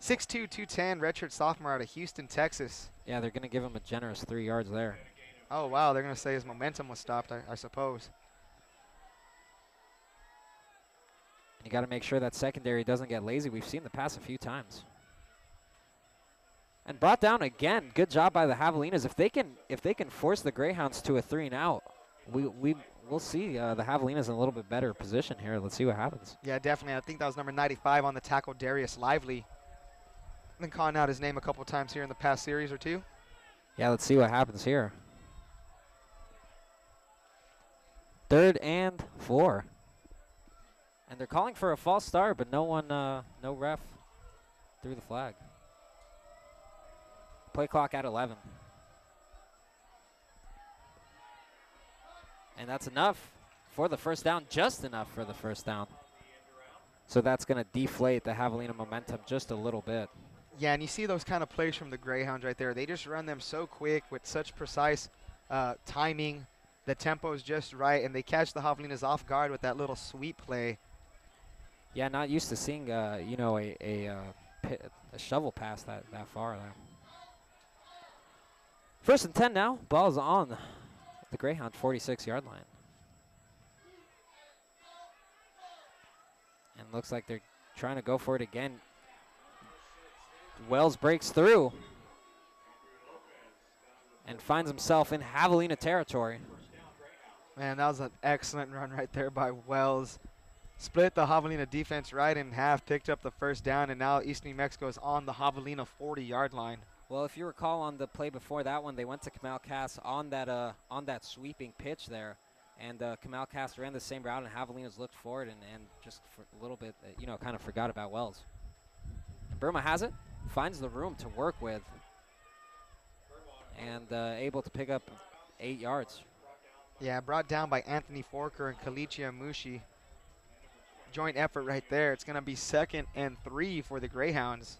J: 6'2", 210, redshirt sophomore out of Houston, Texas.
Y: Yeah, they're going to give him a generous 3 yards there.
J: Oh, wow, they're going to say his momentum was stopped, I suppose.
Y: You got to make sure that secondary doesn't get lazy. We've seen the pass a few times. And brought down again. Good job by the Javelinas. If they can force the Greyhounds to a 3-and-out, we'll see the Javelinas in a little bit better position here. Let's see what happens.
J: Yeah, definitely. I think that was number 95 on the tackle, Darius Lively. Been calling out his name a couple times here in the past series or two.
Y: Yeah, let's see what happens here. 3rd and 4. And they're calling for a false start, but no ref threw the flag. Play clock at 11. And that's enough for the first down, just enough for the first down. So that's going to deflate the Javelina momentum just a little bit.
J: Yeah, and you see those kind of plays from the Greyhounds right there. They just run them so quick with such precise timing. The tempo is just right, and they catch the Javelinas off guard with that little sweep play.
Y: Yeah, not used to seeing, you know, a shovel pass that far there. First and 10 now. Ball's on the Greyhound 46-yard line. And looks like they're trying to go for it again. Wells breaks through and finds himself in Javelina territory.
J: Man, that was an excellent run right there by Wells. Split the Javelina defense right in half, picked up the first down, and now East New Mexico is on the Javelina 40-yard line.
Y: Well, if you recall on the play before that one, they went to Kamal Cass on that sweeping pitch there. And Kamal Cass ran the same route, and Javelinas looked forward and just for a little bit, you know, kind of forgot about Wells. And Burma has it, finds the room to work with, and able to pick up 8 yards.
J: Yeah, brought down by Anthony Forker and Kalichia Mushi. Joint effort right there. It's going to be 2nd and 3 for the Greyhounds.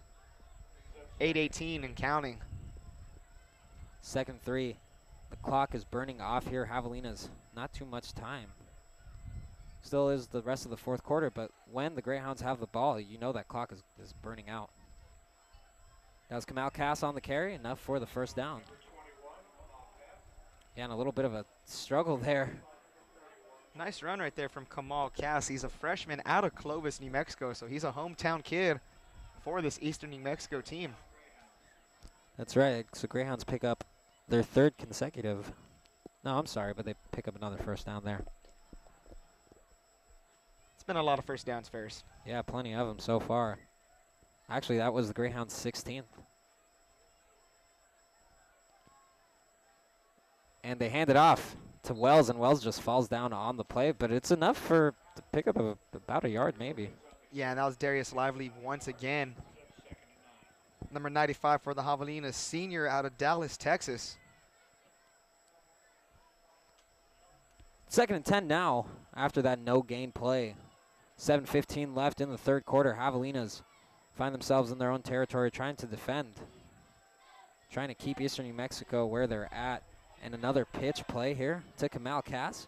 J: 8:18 and counting.
Y: 2nd 3. The clock is burning off here. Javelinas, not too much time. Still is the rest of the fourth quarter, but when the Greyhounds have the ball, you know that clock is burning out. That was Kamal Cass on the carry, enough for the first down. Yeah, and a little bit of a struggle there.
J: Nice run right there from Kamal Cass. He's a freshman out of Clovis, New Mexico, so he's a hometown kid for this Eastern New Mexico team.
Y: That's right. So Greyhounds pick up their 3rd consecutive. No, I'm sorry, but they pick up another first down there.
J: It's been a lot of first downs, Ferris.
Y: Yeah, plenty of them so far. Actually, that was the Greyhounds' 16th. And they hand it off to Wells, and Wells just falls down on the play, but it's enough to pick up about a yard maybe.
J: Yeah, and that was Darius Lively once again. Number 95 for the Javelinas, senior out of Dallas, Texas.
Y: 2nd and 10 now after that no-gain play. 7:15 left in the 3rd quarter. Javelinas find themselves in their own territory trying to defend, trying to keep Eastern New Mexico where they're at. And another pitch play here to Kamal Cass.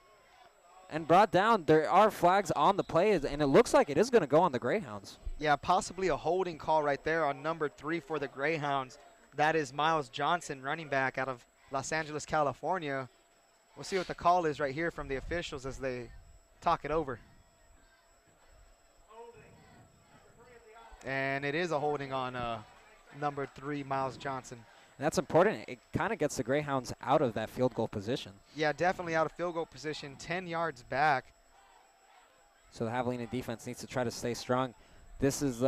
Y: And brought down. There are flags on the play, and it looks like it is going to go on the Greyhounds.
J: Yeah, possibly a holding call right there on number 3 for the Greyhounds. That is Miles Johnson, running back out of Los Angeles, California. We'll see what the call is right here from the officials as they talk it over. And it is a holding on number 3, Miles Johnson.
Y: And that's important. It kind of gets the Greyhounds out of that field goal position.
J: Yeah, definitely out of field goal position, 10 yards back.
Y: So the Javelina defense needs to try to stay strong. This is,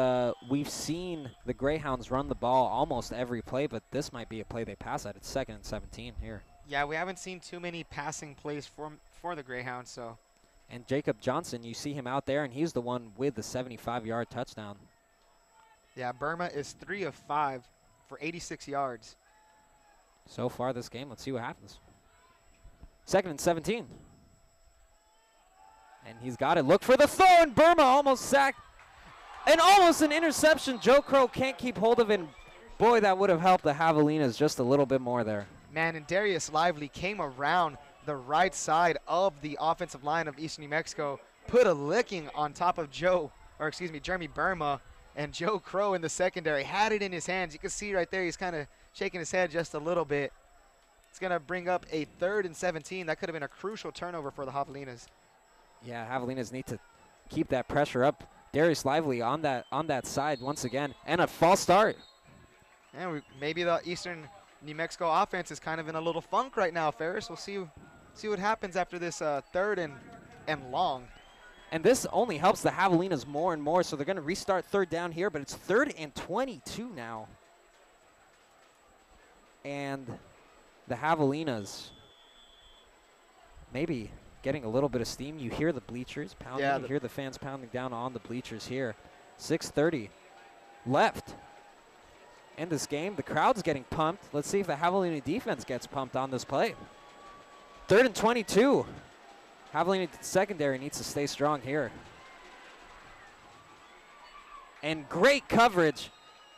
Y: we've seen the Greyhounds run the ball almost every play, but this might be a play they pass at. It's 2nd and 17 here.
J: Yeah, we haven't seen too many passing plays for the Greyhounds, so.
Y: And Jacob Johnson, you see him out there, and he's the one with the 75-yard touchdown.
J: Yeah, Burma is 3 of 5 for 86 yards.
Y: So far this game, let's see what happens. 2nd and 17. And he's got it. Look for the throw, and Burma almost sacked. And almost an interception. Joe Crow can't keep hold of it. And boy, that would have helped the Javelinas just a little bit more there.
J: Man, and Darius Lively came around the right side of the offensive line of Eastern New Mexico, put a licking on top of Jeremy Burma, and Joe Crow in the secondary had it in his hands. You can see right there he's kind of shaking his head just a little bit. It's going to bring up a 3rd and 17. That could have been a crucial turnover for the Javelinas.
Y: Yeah, Javelinas need to keep that pressure up. Darius Lively on that side once again, and a false start.
J: And maybe the Eastern New Mexico offense is kind of in a little funk right now, Ferris. We'll see what happens after this 3rd and long.
Y: And this only helps the Javelinas more and more, so they're going to restart 3rd down here, but it's 3rd and 22 now. And the Javelinas maybe getting a little bit of steam. You hear the bleachers pounding.
J: Yeah,
Y: You hear the fans pounding down on the bleachers here. 6:30 left in this game. The crowd's getting pumped. Let's see if the Javelina defense gets pumped on this play. 3rd and 22. Javelina secondary needs to stay strong here. And great coverage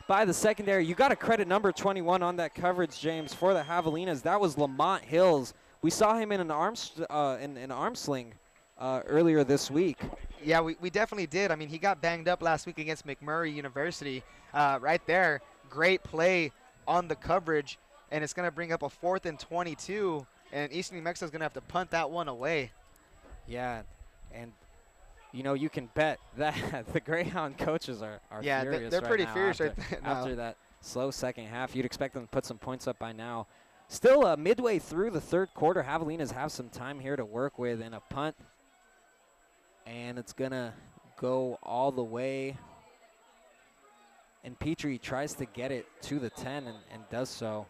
Y: by the secondary. You got to credit number 21 on that coverage, James, for the Javelinas. That was Lamont Hills. We saw him in an arm sling earlier this week.
J: Yeah, we definitely did. I mean, he got banged up last week against McMurray University. Right there, great play on the coverage, and it's going to bring up a 4th and 22, and Eastern New Mexico is going to have to punt that one away.
Y: Yeah, and you know, you can bet that the Greyhound coaches are furious
J: they're
Y: right
J: pretty
Y: now
J: furious
Y: after,
J: right now.
Y: after that slow second half. You'd expect them to put some points up by now. Still midway through the 3rd quarter, Javelinas have some time here to work with in a punt. And it's going to go all the way. And Petrie tries to get it to the 10 and does so.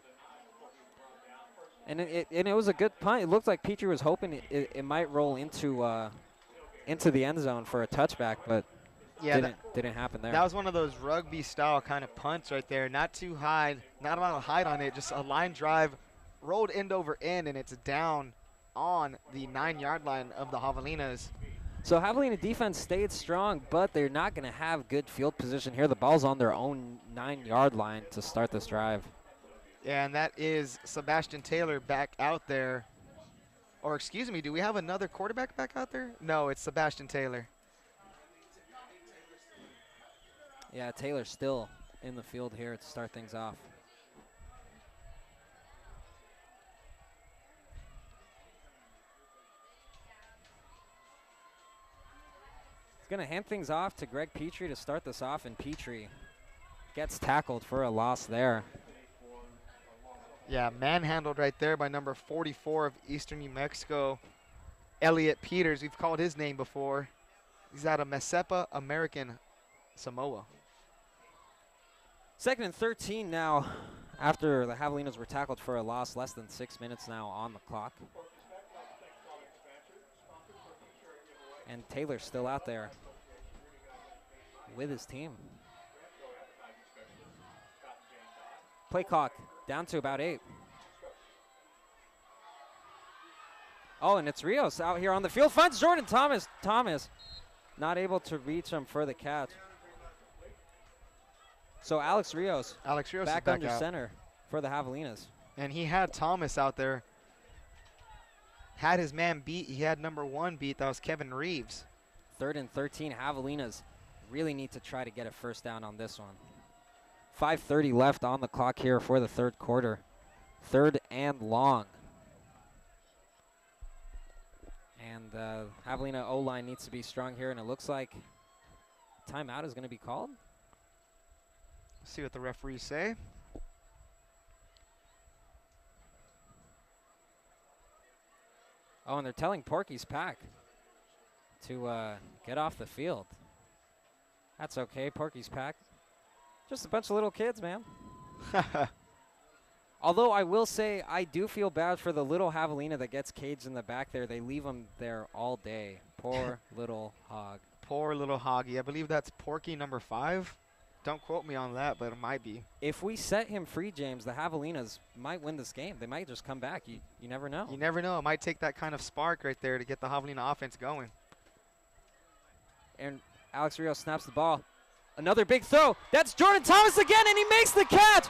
Y: And it was a good punt. It looked like Petrie was hoping it might roll into the end zone for a touchback, but didn't happen there.
J: That was one of those rugby-style kind of punts right there. Not too high, not a lot of height on it, just a line drive, rolled end over end, and it's down on the 9-yard line of the Javelinas.
Y: So Javelina defense stayed strong, but they're not going to have good field position here. The ball's on their own 9-yard line to start this drive.
J: Yeah, and that is Sebastian Taylor back out there. Or excuse me, do we have another quarterback back out there? No, it's Sebastian Taylor.
Y: Yeah, Taylor's still in the field here to start things off. He's going to hand things off to Greg Petrie to start this off, and Petrie gets tackled for a loss there.
J: Yeah, manhandled right there by number 44 of Eastern New Mexico, Elliot Peters. We've called his name before. He's out of Masepa, American Samoa.
Y: 2nd and 13 now after the Javelinas were tackled for a loss. Less than 6 minutes now on the clock. And Taylor's still out there with his team. Play clock down to about 8. Oh, and it's Rios out here on the field. Finds Jordan Thomas. Thomas not able to reach him for the catch. So Alex Rios back under center for the Javelinas.
J: And he had Thomas out there. Had his man beat. He had number 1 beat. That was Kevin Reeves.
Y: 3rd and 13. Javelinas really need to try to get a first down on this one. 5:30 left on the clock here for the 3rd quarter. 3rd and long. And Javelina O-line needs to be strong here, and it looks like timeout is going to be called.
J: Let's see what the referees say.
Y: Oh, and they're telling Porky's Pack to get off the field. That's okay, Porky's Pack. Just a bunch of little kids, man. Although I will say I do feel bad for the little Javelina that gets caged in the back there. They leave him there all day. Poor little hog.
J: Poor little hoggy. I believe that's Porky number 5. Don't quote me on that, but it might be.
Y: If we set him free, James, the Javelinas might win this game. They might just come back. You never know.
J: You never know. It might take that kind of spark right there to get the Javelina offense going.
Y: And Alex Rios snaps the ball. Another big throw. That's Jordan Thomas again, and he makes the catch.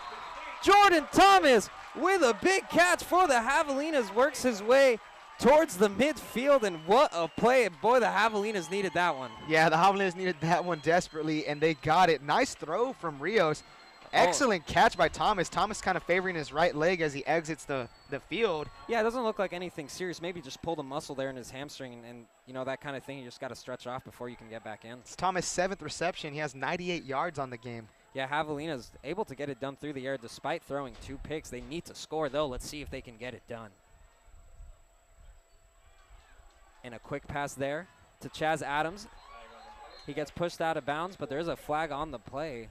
Y: Jordan Thomas with a big catch for the Javelinas, works his way towards the midfield, and what a play. Boy, the Javelinas needed that one.
J: Yeah, the Javelinas needed that one desperately, and they got it. Nice throw from Rios. Excellent catch by Thomas. Thomas kind of favoring his right leg as he exits the field.
Y: Yeah, it doesn't look like anything serious. Maybe just pulled a muscle there in his hamstring, and you know, that kind of thing. You just got to stretch off before you can get back in.
J: It's Thomas' 7th reception. He has 98 yards on the game.
Y: Yeah, Javelina's able to get it done through the air despite throwing 2 picks. They need to score, though. Let's see if they can get it done. And a quick pass there to Chaz Adams. He gets pushed out of bounds, but there's a flag on the play.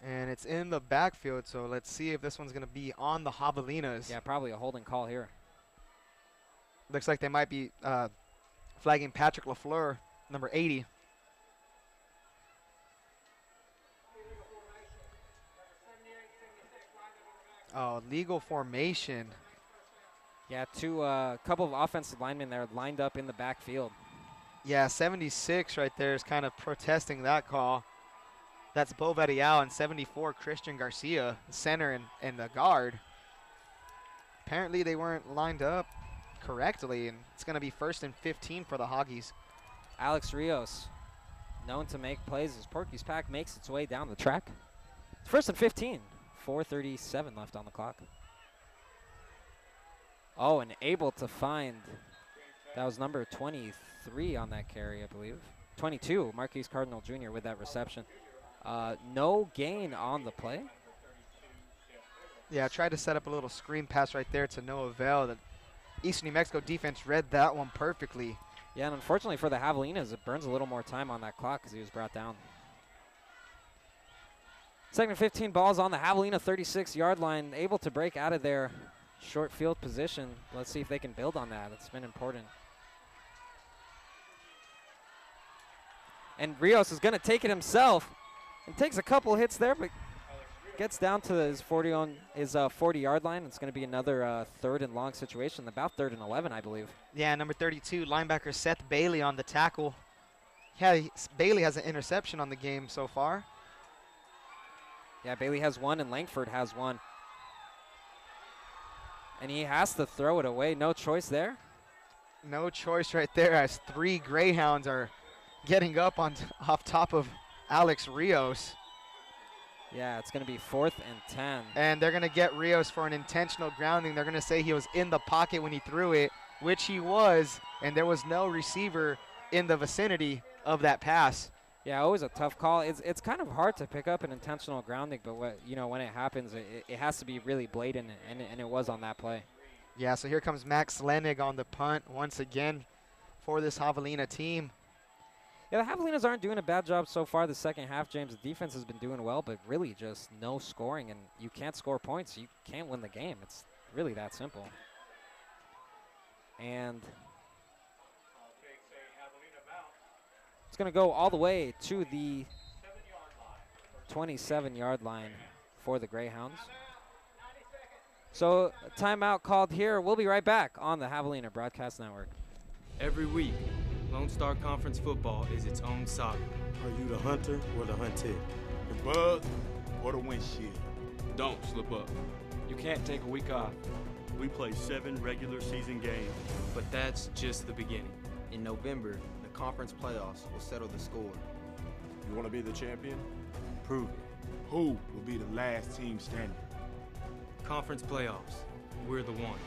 J: And it's in the backfield, so let's see if this one's going to be on the Javelinas.
Y: Yeah, probably a holding call here.
J: Looks like they might be flagging Patrick LaFleur, number 80. Oh, legal formation.
Y: Yeah, couple of offensive linemen there lined up in the backfield.
J: Yeah, 76 right there is kind of protesting that call. That's Bo Vettial, and 74, Christian Garcia, center and the guard. Apparently they weren't lined up correctly, and it's going to be 1st and 15 for the Hoggies.
Y: Alex Rios, known to make plays as Porky's Pack makes its way down the track. It's 1st and 15, 4:37 left on the clock. Oh, and able to find, that was number 23 on that carry, I believe. 22, Marquise Cardinal Jr. with that reception. No gain on the play.
J: Yeah, tried to set up a little screen pass right there to no avail. The Eastern New Mexico defense read that one perfectly.
Y: Yeah, and unfortunately for the Javelinas, it burns a little more time on that clock because he was brought down. 2nd and 15, balls on the Javelina 36-yard line, able to break out of their short field position. Let's see if they can build on that. It's been important. And Rios is going to take it himself and takes a couple hits there, but gets down to his 40-yard line. It's going to be another 3rd and long situation, about 3rd and 11, I believe.
J: Yeah, number 32, linebacker Seth Bailey on the tackle. Yeah, Bailey has an interception on the game so far.
Y: Yeah, Bailey has one and Langford has one. And he has to throw it away. No choice there.
J: No choice right there as 3 Greyhounds are getting up off top of Alex Rios.
Y: Yeah, it's going to be 4th and 10.
J: And they're going to get Rios for an intentional grounding. They're going to say he was in the pocket when he threw it, which he was, and there was no receiver in the vicinity of that pass.
Y: Yeah, always a tough call. It's kind of hard to pick up an intentional grounding, but when it happens, it has to be really blatant, and it was on that play.
J: Yeah, so here comes Max Lenig on the punt once again for this Javelina team.
Y: Yeah, the Javelinas aren't doing a bad job so far the second half, James. The defense has been doing well, but really just no scoring, and you can't score points. You can't win the game. It's really that simple. And it's going to go all the way to the 27-yard line for the Greyhounds. So a timeout called here. We'll be right back on the Javelina Broadcast Network.
D: Every week, Lone Star Conference football is its own saga.
E: Are you the hunter or the hunted?
F: The bug or the windshield?
G: Don't slip up. You can't take a week off.
E: We play 7 regular season games.
D: But that's just the beginning.
H: In November, the conference playoffs will settle the score.
F: You want to be the champion?
E: Prove it.
F: Who will be the last team standing?
D: Conference playoffs. We're the one.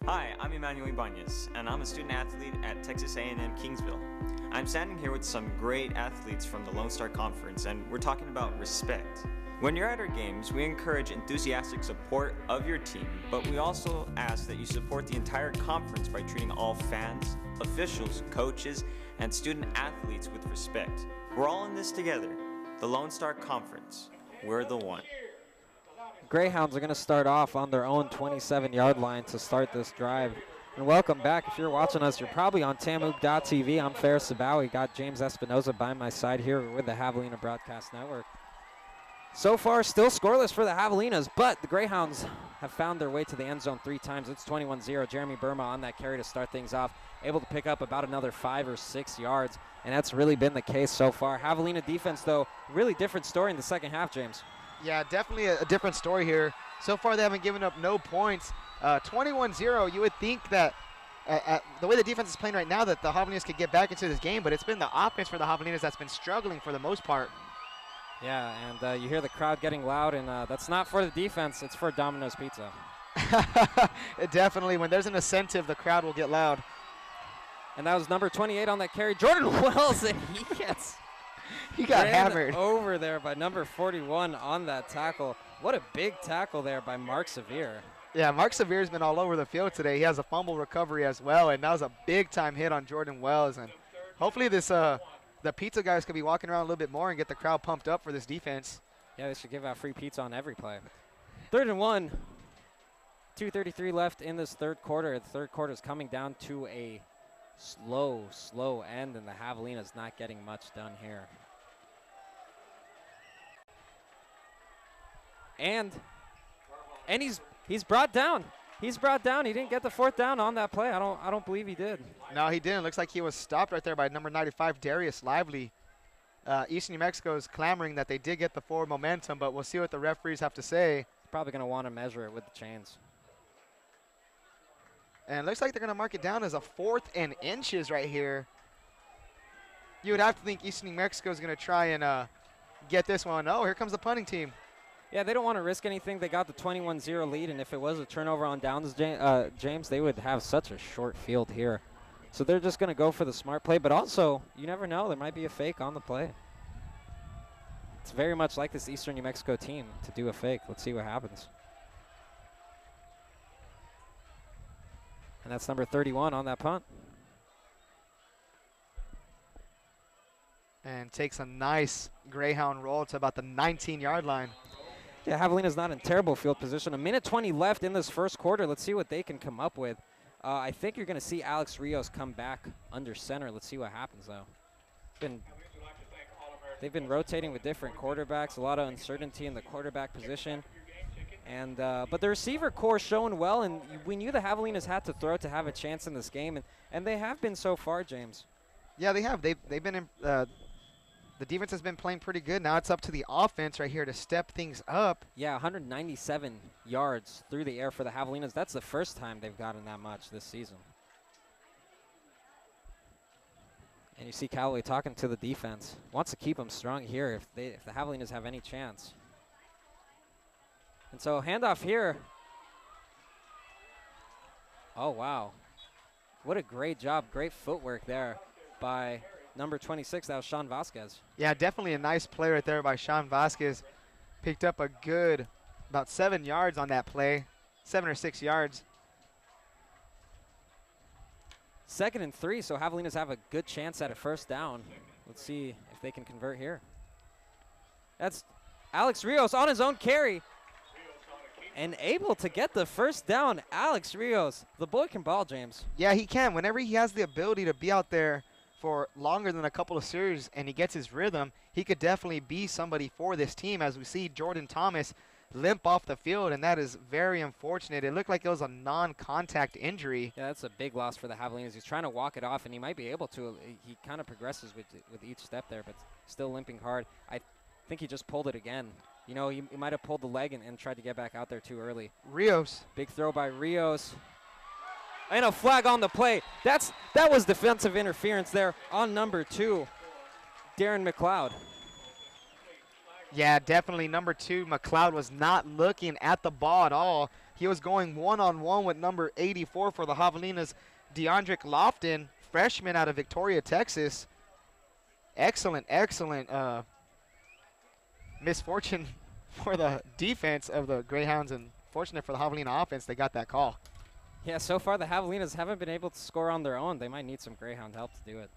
N: Hi, I'm Emmanuel Ibanez, and I'm a student athlete at Texas A&M Kingsville. I'm standing here with some great athletes from the Lone Star Conference, and we're talking about respect. When you're at our games, we encourage enthusiastic support of your team, but we also ask that you support the entire conference by treating all fans, officials, coaches, and student athletes with respect. We're all in this together. The Lone Star Conference. We're the one.
Y: Greyhounds are going to start off on their own 27-yard line to start this drive. And welcome back. If you're watching us, you're probably on Tamook.tv. I'm Ferris Sabawi. Got James Espinoza by my side here with the Javelina Broadcast Network. So far, still scoreless for the Javelinas, but the Greyhounds have found their way to the end zone 3 times. It's 21-0. Jeremy Burma on that carry to start things off, able to pick up about another 5 or 6 yards, and that's really been the case so far. Javelina defense, though, really different story in the second half, James.
J: Yeah, definitely a different story here. So far, they haven't given up no points. 21-0, you would think that the way the defense is playing right now that the Javelinas could get back into this game, but it's been the offense for the Javelinas that's been struggling for the most part.
Y: Yeah, and you hear the crowd getting loud, and that's not for the defense. It's for Domino's Pizza.
J: Definitely. When there's an incentive, the crowd will get loud.
Y: And that was number 28 on that carry, Jordan Wells, and
J: he got
Y: ran
J: hammered
Y: over there by number 41 on that tackle. What a big tackle there by Mark Severe.
J: Yeah, Mark Severe's been all over the field today. He has a fumble recovery as well, and that was a big-time hit on Jordan Wells. And hopefully the pizza guys could be walking around a little bit more and get the crowd pumped up for this defense.
Y: Yeah, they should give out free pizza on every play. 3rd and 1. 2:33 left in this third quarter. The third quarter is coming down to a slow end, and the Javelina's not getting much done here. And he's brought down. He's brought down. He didn't get the 4th down on that play. I don't believe he did.
J: No, he didn't. Looks like he was stopped right there by number 95, Darius Lively. Eastern New Mexico is clamoring that they did get the forward momentum, but we'll see what the referees have to say.
Y: Probably going to want to measure it with the chains.
J: And it looks like they're going to mark it down as a 4th and inches right here. You would have to think Eastern New Mexico is going to try and get this one. Oh, here comes the punting team.
Y: Yeah, they don't want to risk anything. They got the 21-0 lead, and if it was a turnover on downs, James, they would have such a short field here. So they're just going to go for the smart play, but also, you never know, there might be a fake on the play. It's very much like this Eastern New Mexico team to do a fake. Let's see what happens. And that's number 31 on that punt.
J: And takes a nice Greyhound roll to about the 19-yard line.
Y: Yeah, Javelina's not in terrible field position. 1:20 left in this first quarter. Let's see what they can come up with. I think you're going to see Alex Rios come back under center. Let's see what happens, though. They've been rotating with different quarterbacks, a lot of uncertainty in the quarterback position. And but the receiver core showing well, and we knew the Javelinas had to throw to have a chance in this game, and they have been so far, James.
J: Yeah, they have. They've been in, the defense has been playing pretty good. Now it's up to the offense right here to step things up.
Y: Yeah, 197 yards through the air for the Javelinas. That's the first time they've gotten that much this season. And you see Callaway talking to the defense. Wants to keep them strong here if the Javelinas have any chance. And so handoff here. Oh, wow. What a great job. Great footwork there by number 26. That was Sean Vasquez.
J: Yeah, definitely a nice play right there by Sean Vasquez. Picked up a good about 7 yards on that play. 7 or 6 yards.
Y: 2nd and 3, so Javelinas have a good chance at a first down. Let's see if they can convert here. That's Alex Rios on his own carry. And able to get the first down, Alex Rios. The boy can ball, James.
J: Yeah, he can. Whenever he has the ability to be out there for longer than a couple of series and he gets his rhythm, he could definitely be somebody for this team, as we see Jordan Thomas limp off the field, and that is very unfortunate. It looked like it was a non-contact injury.
Y: Yeah, that's a big loss for the Javelinas. He's trying to walk it off, and he might be able to. He kind of progresses with each step there, but still limping hard. I think he just pulled it again. You know, he might have pulled the leg and tried to get back out there too early.
J: Rios.
Y: Big throw by Rios. And a flag on the play. That was defensive interference there on number 2, Darren McLeod.
J: Yeah, definitely number 2, McLeod, was not looking at the ball at all. He was going one-on-one with number 84 for the Javelinas, DeAndre Lofton, freshman out of Victoria, Texas. Excellent misfortune for the defense of the Greyhounds, and fortunate for the Javelina offense, they got that call.
Y: Yeah, so far the Javelinas haven't been able to score on their own. They might need some Greyhound help to do it.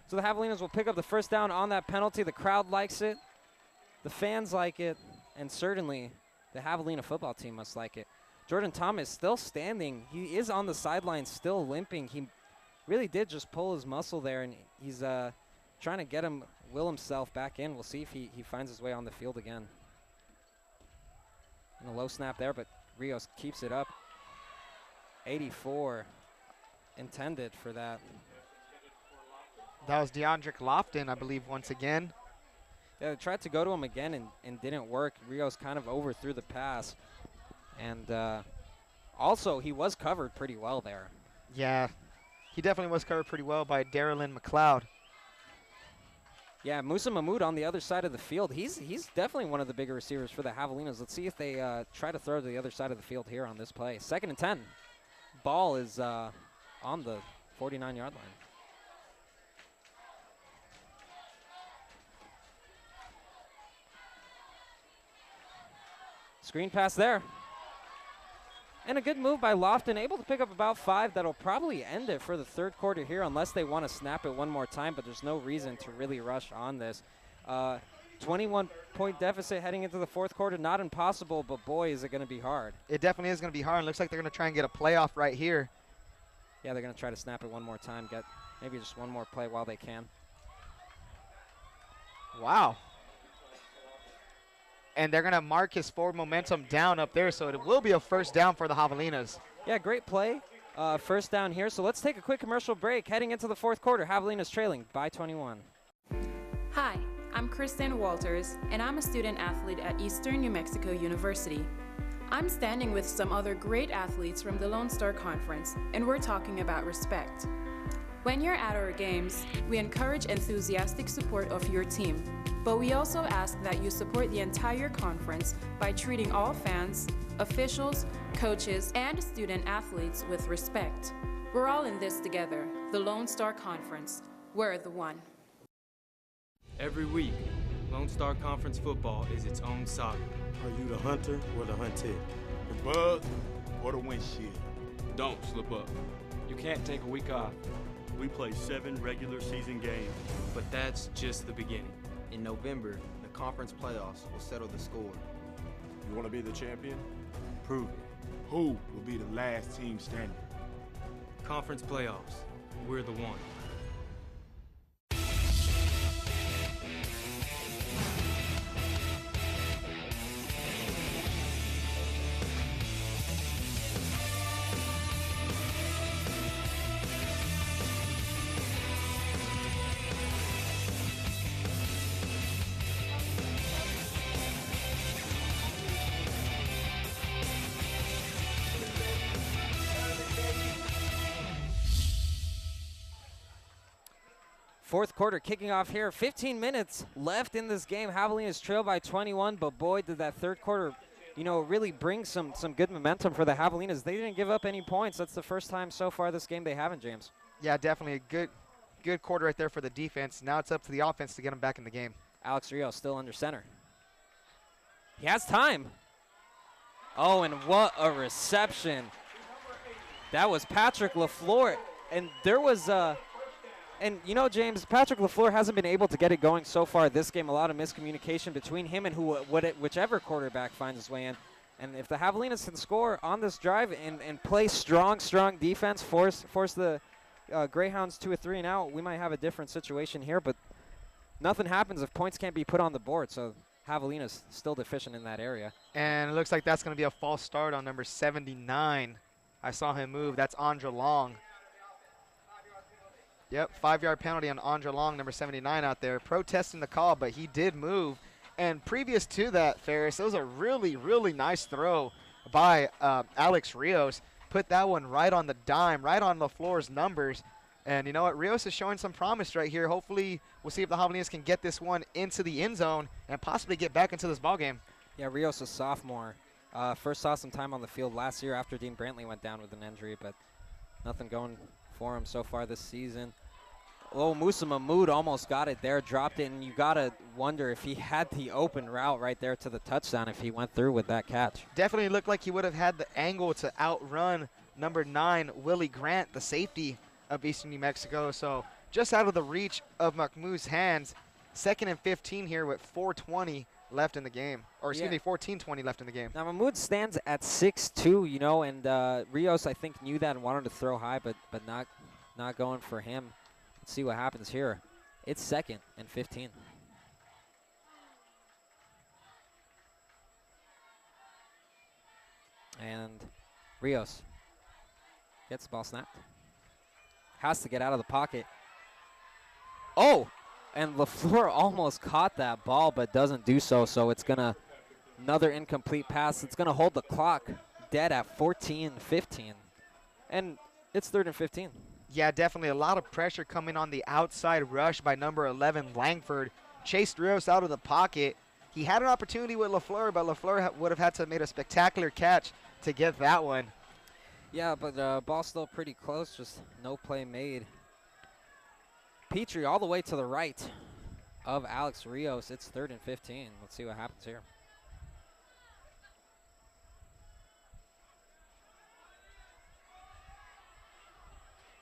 Y: So the Javelinas will pick up the first down on that penalty. The crowd likes it. The fans like it. And certainly the Javelina football team must like it. Jordan Thomas still standing. He is on the sideline still limping. He really did just pull his muscle there, and he's trying to will himself back in. We'll see if he finds his way on the field again. And a low snap there, but Rios keeps it up. 84 intended for that.
J: That was DeAndre Lofton, I believe, once again.
Y: Yeah, they tried to go to him again and didn't work. Rios kind of overthrew the pass. And also, he was covered pretty well there.
J: Yeah, he definitely was covered pretty well by Darylyn McLeod.
Y: Yeah, Musa Mahmood on the other side of the field. He's definitely one of the bigger receivers for the Javelinas. Let's see if they try to throw to the other side of the field here on this play. 2nd and 10. Ball is on the 49-yard line. Screen pass there. And a good move by Lofton, able to pick up about 5. That'll probably end it for the 3rd quarter here unless they want to snap it one more time, but there's no reason to really rush on this. 21-point deficit heading into the 4th quarter, not impossible, but boy, is it going to be hard.
J: It definitely is going to be hard. It looks like they're going to try and get a playoff right here.
Y: Yeah, they're going to try to snap it one more time, get maybe just one more play while they can.
J: Wow. And they're going to mark his forward momentum down up there, so it will be a 1st down for the Javelinas.
Y: Yeah, great play. 1st down here. So let's take a quick commercial break. Heading into the 4th quarter, Javelinas trailing by 21.
I: Hi, I'm Kristen Walters, and I'm a student athlete at Eastern New Mexico University. I'm standing with some other great athletes from the Lone Star Conference, and we're talking about respect. When you're at our games, we encourage enthusiastic support of your team, but we also ask that you support the entire conference by treating all fans, officials, coaches, and student athletes with respect. We're all in this together, the Lone Star Conference. We're the one.
D: Every week, Lone Star Conference football is its own saga.
E: Are you the hunter or the hunted?
F: The bug or the windshield?
G: Don't slip up. You can't take a week off.
E: We play 7 regular season games.
D: But that's just the beginning.
H: In November, the conference playoffs will settle the score.
F: You want to be the champion?
E: Prove it.
F: Who will be the last team standing?
D: Conference playoffs. We're the one.
Y: Fourth quarter kicking off here. 15 minutes left in this game. Javelinas trail by 21, but boy, did that 3rd quarter, really bring some good momentum for the Javelinas. They didn't give up any points. That's the first time so far this game they haven't, James.
J: Yeah, definitely a good quarter right there for the defense. Now it's up to the offense to get them back in the game.
Y: Alex Rios still under center. He has time. Oh, and what a reception. That was Patrick LaFleur. And there was and James, Patrick LaFleur hasn't been able to get it going so far this game. A lot of miscommunication between him and whichever quarterback finds his way in. And if the Javelinas can score on this drive and play strong defense, force the Greyhounds to a 3-and-out, we might have a different situation here. But nothing happens if points can't be put on the board. So Javelinas still deficient in that area.
J: And it looks like that's going to be a false start on number 79. I saw him move. That's Andra Long. Yep, 5-yard penalty on Andra Long, number 79 out there, protesting the call, but he did move. And previous to that, Ferris, it was a really, really nice throw by Alex Rios. Put that one right on the dime, right on LaFleur's numbers. And you know what? Rios is showing some promise right here. Hopefully, we'll see if the Javelinas can get this one into the end zone and possibly get back into this ballgame.
Y: Yeah, Rios is a sophomore. First saw some time on the field last year after Dean Brantley went down with an injury, but nothing going for him so far this season. Oh, Musa Mahmood almost got it there, dropped it, and you got to wonder if he had the open route right there to the touchdown if he went through with that catch.
J: Definitely looked like he would have had the angle to outrun number 9, Willie Grant, the safety of Eastern New Mexico. So just out of the reach of Mahmood's hands. 2nd and 15 here with 4:20 left in the game. Or excuse me, 14:20 left in the game.
Y: Now Mahmood stands at 6'2", and Rios I think knew that and wanted to throw high, but not going for him. Let's see what happens here. It's 2nd and 15. And Rios gets the ball snapped. Has to get out of the pocket. Oh, and LaFleur almost caught that ball but doesn't do so, so it's going to another incomplete pass. It's going to hold the clock dead at 14-15. And it's 3rd and 15.
J: Yeah, definitely a lot of pressure coming on the outside rush by number 11, Langford. Chased Rios out of the pocket. He had an opportunity with LaFleur, but LaFleur would have had to have made a spectacular catch to get that one.
Y: Yeah, but ball still pretty close, just no play made. Petrie all the way to the right of Alex Rios. It's 3rd and 15. Let's see what happens here.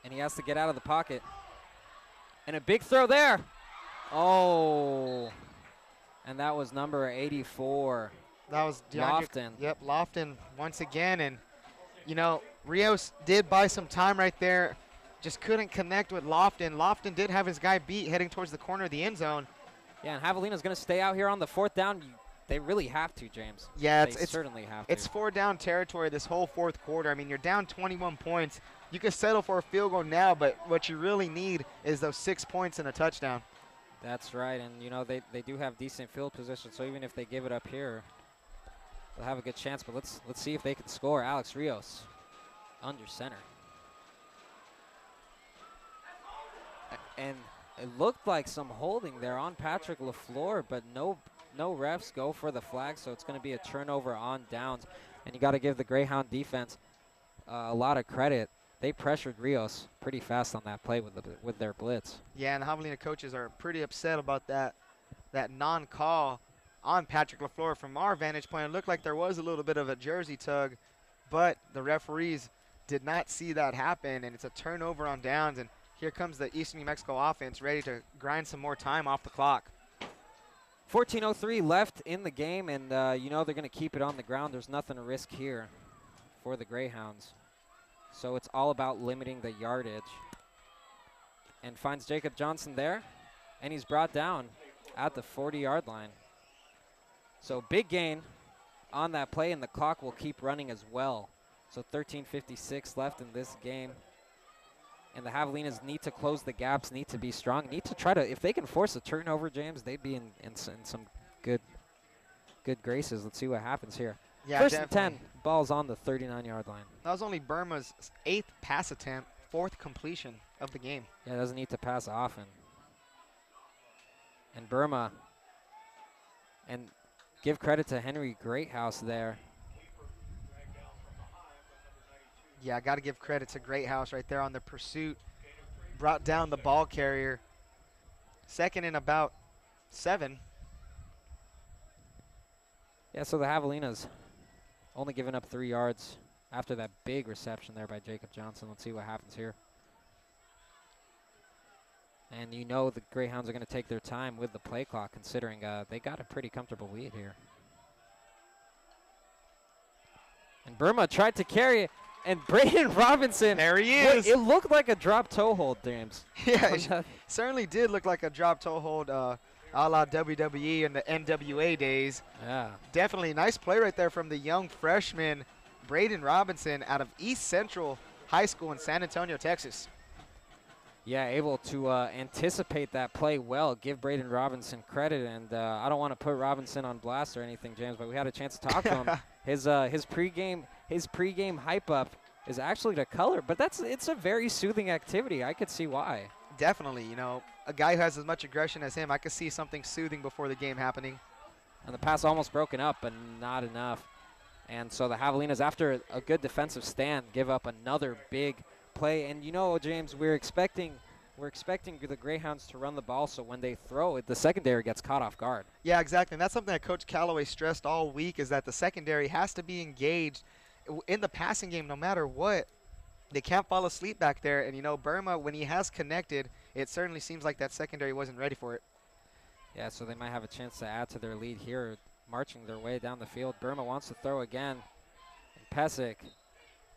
Y: And he has to get out of the pocket. And a big throw there. Oh. And that was number 84.
J: That was
Y: Lofton.
J: Yep, Lofton once again. And, you know, Rios did buy some time right there. Just couldn't connect with Lofton. Lofton did have his guy beat heading towards the corner of the end zone.
Y: Yeah, and Javelina's going to stay out here on the 4th down. They really have to, James.
J: Yeah,
Y: they certainly have to.
J: It's 4-down territory this whole 4th quarter. I mean, you're down 21 points. You can settle for a field goal now, but what you really need is those 6 points and a touchdown.
Y: That's right, and, you know, they do have decent field position, so even if they give it up here, they'll have a good chance. But let's see if they can score. Alex Rios under center. And it looked like some holding there on Patrick LaFleur, but no refs go for the flag, so it's going to be a turnover on downs. And you got to give the Greyhound defense a lot of credit. They pressured Rios pretty fast on that play with their blitz.
J: Yeah, and the Javelina coaches are pretty upset about that non-call on Patrick LaFleur. From our vantage point, it looked like there was a little bit of a jersey tug, but the referees did not see that happen, and it's a turnover on downs. And here comes the Eastern New Mexico offense ready to grind some more time off the clock.
Y: 14:03 left in the game, and you know they're going to keep it on the ground. There's nothing to risk here for the Greyhounds. So it's all about limiting the yardage. And finds Jacob Johnson there, and he's brought down at the 40-yard line. So big gain on that play, and the clock will keep running as well. So 13:56 left in this game. And the Javelinas need to close the gaps, need to be strong, need to try to, if they can force a turnover, James, they'd be in some good graces. Let's see what happens here.
J: Yeah,
Y: 1st and 10, ball's on the 39-yard line.
J: That was only Burma's 8th pass attempt, 4th completion of the game.
Y: Yeah, doesn't need to pass often. And Burma, and give credit to Henry Greathouse there.
J: Yeah, I got to give credit to Greathouse right there on the pursuit. Brought down the ball carrier. 2nd and about 7.
Y: Yeah, so the Javelinas only giving up 3 yards after that big reception there by Jacob Johnson. Let's see what happens here. And you know the Greyhounds are going to take their time with the play clock, considering they got a pretty comfortable lead here. And Burma tried to carry it. And Braden Robinson.
J: There he is.
Y: It looked like a drop toe hold, James.
J: Yeah, it certainly did look like a drop toe hold a la WWE in the NWA days.
Y: Yeah.
J: Definitely nice play right there from the young freshman, Braden Robinson, out of East Central High School in San Antonio, Texas.
Y: Yeah, able to anticipate that play well, give Braden Robinson credit. And I don't want to put Robinson on blast or anything, James, but we had a chance to talk to him. His pregame hype up is actually to color, but it's a very soothing activity. I could see why.
J: Definitely, you know, a guy who has as much aggression as him, I could see something soothing before the game happening.
Y: And the pass almost broken up, but not enough. And so the Javelinas, after a good defensive stand, give up another big play. And you know, James, we're expecting the Greyhounds to run the ball, so when they throw it, the secondary gets caught off guard.
J: Yeah, exactly. And that's something that Coach Callaway stressed all week, is that the secondary has to be engaged in the passing game no matter what. They can't fall asleep back there. And, you know, Burma, when he has connected, it certainly seems like that secondary wasn't ready for it.
Y: Yeah, so they might have a chance to add to their lead here, marching their way down the field. Burma wants to throw again. And Pesic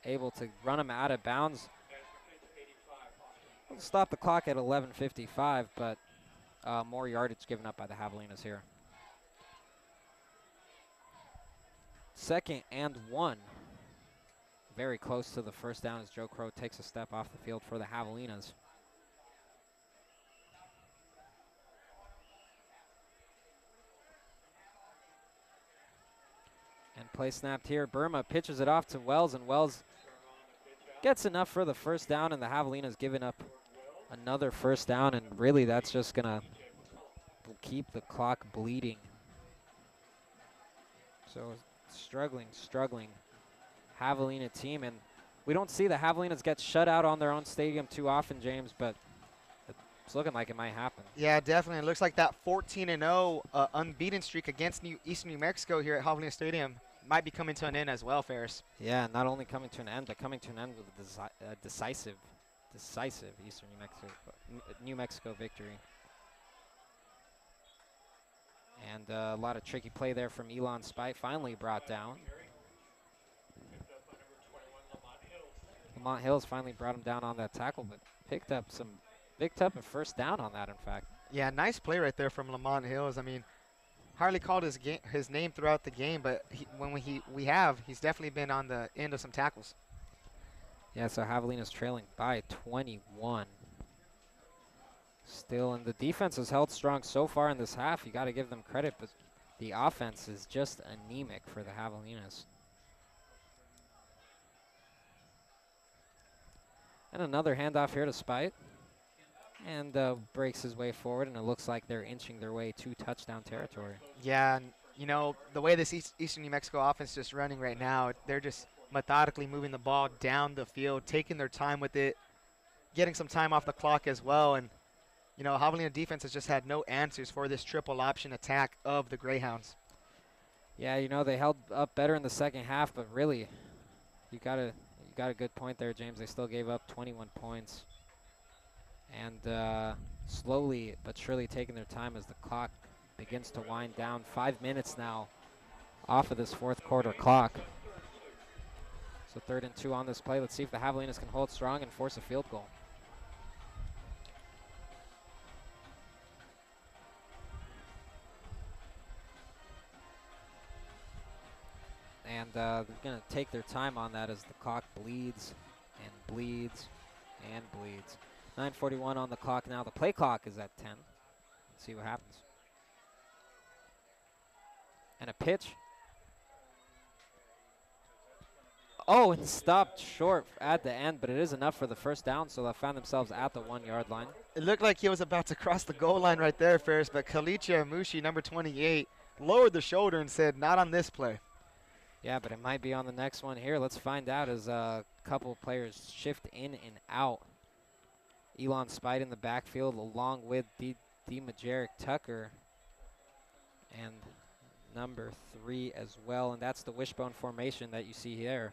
Y: able to run him out of bounds. We'll stop the clock at 11:55, but more yardage given up by the Javelinas here. 2nd and 1. Very close to the first down as Joe Crow takes a step off the field for the Javelinas. And play snapped here. Burma pitches it off to Wells, and Wells Gets enough for the first down, and the Javelinas giving up another first down, and really that's just going to keep the clock bleeding. So struggling Javelina team, and we don't see the Javelinas get shut out on their own stadium too often, James, but it's looking like it might happen.
J: Yeah, definitely. It looks like that 14-0 unbeaten streak against Eastern New Mexico here at Javelina Stadium might be coming to an end as well, Ferris.
Y: Yeah, not only coming to an end, but coming to an end with a decisive Eastern New Mexico victory. And a lot of tricky play there from Elon Spite, finally brought down. Lamont Hills finally brought him down on that tackle, but picked up a first down on that, in fact.
J: Yeah, nice play right there from Lamont Hills. I mean, hardly called his name throughout the game, but he's definitely been on the end of some tackles.
Y: Yeah, so Javelina's trailing by 21. Still, and the defense has held strong so far in this half. You got to give them credit, but the offense is just anemic for the Javelinas. And another handoff here to Spite. And breaks his way forward, and it looks like they're inching their way to touchdown territory.
J: Yeah, and you know, the way this Eastern New Mexico offense is just running right now, they're just methodically moving the ball down the field, taking their time with it, getting some time off the clock as well. And, you know, Javelina defense has just had no answers for this triple option attack of the Greyhounds.
Y: Yeah, you know, they held up better in the second half, but really, you got a good point there, James. They still gave up 21 points. And slowly but surely taking their time as the clock begins to wind down. 5 minutes now off of this fourth quarter clock. So 3rd and 2 on this play. Let's see if the Javelinas can hold strong and force a field goal. And they're going to take their time on that as the clock bleeds and bleeds and bleeds. 9:41 on the clock now. The play clock is at 10. Let's see what happens. And a pitch. Oh, and stopped short at the end, but it is enough for the first down, so they found themselves at the 1 yard line.
J: It looked like he was about to cross the goal line right there, Ferris, but Kalicha Mushi, number 28, lowered the shoulder and said, not on this play.
Y: Yeah, but it might be on the next one here. Let's find out as a couple players shift in and out. Elon Spite in the backfield along with D. Majerick Tucker and number 3 as well. And that's the wishbone formation that you see here.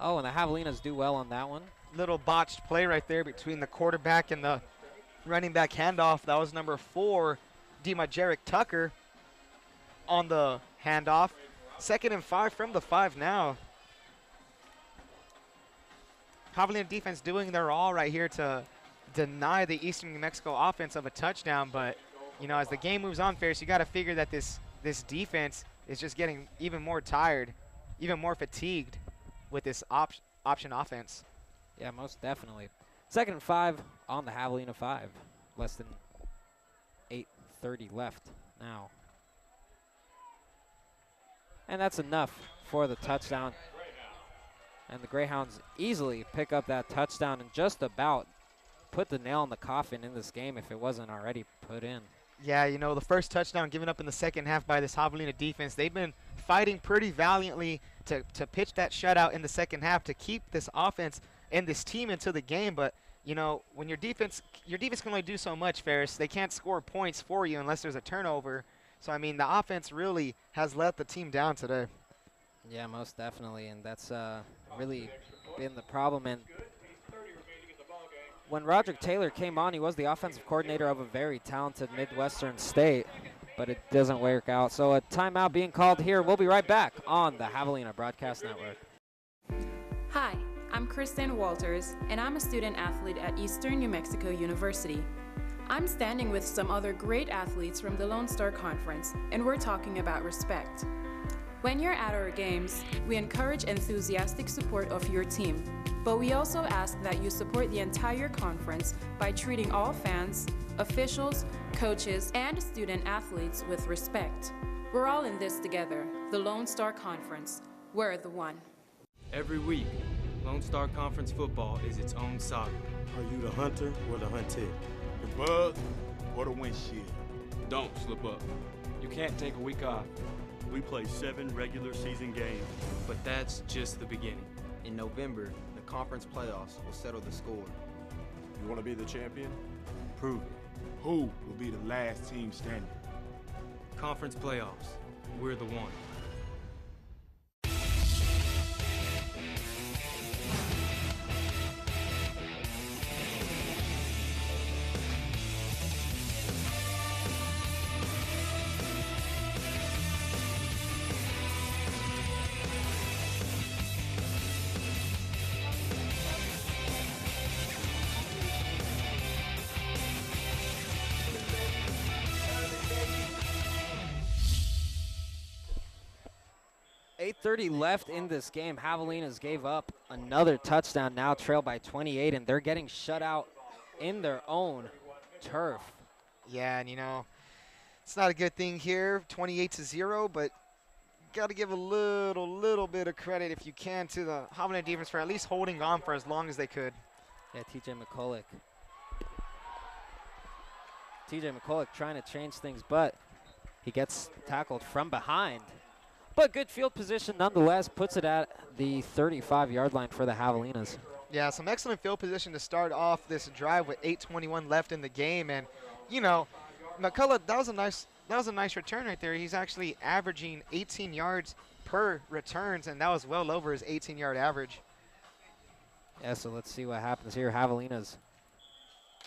Y: Oh, and the Javelinas do well on that one.
J: Little botched play right there between the quarterback and the running back handoff. That was number 4, D. Majerick Tucker on the handoff. 2nd and 5 from the 5 now. Javelina defense doing their all right here to deny the Eastern New Mexico offense of a touchdown, but you know, as the game moves on, Ferris, you got to figure that this defense is just getting even more tired, even more fatigued with this option offense.
Y: Yeah, most definitely. 2nd and 5 on the Javelina 5. Less than 8:30 left now. And that's enough for the touchdown. And the Greyhounds easily pick up that touchdown and just about put the nail in the coffin in this game if it wasn't already put in.
J: Yeah, you know, the first touchdown given up in the second half by this Javelina defense, they've been fighting pretty valiantly to pitch that shutout in the second half to keep this offense and this team into the game. But, you know, when your defense can only do so much, Ferris. They can't score points for you unless there's a turnover. So, I mean, the offense really has let the team down today.
Y: Yeah, most definitely, and that's really been the problem. And when Roderick Taylor came on, he was the offensive coordinator of a very talented Midwestern state, but it doesn't work out. So a timeout being called here. We'll be right back on the Javelina Broadcast Network.
I: Hi, I'm Kristen Walters, and I'm a student athlete at Eastern New Mexico University. I'm standing with some other great athletes from the Lone Star Conference, and we're talking about respect. When you're at our games, we encourage enthusiastic support of your team, but we also ask that you support the entire conference by treating all fans, officials, coaches, and student athletes with respect. We're all in this together, the Lone Star Conference. We're the one.
D: Every week, Lone Star Conference football is its own saga.
E: Are you the hunter or the hunted?
F: The bug or the windshield?
G: Don't slip up. You can't take a week off.
E: We play 7 regular season games.
D: But that's just the beginning.
H: In November, the conference playoffs will settle the score.
F: You want to be the champion?
E: Prove it.
F: Who will be the last team standing?
D: Conference playoffs. We're the one.
Y: .30 left in this game. Javelinas gave up another touchdown, now trailed by 28, and they're getting shut out in their own turf.
J: Yeah, and you know, it's not a good thing here, 28-0, but got to give a little bit of credit if you can to the Javelina defense for at least holding on for as long as they could.
Y: Yeah, TJ McCulloch. TJ McCulloch trying to change things, but he gets tackled from behind. But good field position nonetheless, puts it at the 35-yard line for the Javelinas.
J: Yeah, some excellent field position to start off this drive with 8:21 left in the game, and you know, McCulloch, that was a nice return right there. He's actually averaging 18 yards per returns, and that was well over his 18-yard average.
Y: Yeah, so let's see what happens here. Javelinas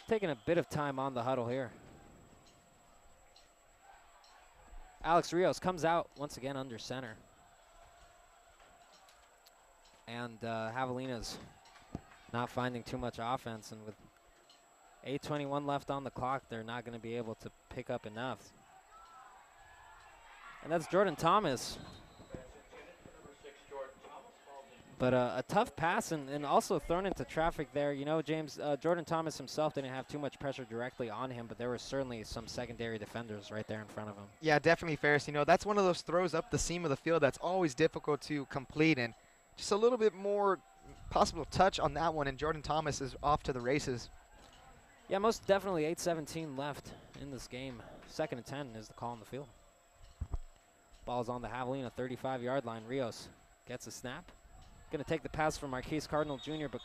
Y: taking a bit of time on the huddle here. Alex Rios comes out once again under center. And Javelinas not finding too much offense, and with 8:21 left on the clock, they're not going to be able to pick up enough. And that's Jordan Thomas. But a tough pass and also thrown into traffic there. You know, James, Jordan Thomas himself didn't have too much pressure directly on him, but there were certainly some secondary defenders right there in front of him.
J: Yeah, definitely, Ferris. You know, that's one of those throws up the seam of the field that's always difficult to complete, and just a little bit more possible touch on that one, and Jordan Thomas is off to the races.
Y: Yeah, most definitely 8:17 left in this game. 2nd and 10 is the call on the field. Ball's on the Javelina 35-yard line. Rios gets a snap. Going to take the pass from Marquise Cardinal Jr., but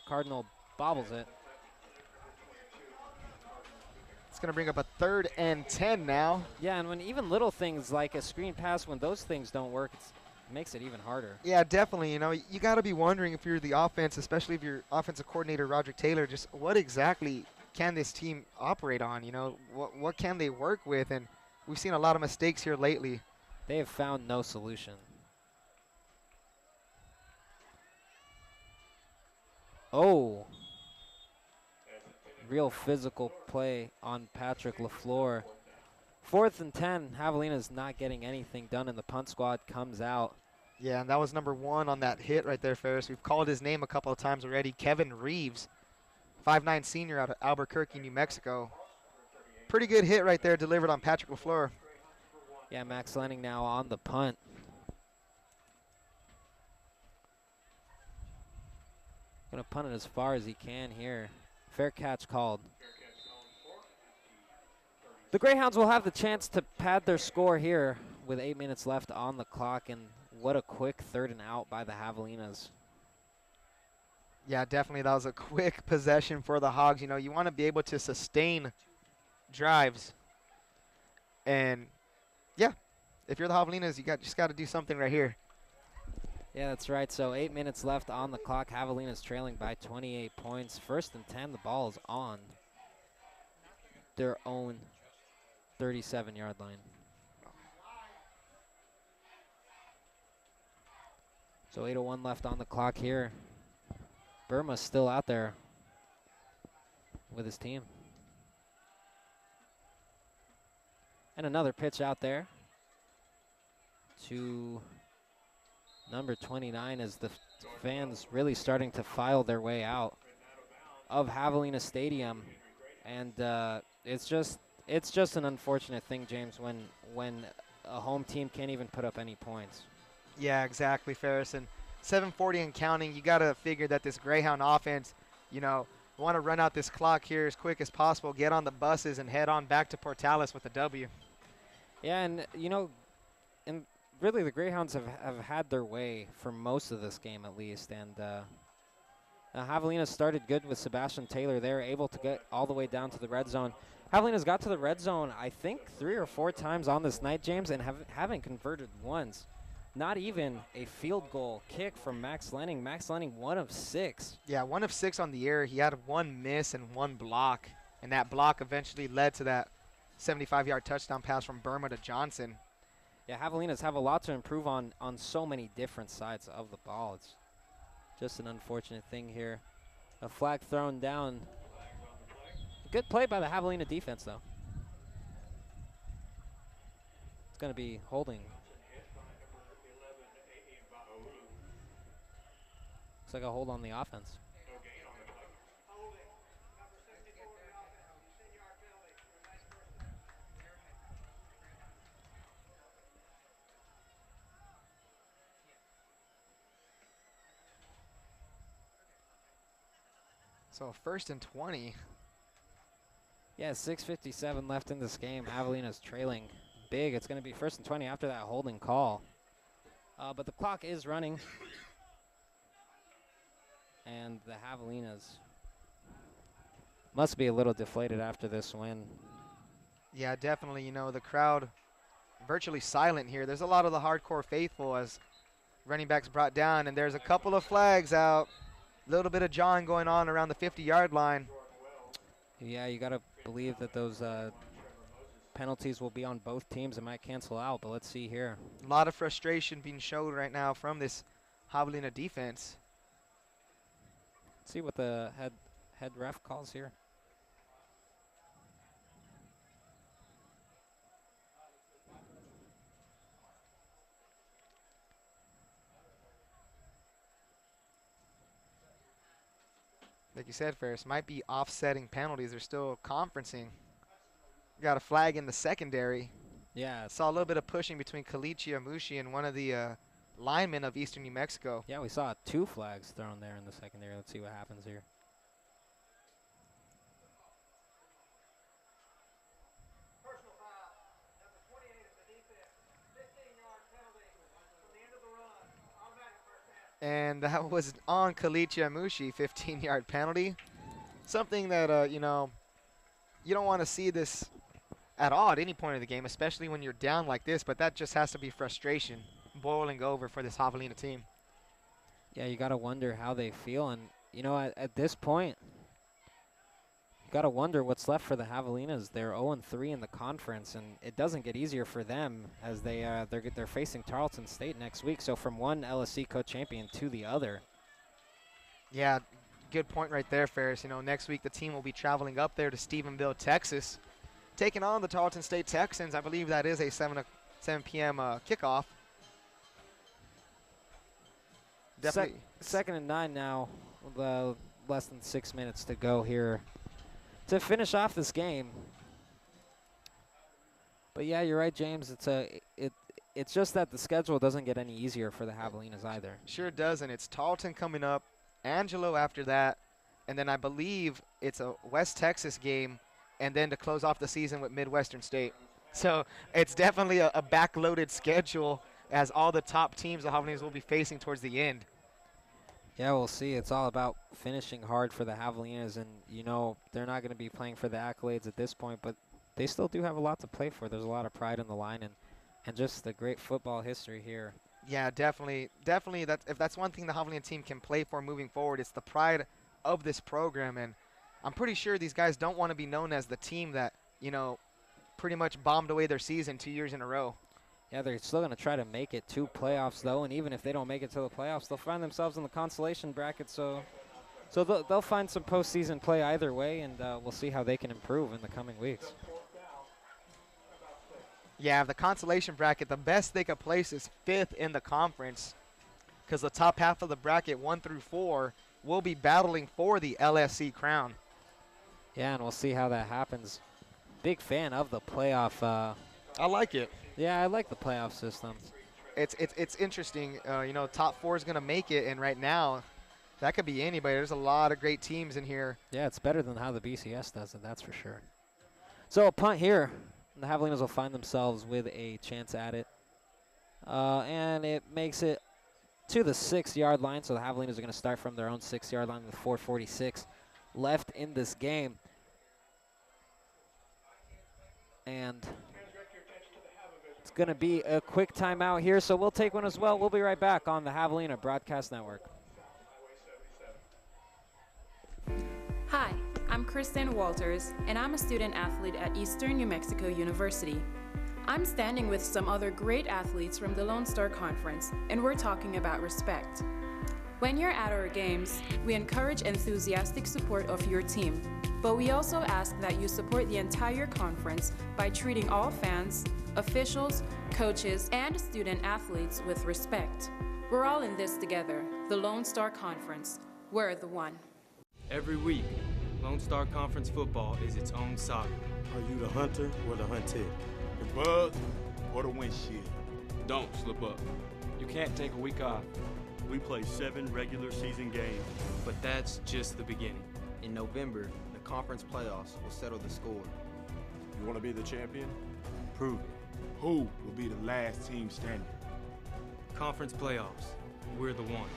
Y: Cardinal bobbles it.
J: It's going to bring up a 3rd and 10 now.
Y: Yeah, and when even little things like a screen pass, when those things don't work, it makes it even harder.
J: Yeah, definitely. You know, you got to be wondering if you're the offense, especially if you're offensive coordinator Roderick Taylor, just what exactly can this team operate on? You know, what can they work with? And we've seen a lot of mistakes here lately.
Y: They have found no solution. Oh, real physical play on Patrick LaFleur. 4th and 10, Javelinas not getting anything done, and the punt squad comes out.
J: Yeah, and that was number 1 on that hit right there, Ferris. We've called his name a couple of times already. Kevin Reeves, 5'9" senior out of Albuquerque, New Mexico. Pretty good hit right there delivered on Patrick LaFleur.
Y: Yeah, Max Lenning now on the punt. Gonna punt it as far as he can here. Fair catch called. The Greyhounds will have the chance to pad their score here with 8 minutes left on the clock, and what a quick 3rd and out by the Javelinas.
J: Yeah, definitely that was a quick possession for the Hogs. You know, you want to be able to sustain drives. And yeah, if you're the Javelinas, you just got to do something right here.
Y: Yeah, that's right. So 8 minutes left on the clock. Javelinas trailing by 28 points. 1st and 10, the ball is on their own 37-yard line. So 8:01 left on the clock here. Burma's still out there with his team. And another pitch out there to number 29 as the fans really starting to file their way out of Javelina Stadium. And it's just an unfortunate thing, James, when a home team can't even put up any points.
J: Yeah, exactly, Ferris. And 7:40 and counting. You got to figure that this Greyhound offense, you know, want to run out this clock here as quick as possible, get on the buses, and head on back to Portales with a W.
Y: Yeah, and, you know, and really the Greyhounds have had their way for most of this game at least. And Javelina started good with Sebastian Taylor. They were able to get all the way down to the red zone. Javelina's got to the red zone, I think, 3 or 4 times on this night, James, and haven't converted once. Not even a field goal kick from Max Lenning. Max Lenning, 1 of 6.
J: Yeah, 1 of 6 on the air. He had 1 miss and 1 block, and that block eventually led to that 75-yard touchdown pass from Burma to Johnson.
Y: Yeah, Javelinas have a lot to improve on so many different sides of the ball. It's just an unfortunate thing here. A flag thrown down. Good play by the Javelina defense, though. It's going to be holding. Looks like a hold on the offense.
J: So 1st and 20.
Y: Yeah, 6:57 left in this game. Javelina's trailing big. It's going to be 1st and 20 after that holding call. But the clock is running. And the Javelinas must be a little deflated after this win.
J: Yeah, definitely. You know, the crowd virtually silent here. There's a lot of the hardcore faithful as running backs brought down, and there's a couple of flags out. A little bit of jawing going on around the 50-yard line.
Y: Yeah, you got to believe that those penalties will be on both teams. It might cancel out, but let's see here.
J: A lot of frustration being showed right now from this Javelina defense.
Y: Let's see what the head ref calls here.
J: Like you said, Ferris, might be offsetting penalties. They're still conferencing. Got a flag in the secondary.
Y: Yeah.
J: Saw a little bit of pushing between Kalichi Amushi and one of the linemen of Eastern New Mexico.
Y: Yeah, we saw 2 flags thrown there in the secondary. Let's see what happens here.
J: And that was on Kalichi Amushi, 15-yard penalty. Something that, you know, you don't want to see this at all at any point of the game, especially when you're down like this, but that just has to be frustration boiling over for this Javelina team.
Y: Yeah, you got to wonder how they feel. And, you know, at this point, you got to wonder what's left for the Javelinas. They're 0-3 in the conference, and it doesn't get easier for them as they're facing Tarleton State next week. So from one LSC co-champion to the other.
J: Yeah, good point right there, Ferris. You know, next week the team will be traveling up there to Stephenville, Texas, taking on the Tarleton State Texans. I believe that is a 7 p.m. Kickoff. Definitely.
Y: 2nd and 9 now. Less than 6 minutes to go here to finish off this game. But yeah, you're right, James. It's just that the schedule doesn't get any easier for the Javelinas either.
J: Sure doesn't. It's Tarleton coming up, Angelo after that, and then I believe it's a West Texas game, and then to close off the season with Midwestern State. So it's definitely a backloaded schedule as all the top teams the Javelinas will be facing towards the end.
Y: Yeah, we'll see. It's all about finishing hard for the Javelinas, and, you know, they're not going to be playing for the accolades at this point, but they still do have a lot to play for. There's a lot of pride in the line and just the great football history here.
J: Yeah, definitely. If that's one thing the Javelina team can play for moving forward, it's the pride of this program, and I'm pretty sure these guys don't want to be known as the team that, you know, pretty much bombed away their season 2 years in a row.
Y: Yeah, they're still going to try to make it to playoffs, though, and even if they don't make it to the playoffs, they'll find themselves in the consolation bracket, so they'll find some postseason play either way, and we'll see how they can improve in the coming weeks.
J: Yeah, the consolation bracket, the best they could place is 5th in the conference, because the top half of the bracket, 1 through 4, will be battling for the LSC crown.
Y: Yeah, and we'll see how that happens. Big fan of the playoff.
J: I like it.
Y: Yeah, I like the playoff system.
J: it's interesting. You know, top 4 is going to make it, and right now, that could be anybody. There's a lot of great teams in here.
Y: Yeah, it's better than how the BCS does it, that's for sure. So a punt here. The Javelinas will find themselves with a chance at it. And it makes it to the 6-yard line, so the Javelinas are going to start from their own 6-yard line with 4:46 left in this game. And it's going to be a quick timeout here, so we'll take one as well. We'll be right back on the Javelina Broadcast Network.
I: Hi, I'm Kristen Walters, and I'm a student athlete at Eastern New Mexico University. I'm standing with some other great athletes from the Lone Star Conference, and we're talking about respect. When you're at our games, we encourage enthusiastic support of your team, but we also ask that you support the entire conference by treating all fans, officials, coaches, and student athletes with respect. We're all in this together, the Lone Star Conference. We're the one.
D: Every week, Lone Star Conference football is its own saga.
E: Are you the hunter or the hunted?
F: The bug or the windshield?
G: Don't slip up. You can't take a week off.
E: We play 7 regular season games.
D: But that's just the beginning.
H: In November, the conference playoffs will settle the score.
F: You want to be the champion?
E: Prove it.
F: Who will be the last team standing?
D: Conference playoffs. We're the one.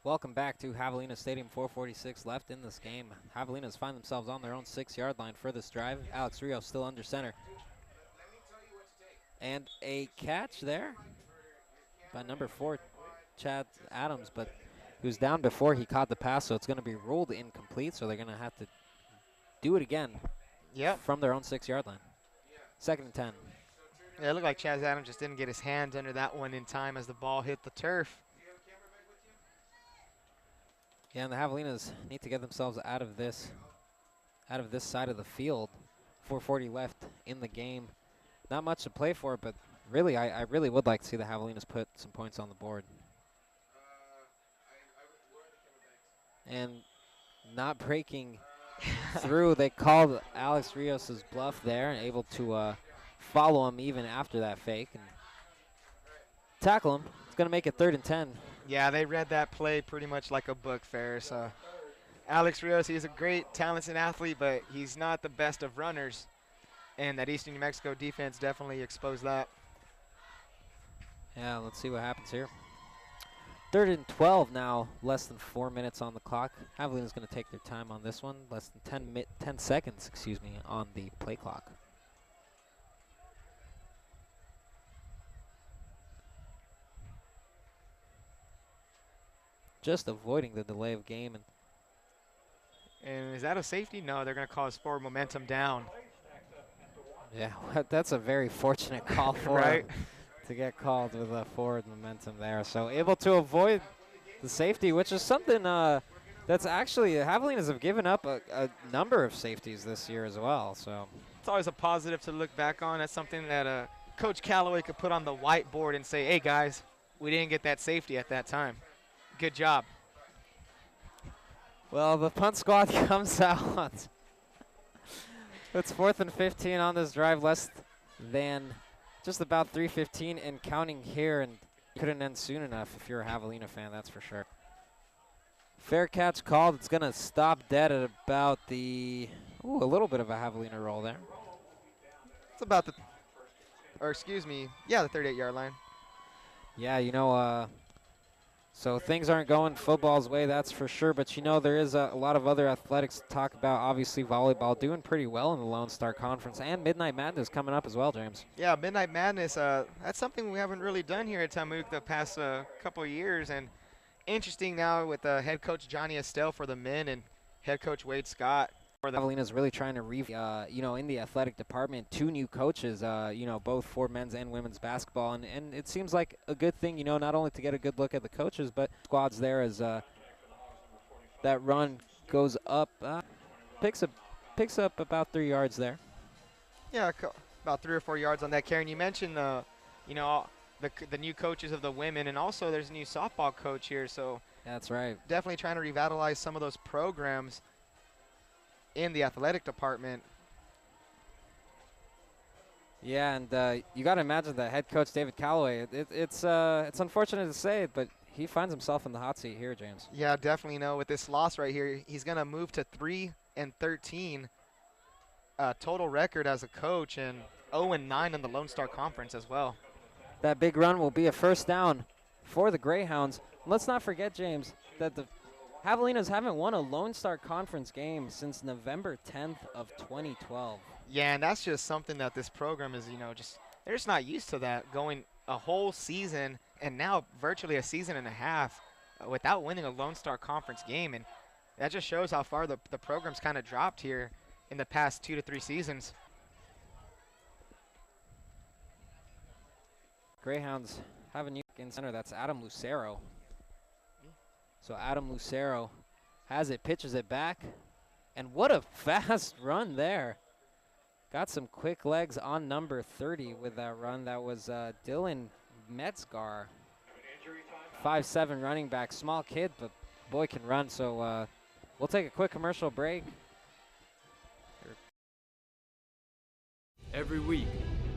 Y: Welcome back to Javelina Stadium. 4:46 left in this game. Javelinas find themselves on their own 6-yard line for this drive. Alex Rios still under center. And a catch there by number 4, Chad Adams, but he was down before he caught the pass, so it's going to be ruled incomplete, so they're going to have to do it again from their own 6-yard line. 2nd and 10.
J: Yeah, it looked like Chaz Adams just didn't get his hands under that one in time as the ball hit the turf.
Y: Yeah, and the Javelinas need to get themselves out of this side of the field. 4:40 left in the game. Not much to play for, but really, I really would like to see the Javelinas put some points on the board. And not breaking through, they called Alex Rios' bluff there and able to follow him even after that fake and tackle him. It's going to make it 3rd and 10.
J: Yeah, they read that play pretty much like a book, Ferris. Alex Rios, he's a great, talented athlete, but he's not the best of runners. And that Eastern New Mexico defense definitely exposed that.
Y: Yeah, let's see what happens here. 3rd and 12 now, less than 4 minutes on the clock. Javelina's going to take their time on this one. Less than 10 seconds, excuse me, on the play clock. Just avoiding the delay of game.
J: And is that a safety? No, they're going to cause forward momentum down.
Y: Yeah, that's a very fortunate call for
J: right?
Y: to get called with a forward momentum there. So able to avoid the safety, which is something that's actually, Javelinas have given up a number of safeties this year as well. So
J: it's always a positive to look back on. That's something that Coach Callaway could put on the whiteboard and say, hey, guys, we didn't get that safety at that time. Good job.
Y: Well, the punt squad comes out. It's 4th and 15 on this drive, less than just about 3:15 and counting here, and couldn't end soon enough if you're a Javelina fan, that's for sure. Fair catch called. It's going to stop dead at about a little bit of a Javelina roll there.
J: It's about the 38-yard line.
Y: Yeah, you know, so things aren't going football's way, that's for sure. But, you know, there is a lot of other athletics to talk about. Obviously, volleyball doing pretty well in the Lone Star Conference. And Midnight Madness coming up as well, James.
J: Yeah, Midnight Madness, that's something we haven't really done here at Tamook the past couple of years. And interesting now with head coach Johnny Estelle for the men and head coach Wade Scott.
Y: the Javelinas really trying to in the athletic department, 2 new coaches, both for men's and women's basketball. And it seems like a good thing, not only to get a good look at the coaches, but squads there as that run goes up, picks up about 3 yards there.
J: Yeah, about 3 or 4 yards on that, Karen. You mentioned the new coaches of the women, and also there's a new softball coach here, so
Y: that's right.
J: Definitely trying to revitalize some of those programs in the athletic department.
Y: Yeah, and you got to imagine that head coach David Calloway. It's unfortunate to say, but he finds himself in the hot seat here, James.
J: Yeah, definitely. With this loss right here, he's going to move to 3-13 total record as a coach, and 0-9 in the Lone Star Conference as well.
Y: That big run will be a first down for the Greyhounds. Let's not forget, James, that the Javelinas haven't won a Lone Star Conference game since November 10th of 2012.
J: Yeah, and that's just something that this program is, they're just not used to that, going a whole season and now virtually a season and a half without winning a Lone Star Conference game. And that just shows how far the program's kind of dropped here in the past 2 to 3 seasons.
Y: Greyhounds have a new in center. That's Adam Lucero. So Adam Lucero has it, pitches it back, and what a fast run there. Got some quick legs on number 30 with that run. That was Dylan Metzgar, 5'7" running back, small kid, but boy can run. So we'll take a quick commercial break.
D: Every week,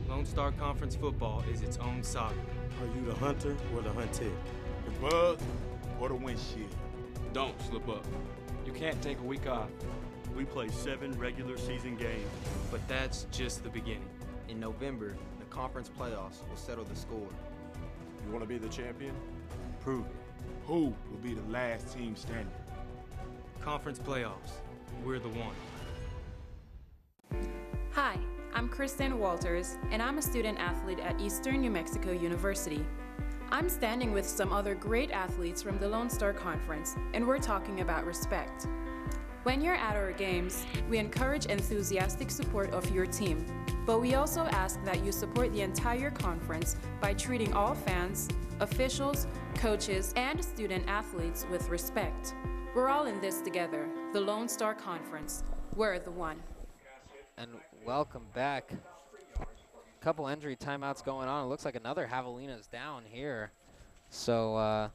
D: Lone Star Conference football is its own saga.
E: Are you the hunter or the hunted?
F: The bug or the windshield?
G: Don't slip up. You can't take a week off.
E: We play 7 regular season games.
D: But that's just the beginning.
H: In November, the conference playoffs will settle the score.
F: You want to be the champion?
E: Prove it.
F: Who will be the last team standing?
D: Conference playoffs. We're the one.
I: Hi, I'm Kristen Walters, and I'm a student athlete at Eastern New Mexico University. I'm standing with some other great athletes from the Lone Star Conference, and we're talking about respect. When you're at our games, we encourage enthusiastic support of your team, but we also ask that you support the entire conference by treating all fans, officials, coaches, and student athletes with respect. We're all in this together, the Lone Star Conference. We're the one.
Y: And welcome back. Couple injury timeouts going on. It looks like another Javelina's down here. So a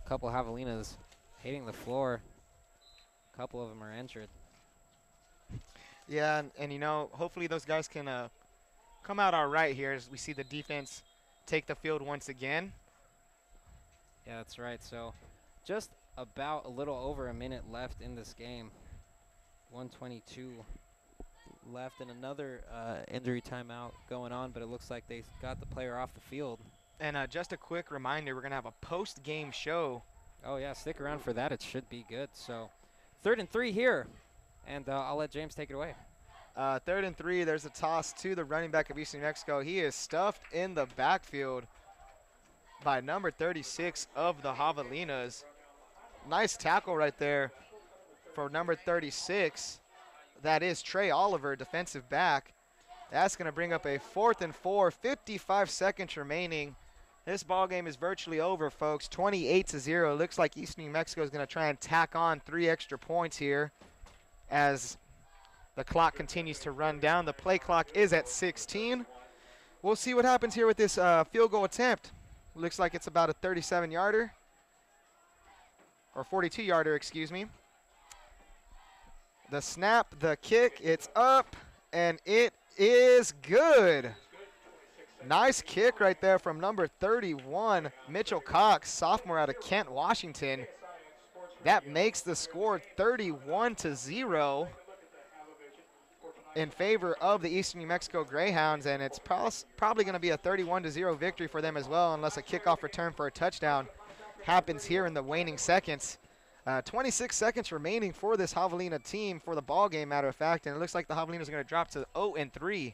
Y: couple Javelinas hitting the floor. A couple of them are injured.
J: Yeah, and hopefully those guys can come out all right here as we see the defense take the field once again.
Y: Yeah, that's right. So just about a little over a minute left in this game. 1:22 left, and another injury timeout going on, but it looks like they got the player off the field.
J: And just a quick reminder, we're going to have a post-game show.
Y: Oh, yeah, stick around for that. It should be good. So 3rd and 3 here, and I'll let James take it away.
J: 3rd and 3, there's a toss to the running back of Eastern New Mexico. He is stuffed in the backfield by number 36 of the Javelinas. Nice tackle right there for number 36. That is Trey Oliver, defensive back. That's going to bring up a 4th and 4, 55 seconds remaining. This ball game is virtually over, folks. 28-0. Looks like Eastern New Mexico is going to try and tack on 3 extra points here as the clock continues to run down. The play clock is at 16. We'll see what happens here with this field goal attempt. Looks like it's about a 37-yarder, or 42-yarder, excuse me. The snap, the kick, it's up, and it is good. Nice kick right there from number 31, Mitchell Cox, sophomore out of Kent, Washington. That makes the score 31-0 in favor of the Eastern New Mexico Greyhounds, and it's probably going to be a 31-0 victory for them as well, unless a kickoff return for a touchdown happens here in the waning seconds. 26 seconds remaining for this Javelina team for the ball game, matter of fact, and it looks like the Javelinas are going to drop to 0-3.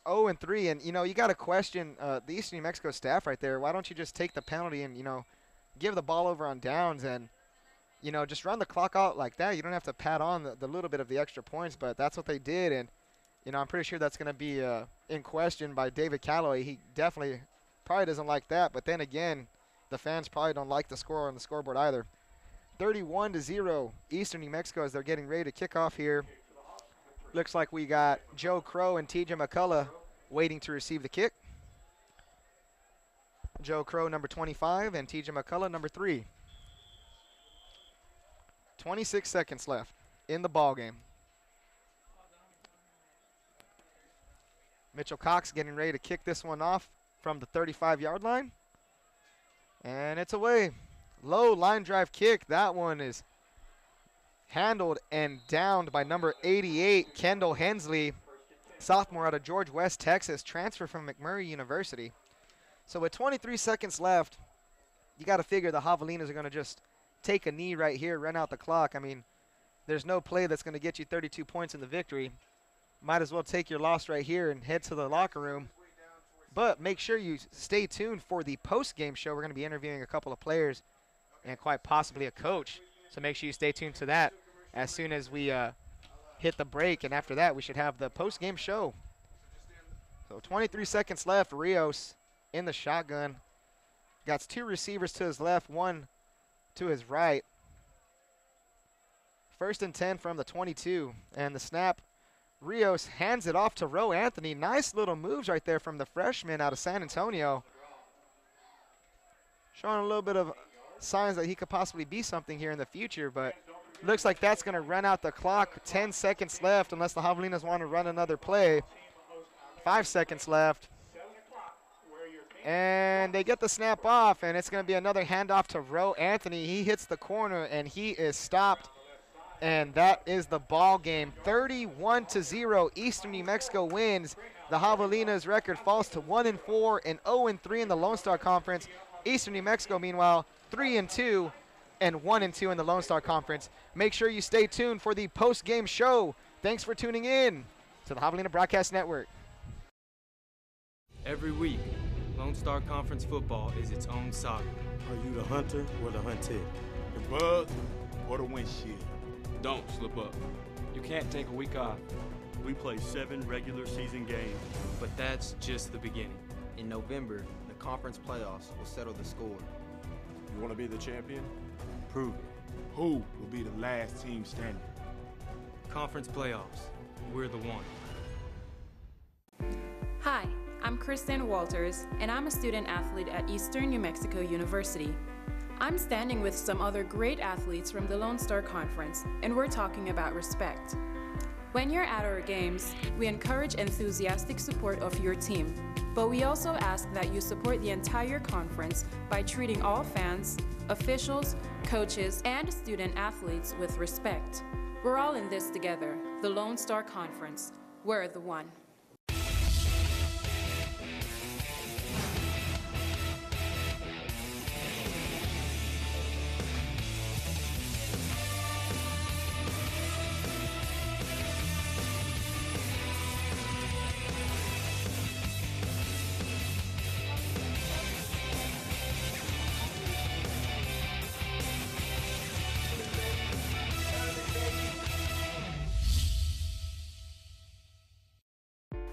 J: 0-3, and you got to question the Eastern New Mexico staff right there. Why don't you just take the penalty and give the ball over on downs? And you know, just run the clock out like that. You don't have to pad on the little bit of the extra points, but that's what they did. And, you know, I'm pretty sure that's going to be in question by David Calloway. He definitely probably doesn't like that. But then again, the fans probably don't like the score on the scoreboard either. 31-0, Eastern New Mexico as they're getting ready to kick off here. Looks like we got Joe Crow and TJ McCullough waiting to receive the kick. Joe Crow, number 25, and TJ McCullough, number 3. 26 seconds left in the ball game. Mitchell Cox getting ready to kick this one off from the 35-yard line. And it's away. Low line drive kick. That one is handled and downed by number 88, Kendall Hensley, sophomore out of George West, Texas, transfer from McMurray University. So with 23 seconds left, you got to figure the Javelinas are going to just take a knee right here, run out the clock. I mean, there's no play that's going to get you 32 points in the victory. Might as well take your loss right here and head to the locker room. But make sure you stay tuned for the post-game show. We're going to be interviewing a couple of players and quite possibly a coach. So make sure you stay tuned to that as soon as we hit the break. And after that, we should have the post-game show. So 23 seconds left. Rios in the shotgun. Got 2 receivers to his left, 1 to his right. 1st and 10 from the 22. And the snap, Rios hands it off to Roe Anthony. Nice little moves right there from the freshman out of San Antonio. Showing a little bit of signs that he could possibly be something here in the future, but looks like that's going to run out the clock. 10 seconds left unless the Javelinas want to run another play. 5 seconds left. And they get the snap off, and it's going to be another handoff to Roe Anthony. He hits the corner, and he is stopped. And that is the ball game. 31-0, Eastern New Mexico wins. The Javelinas' record falls to 1-4 and 0-3 in the Lone Star Conference. Eastern New Mexico, meanwhile, 3-2 and 1-2 in the Lone Star Conference. Make sure you stay tuned for the post-game show. Thanks for tuning in to the Javelina Broadcast Network.
D: Every week, Lone Star Conference football is its own saga.
E: Are you the hunter or the hunted?
F: The bug or the windshield?
G: Don't slip up. You can't take a week off.
E: We play 7 regular season games.
D: But that's just the beginning.
H: In November, the conference playoffs will settle the score.
F: You want to be the champion?
E: Prove it.
F: Who will be the last team standing?
D: Conference playoffs. We're the one.
I: Hi, I'm Kristen Walters, and I'm a student athlete at Eastern New Mexico University. I'm standing with some other great athletes from the Lone Star Conference, and we're talking about respect. When you're at our games, we encourage enthusiastic support of your team, but we also ask that you support the entire conference by treating all fans, officials, coaches, and student athletes with respect. We're all in this together, the Lone Star Conference. We're the one.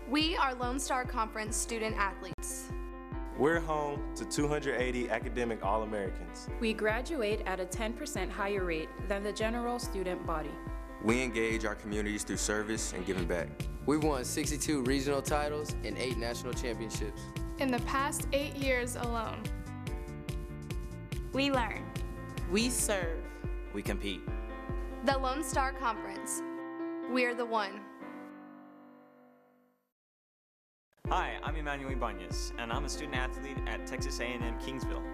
P: We are Lone Star Conference student athletes.
K: We're home to 280 academic All-Americans.
I: We graduate at a 10% higher rate than the general student body.
A: We engage our communities through service and giving back.
M: We've won 62 regional titles and 8 national championships.
C: In the past 8 years alone.
P: We learn.
L: We serve.
N: We compete.
P: The Lone Star Conference. We're the one.
N: Hi, I'm Emmanuel Ibanez, and I'm a student athlete at Texas A&M Kingsville.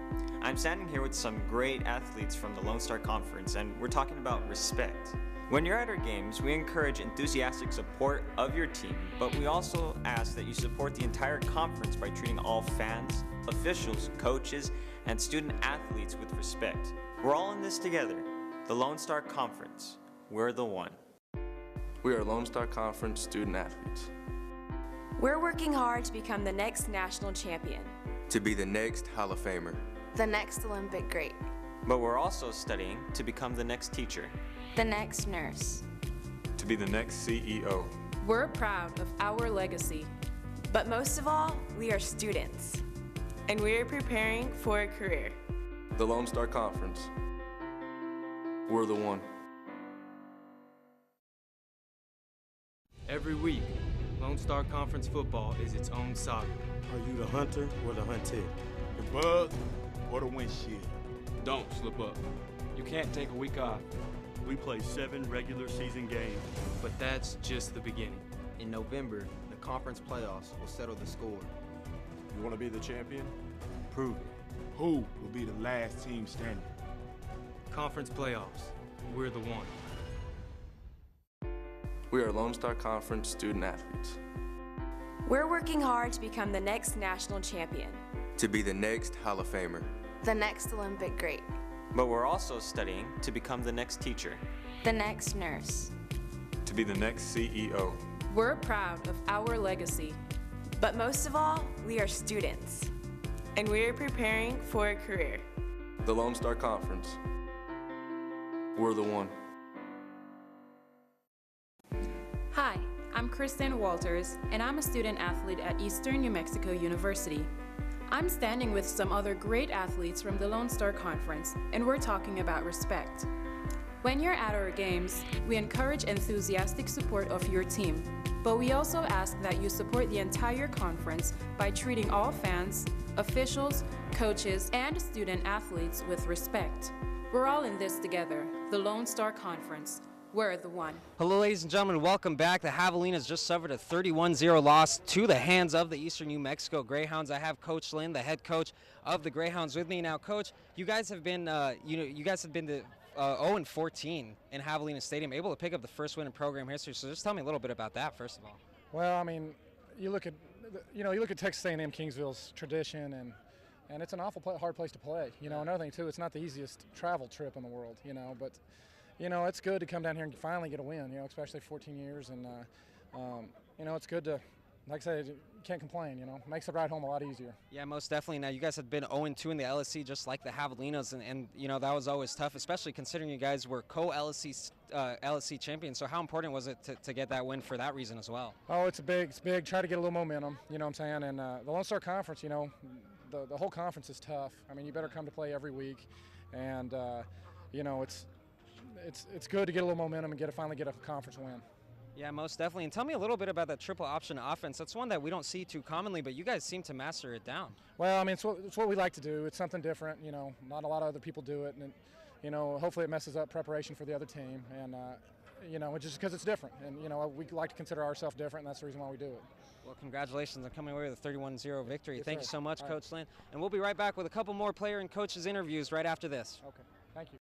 N: I'm standing here with some great athletes from the Lone Star Conference, and we're talking about respect. When you're at our games, we encourage enthusiastic support of your team, but we also ask that you support the entire conference by treating all fans, officials, coaches, and student athletes with respect. We're all in this together. The Lone Star Conference. We're the one.
K: We are Lone Star Conference student athletes.
O: We're working hard to become the next national champion.
A: To be the next Hall of Famer.
P: The next Olympic great.
N: But we're also studying to become the next teacher,
O: the next nurse,
K: to be the next CEO.
I: We're proud of our legacy.
O: But most of all, we are students.
Q: And we are preparing for a career.
K: The Lone Star Conference. We're the one.
D: Every week, Lone Star Conference football is its own saga.
E: Are you the hunter or the hunted?
F: The bug or the windshield.
G: Don't slip up. You can't take a week off.
E: We play 7 regular season games.
D: But that's just the beginning.
H: In November, the conference playoffs will settle the score.
F: You want to be the champion?
E: Prove it.
F: Who will be the last team standing?
D: Conference playoffs. We're the one.
K: We are Lone Star Conference student athletes.
O: We're working hard to become the next national champion,
A: To be the next Hall of Famer.
P: The next Olympic great.
N: but we're also studying to become the next teacher,
O: the next nurse,
K: To be the next CEO.
I: We're proud of our legacy.
O: but most of all, we are students.
Q: And we are preparing for a career.
K: The Lone Star Conference. We're the one.
I: Hi, I'm Kristen Walters, and I'm a student athlete at Eastern New Mexico University. I'm standing with some other great athletes from the Lone Star Conference, and we're talking about respect. When you're at our games, we encourage enthusiastic support of your team, but we also ask that you support the entire conference by treating all fans, officials, coaches, and student athletes with respect. We're all in this together, the Lone Star Conference. We're the one.
Y: Hello, ladies and gentlemen. Welcome back. The Javelinas just suffered a 31-0 loss to the hands of the Eastern New Mexico Greyhounds. I have Coach Lynn, the head coach of the Greyhounds, with me now. Coach, you guys have been, you guys have been to 0-14 in Javelina Stadium, able to pick up the first win in program history. So just tell me a little bit about that, first of all.
R: Well, I mean, you look at, you look at Texas A&M Kingsville's tradition, and it's an awful hard place to play. Another thing too, it's not the easiest travel trip in the world. But it's good to come down here and finally get a win. Especially 14 years, and it's good to, like I said, you can't complain. Makes the ride home a lot easier.
Y: Yeah, most definitely. Now, you guys have been 0-2 in the LSC, just like the Javelinas, and that was always tough, especially considering you guys were co-LSC champions. So how important was it to get that win for that reason as well?
R: Oh, it's big. Try to get a little momentum. You know what I'm saying? And the Lone Star Conference, the whole conference is tough. I mean, you better come to play every week, and it's good to get a little momentum and finally get a conference win.
Y: Yeah, most definitely. And tell me a little bit about that triple option offense. That's one that we don't see too commonly, but you guys seem to master it down.
R: Well, I mean, it's what we like to do. It's something different. Not a lot of other people do it, and hopefully it messes up preparation for the other team, and just because it's different, and we like to consider ourselves different, and that's the reason why we do it.
Y: Well, congratulations on coming away with a 31-0 victory.
R: Yes,
Y: Thank you
R: sir.
Y: so much,
R: All
Y: Coach
R: right.
Y: Lynn. And we'll be right back with a couple more player and coaches interviews right after this.
R: Okay, thank you.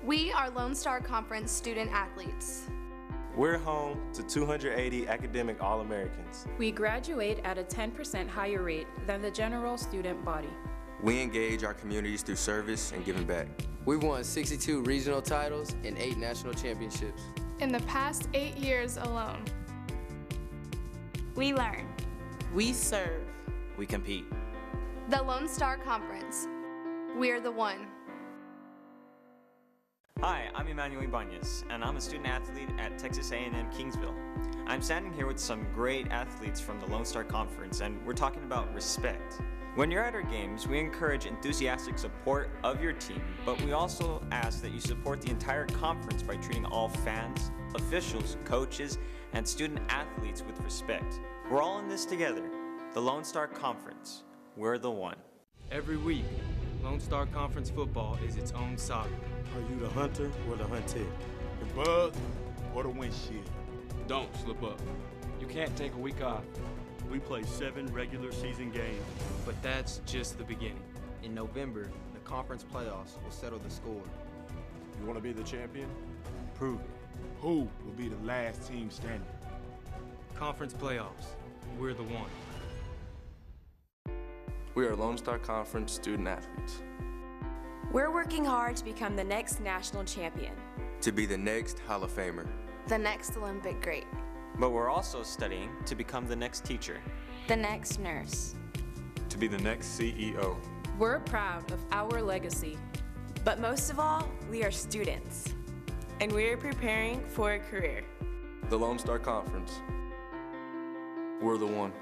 P: We are Lone Star Conference student athletes.
K: We're home to 280 academic All-Americans.
I: We graduate at a 10% higher rate than the general student body.
A: We engage our communities through service and giving back.
M: We've won 62 regional titles and 8 national championships.
C: In the past 8 years alone.
O: We learn.
Q: We serve.
N: we compete.
P: The Lone Star Conference. We're the one.
N: Hi, I'm Emmanuel Ibanez, and I'm a student athlete at Texas A&M Kingsville. I'm standing here with some great athletes from the Lone Star Conference, and we're talking about respect. When you're at our games, we encourage enthusiastic support of your team, but we also ask that you support the entire conference by treating all fans, officials, coaches, and student athletes with respect. We're all in this together. The Lone Star Conference. We're the one.
D: Every week, Lone Star Conference football is its own saga.
E: Are you the hunter or the hunted?
F: The bug or the windshield.
G: Don't slip up. You can't take a week off.
E: We play 7 regular season games.
D: But that's just the beginning.
H: In November, the conference playoffs will settle the score.
F: You want to be the champion?
E: Prove it.
F: Who will be the last team standing?
D: Conference playoffs. We're the one.
K: We are Lone Star Conference student athletes.
O: We're working hard to become the next national champion.
A: To be the next Hall of Famer.
P: The next Olympic great.
N: But we're also studying to become the next teacher.
U: The next nurse.
B: To be the next CEO.
I: We're proud of our legacy.
O: But most of all, we are students.
Q: And we are preparing for a career.
K: The Lone Star Conference. We're the one.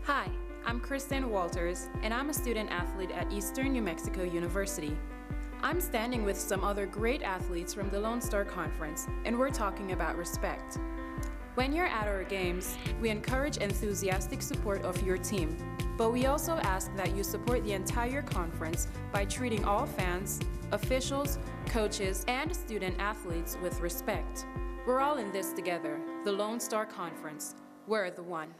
I: Hi, I'm Kristen Walters, and I'm a student athlete at Eastern New Mexico University. I'm standing with some other great athletes from the Lone Star Conference, and we're talking about respect. When you're at our games, we encourage enthusiastic support of your team, but we also ask that you support the entire conference by treating all fans, officials, coaches, and student athletes with respect. We're all in this together, the Lone Star Conference. We're the one.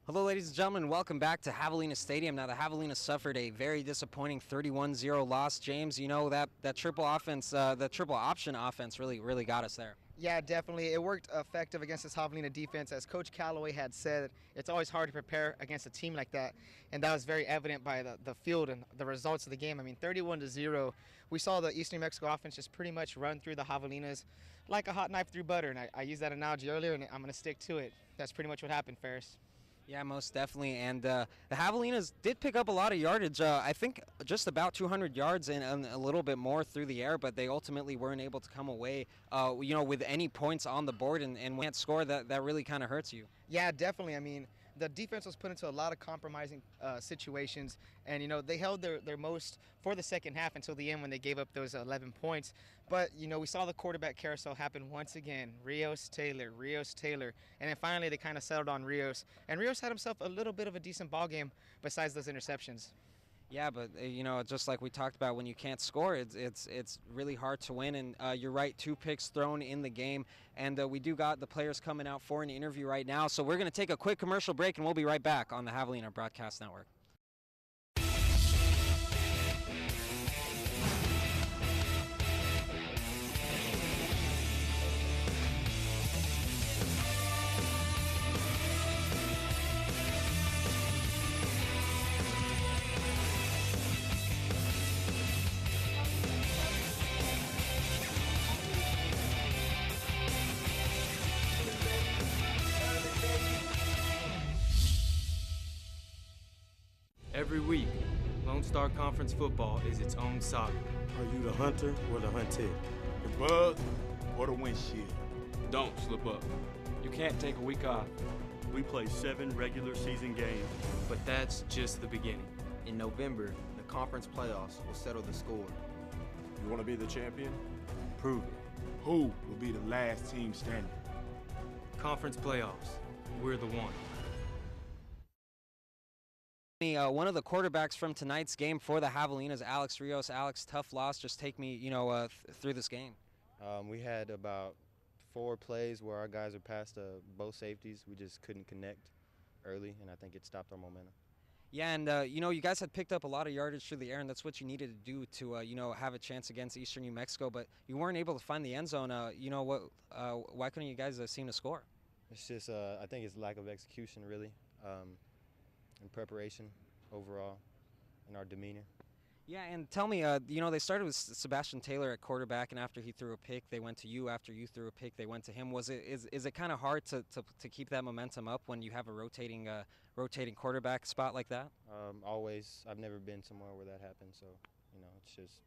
Y: Hello, ladies and gentlemen. Welcome back to Javelina Stadium. Now, the Javelina suffered a very disappointing 31-0 loss. James, you know that triple offense, the triple option offense, really got us there.
J: Yeah, definitely. It worked effective against this Javelina defense. As Coach Calloway had said, it's always hard to prepare against a team like that, and that was very evident by the field and the results of the game. I mean, 31-0. We saw the Eastern New Mexico offense just pretty much run through the Javelinas like a hot knife through butter, and I used that analogy earlier, and I'm going to stick to it. That's pretty much what happened, Ferris.
Y: Yeah, most definitely. And the Javelinas did pick up a lot of yardage. I think just about 200 yards and a little bit more through the air, but they ultimately weren't able to come away, with any points on the board. And when you can't score, that really kind of hurts you.
J: Yeah, definitely. I mean, the defense was put into a lot of compromising situations, and they held their most for the second half until the end when they gave up those 11 points. But we saw the quarterback carousel happen once again. Rios Taylor, and then finally they kind of settled on Rios, and Rios had himself a little bit of a decent ball game besides those interceptions.
Y: Yeah, but just like we talked about, when you can't score, it's really hard to win. And you're right, 2 picks thrown in the game, and we do got the players coming out for an interview right now. So we're going to take a quick commercial break, and we'll be right back on the Javelina Broadcast Network.
D: Every week, Lone Star Conference football is its own saga.
E: Are you the hunter or the hunted?
F: The bug or the windshield?
G: Don't slip up. You can't take a week off.
E: We play 7 regular season games.
D: But that's just the beginning.
H: In November, the conference playoffs will settle the score.
F: You want to be the champion?
E: Prove it.
F: Who will be the last team standing?
D: Conference playoffs. We're the one.
Y: One of the quarterbacks from tonight's game for the Javelinas, Alex Rios. Alex, tough loss. Just take me, through this game.
S: We had about 4 plays where our guys were past both safeties. We just couldn't connect early, and I think it stopped our momentum.
Y: Yeah, and you guys had picked up a lot of yardage through the air, and that's what you needed to do to have a chance against Eastern New Mexico. But you weren't able to find the end zone. Why couldn't you guys seem to score?
S: It's just I think it's lack of execution, really. And preparation overall in our demeanor.
Y: Yeah, and tell me, they started with Sebastian Taylor at quarterback, and after he threw a pick, they went to you. After you threw a pick, they went to him. Is it kind of hard to keep that momentum up when you have a rotating quarterback spot like that?
S: Always. I've never been somewhere where that happened, so it's just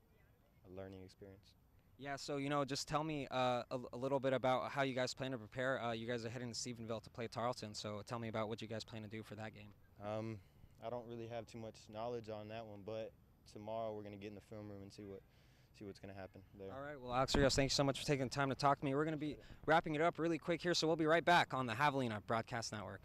S: a learning experience.
Y: Yeah, so just tell me a little bit about how you guys plan to prepare. You guys are heading to Stephenville to play Tarleton, so tell me about what you guys plan to do for that game.
S: I don't really have too much knowledge on that one, but tomorrow we're going to get in the film room and see what's going to happen there.
Y: All right, well, Alex Rios, thank you so much for taking the time to talk to me. We're going to be wrapping it up really quick here, so we'll be right back on the Javelina Broadcast Network.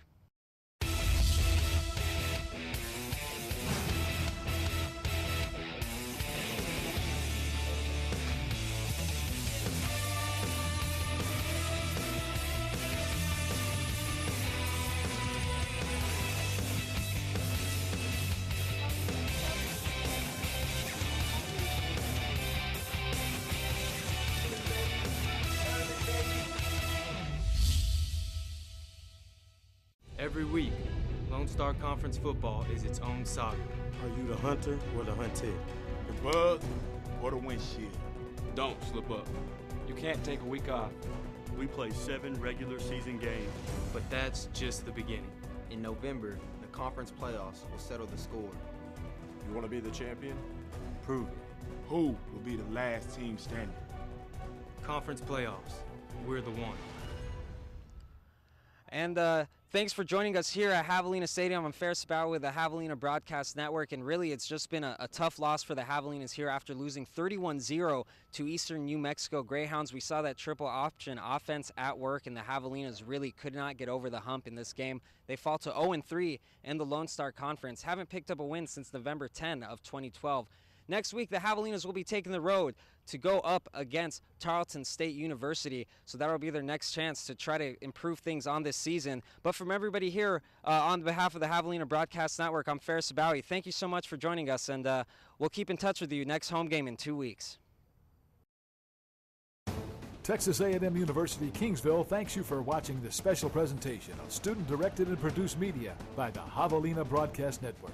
D: Every week, Lone Star Conference football is its own saga.
E: Are you the hunter or the hunted?
F: The bug or the windshield?
G: Don't slip up. You can't take a week off.
E: We play 7 regular season games.
D: But that's just the beginning.
H: In November, the conference playoffs will settle the score.
F: You want to be the champion?
E: Prove it.
F: Who will be the last team standing?
D: Conference playoffs. We're the one.
Y: And thanks for joining us here at Javelina Stadium. I'm Ferris Sabauer with the Javelina Broadcast Network, and really it's just been a tough loss for the Javelinas here after losing 31-0 to Eastern New Mexico Greyhounds. We saw that triple option offense at work, and the Javelinas really could not get over the hump in this game. They fall to 0-3 in the Lone Star Conference, haven't picked up a win since November 10 of 2012. Next week, the Javelinas will be taking the road to go up against Tarleton State University. So that will be their next chance to try to improve things on this season. But from everybody here, on behalf of the Javelina Broadcast Network, I'm Ferris Sabauer. Thank you so much for joining us, and we'll keep in touch with you next home game in 2 weeks.
L: Texas A&M University Kingsville thanks you for watching this special presentation of student-directed and produced media by the Javelina Broadcast Network.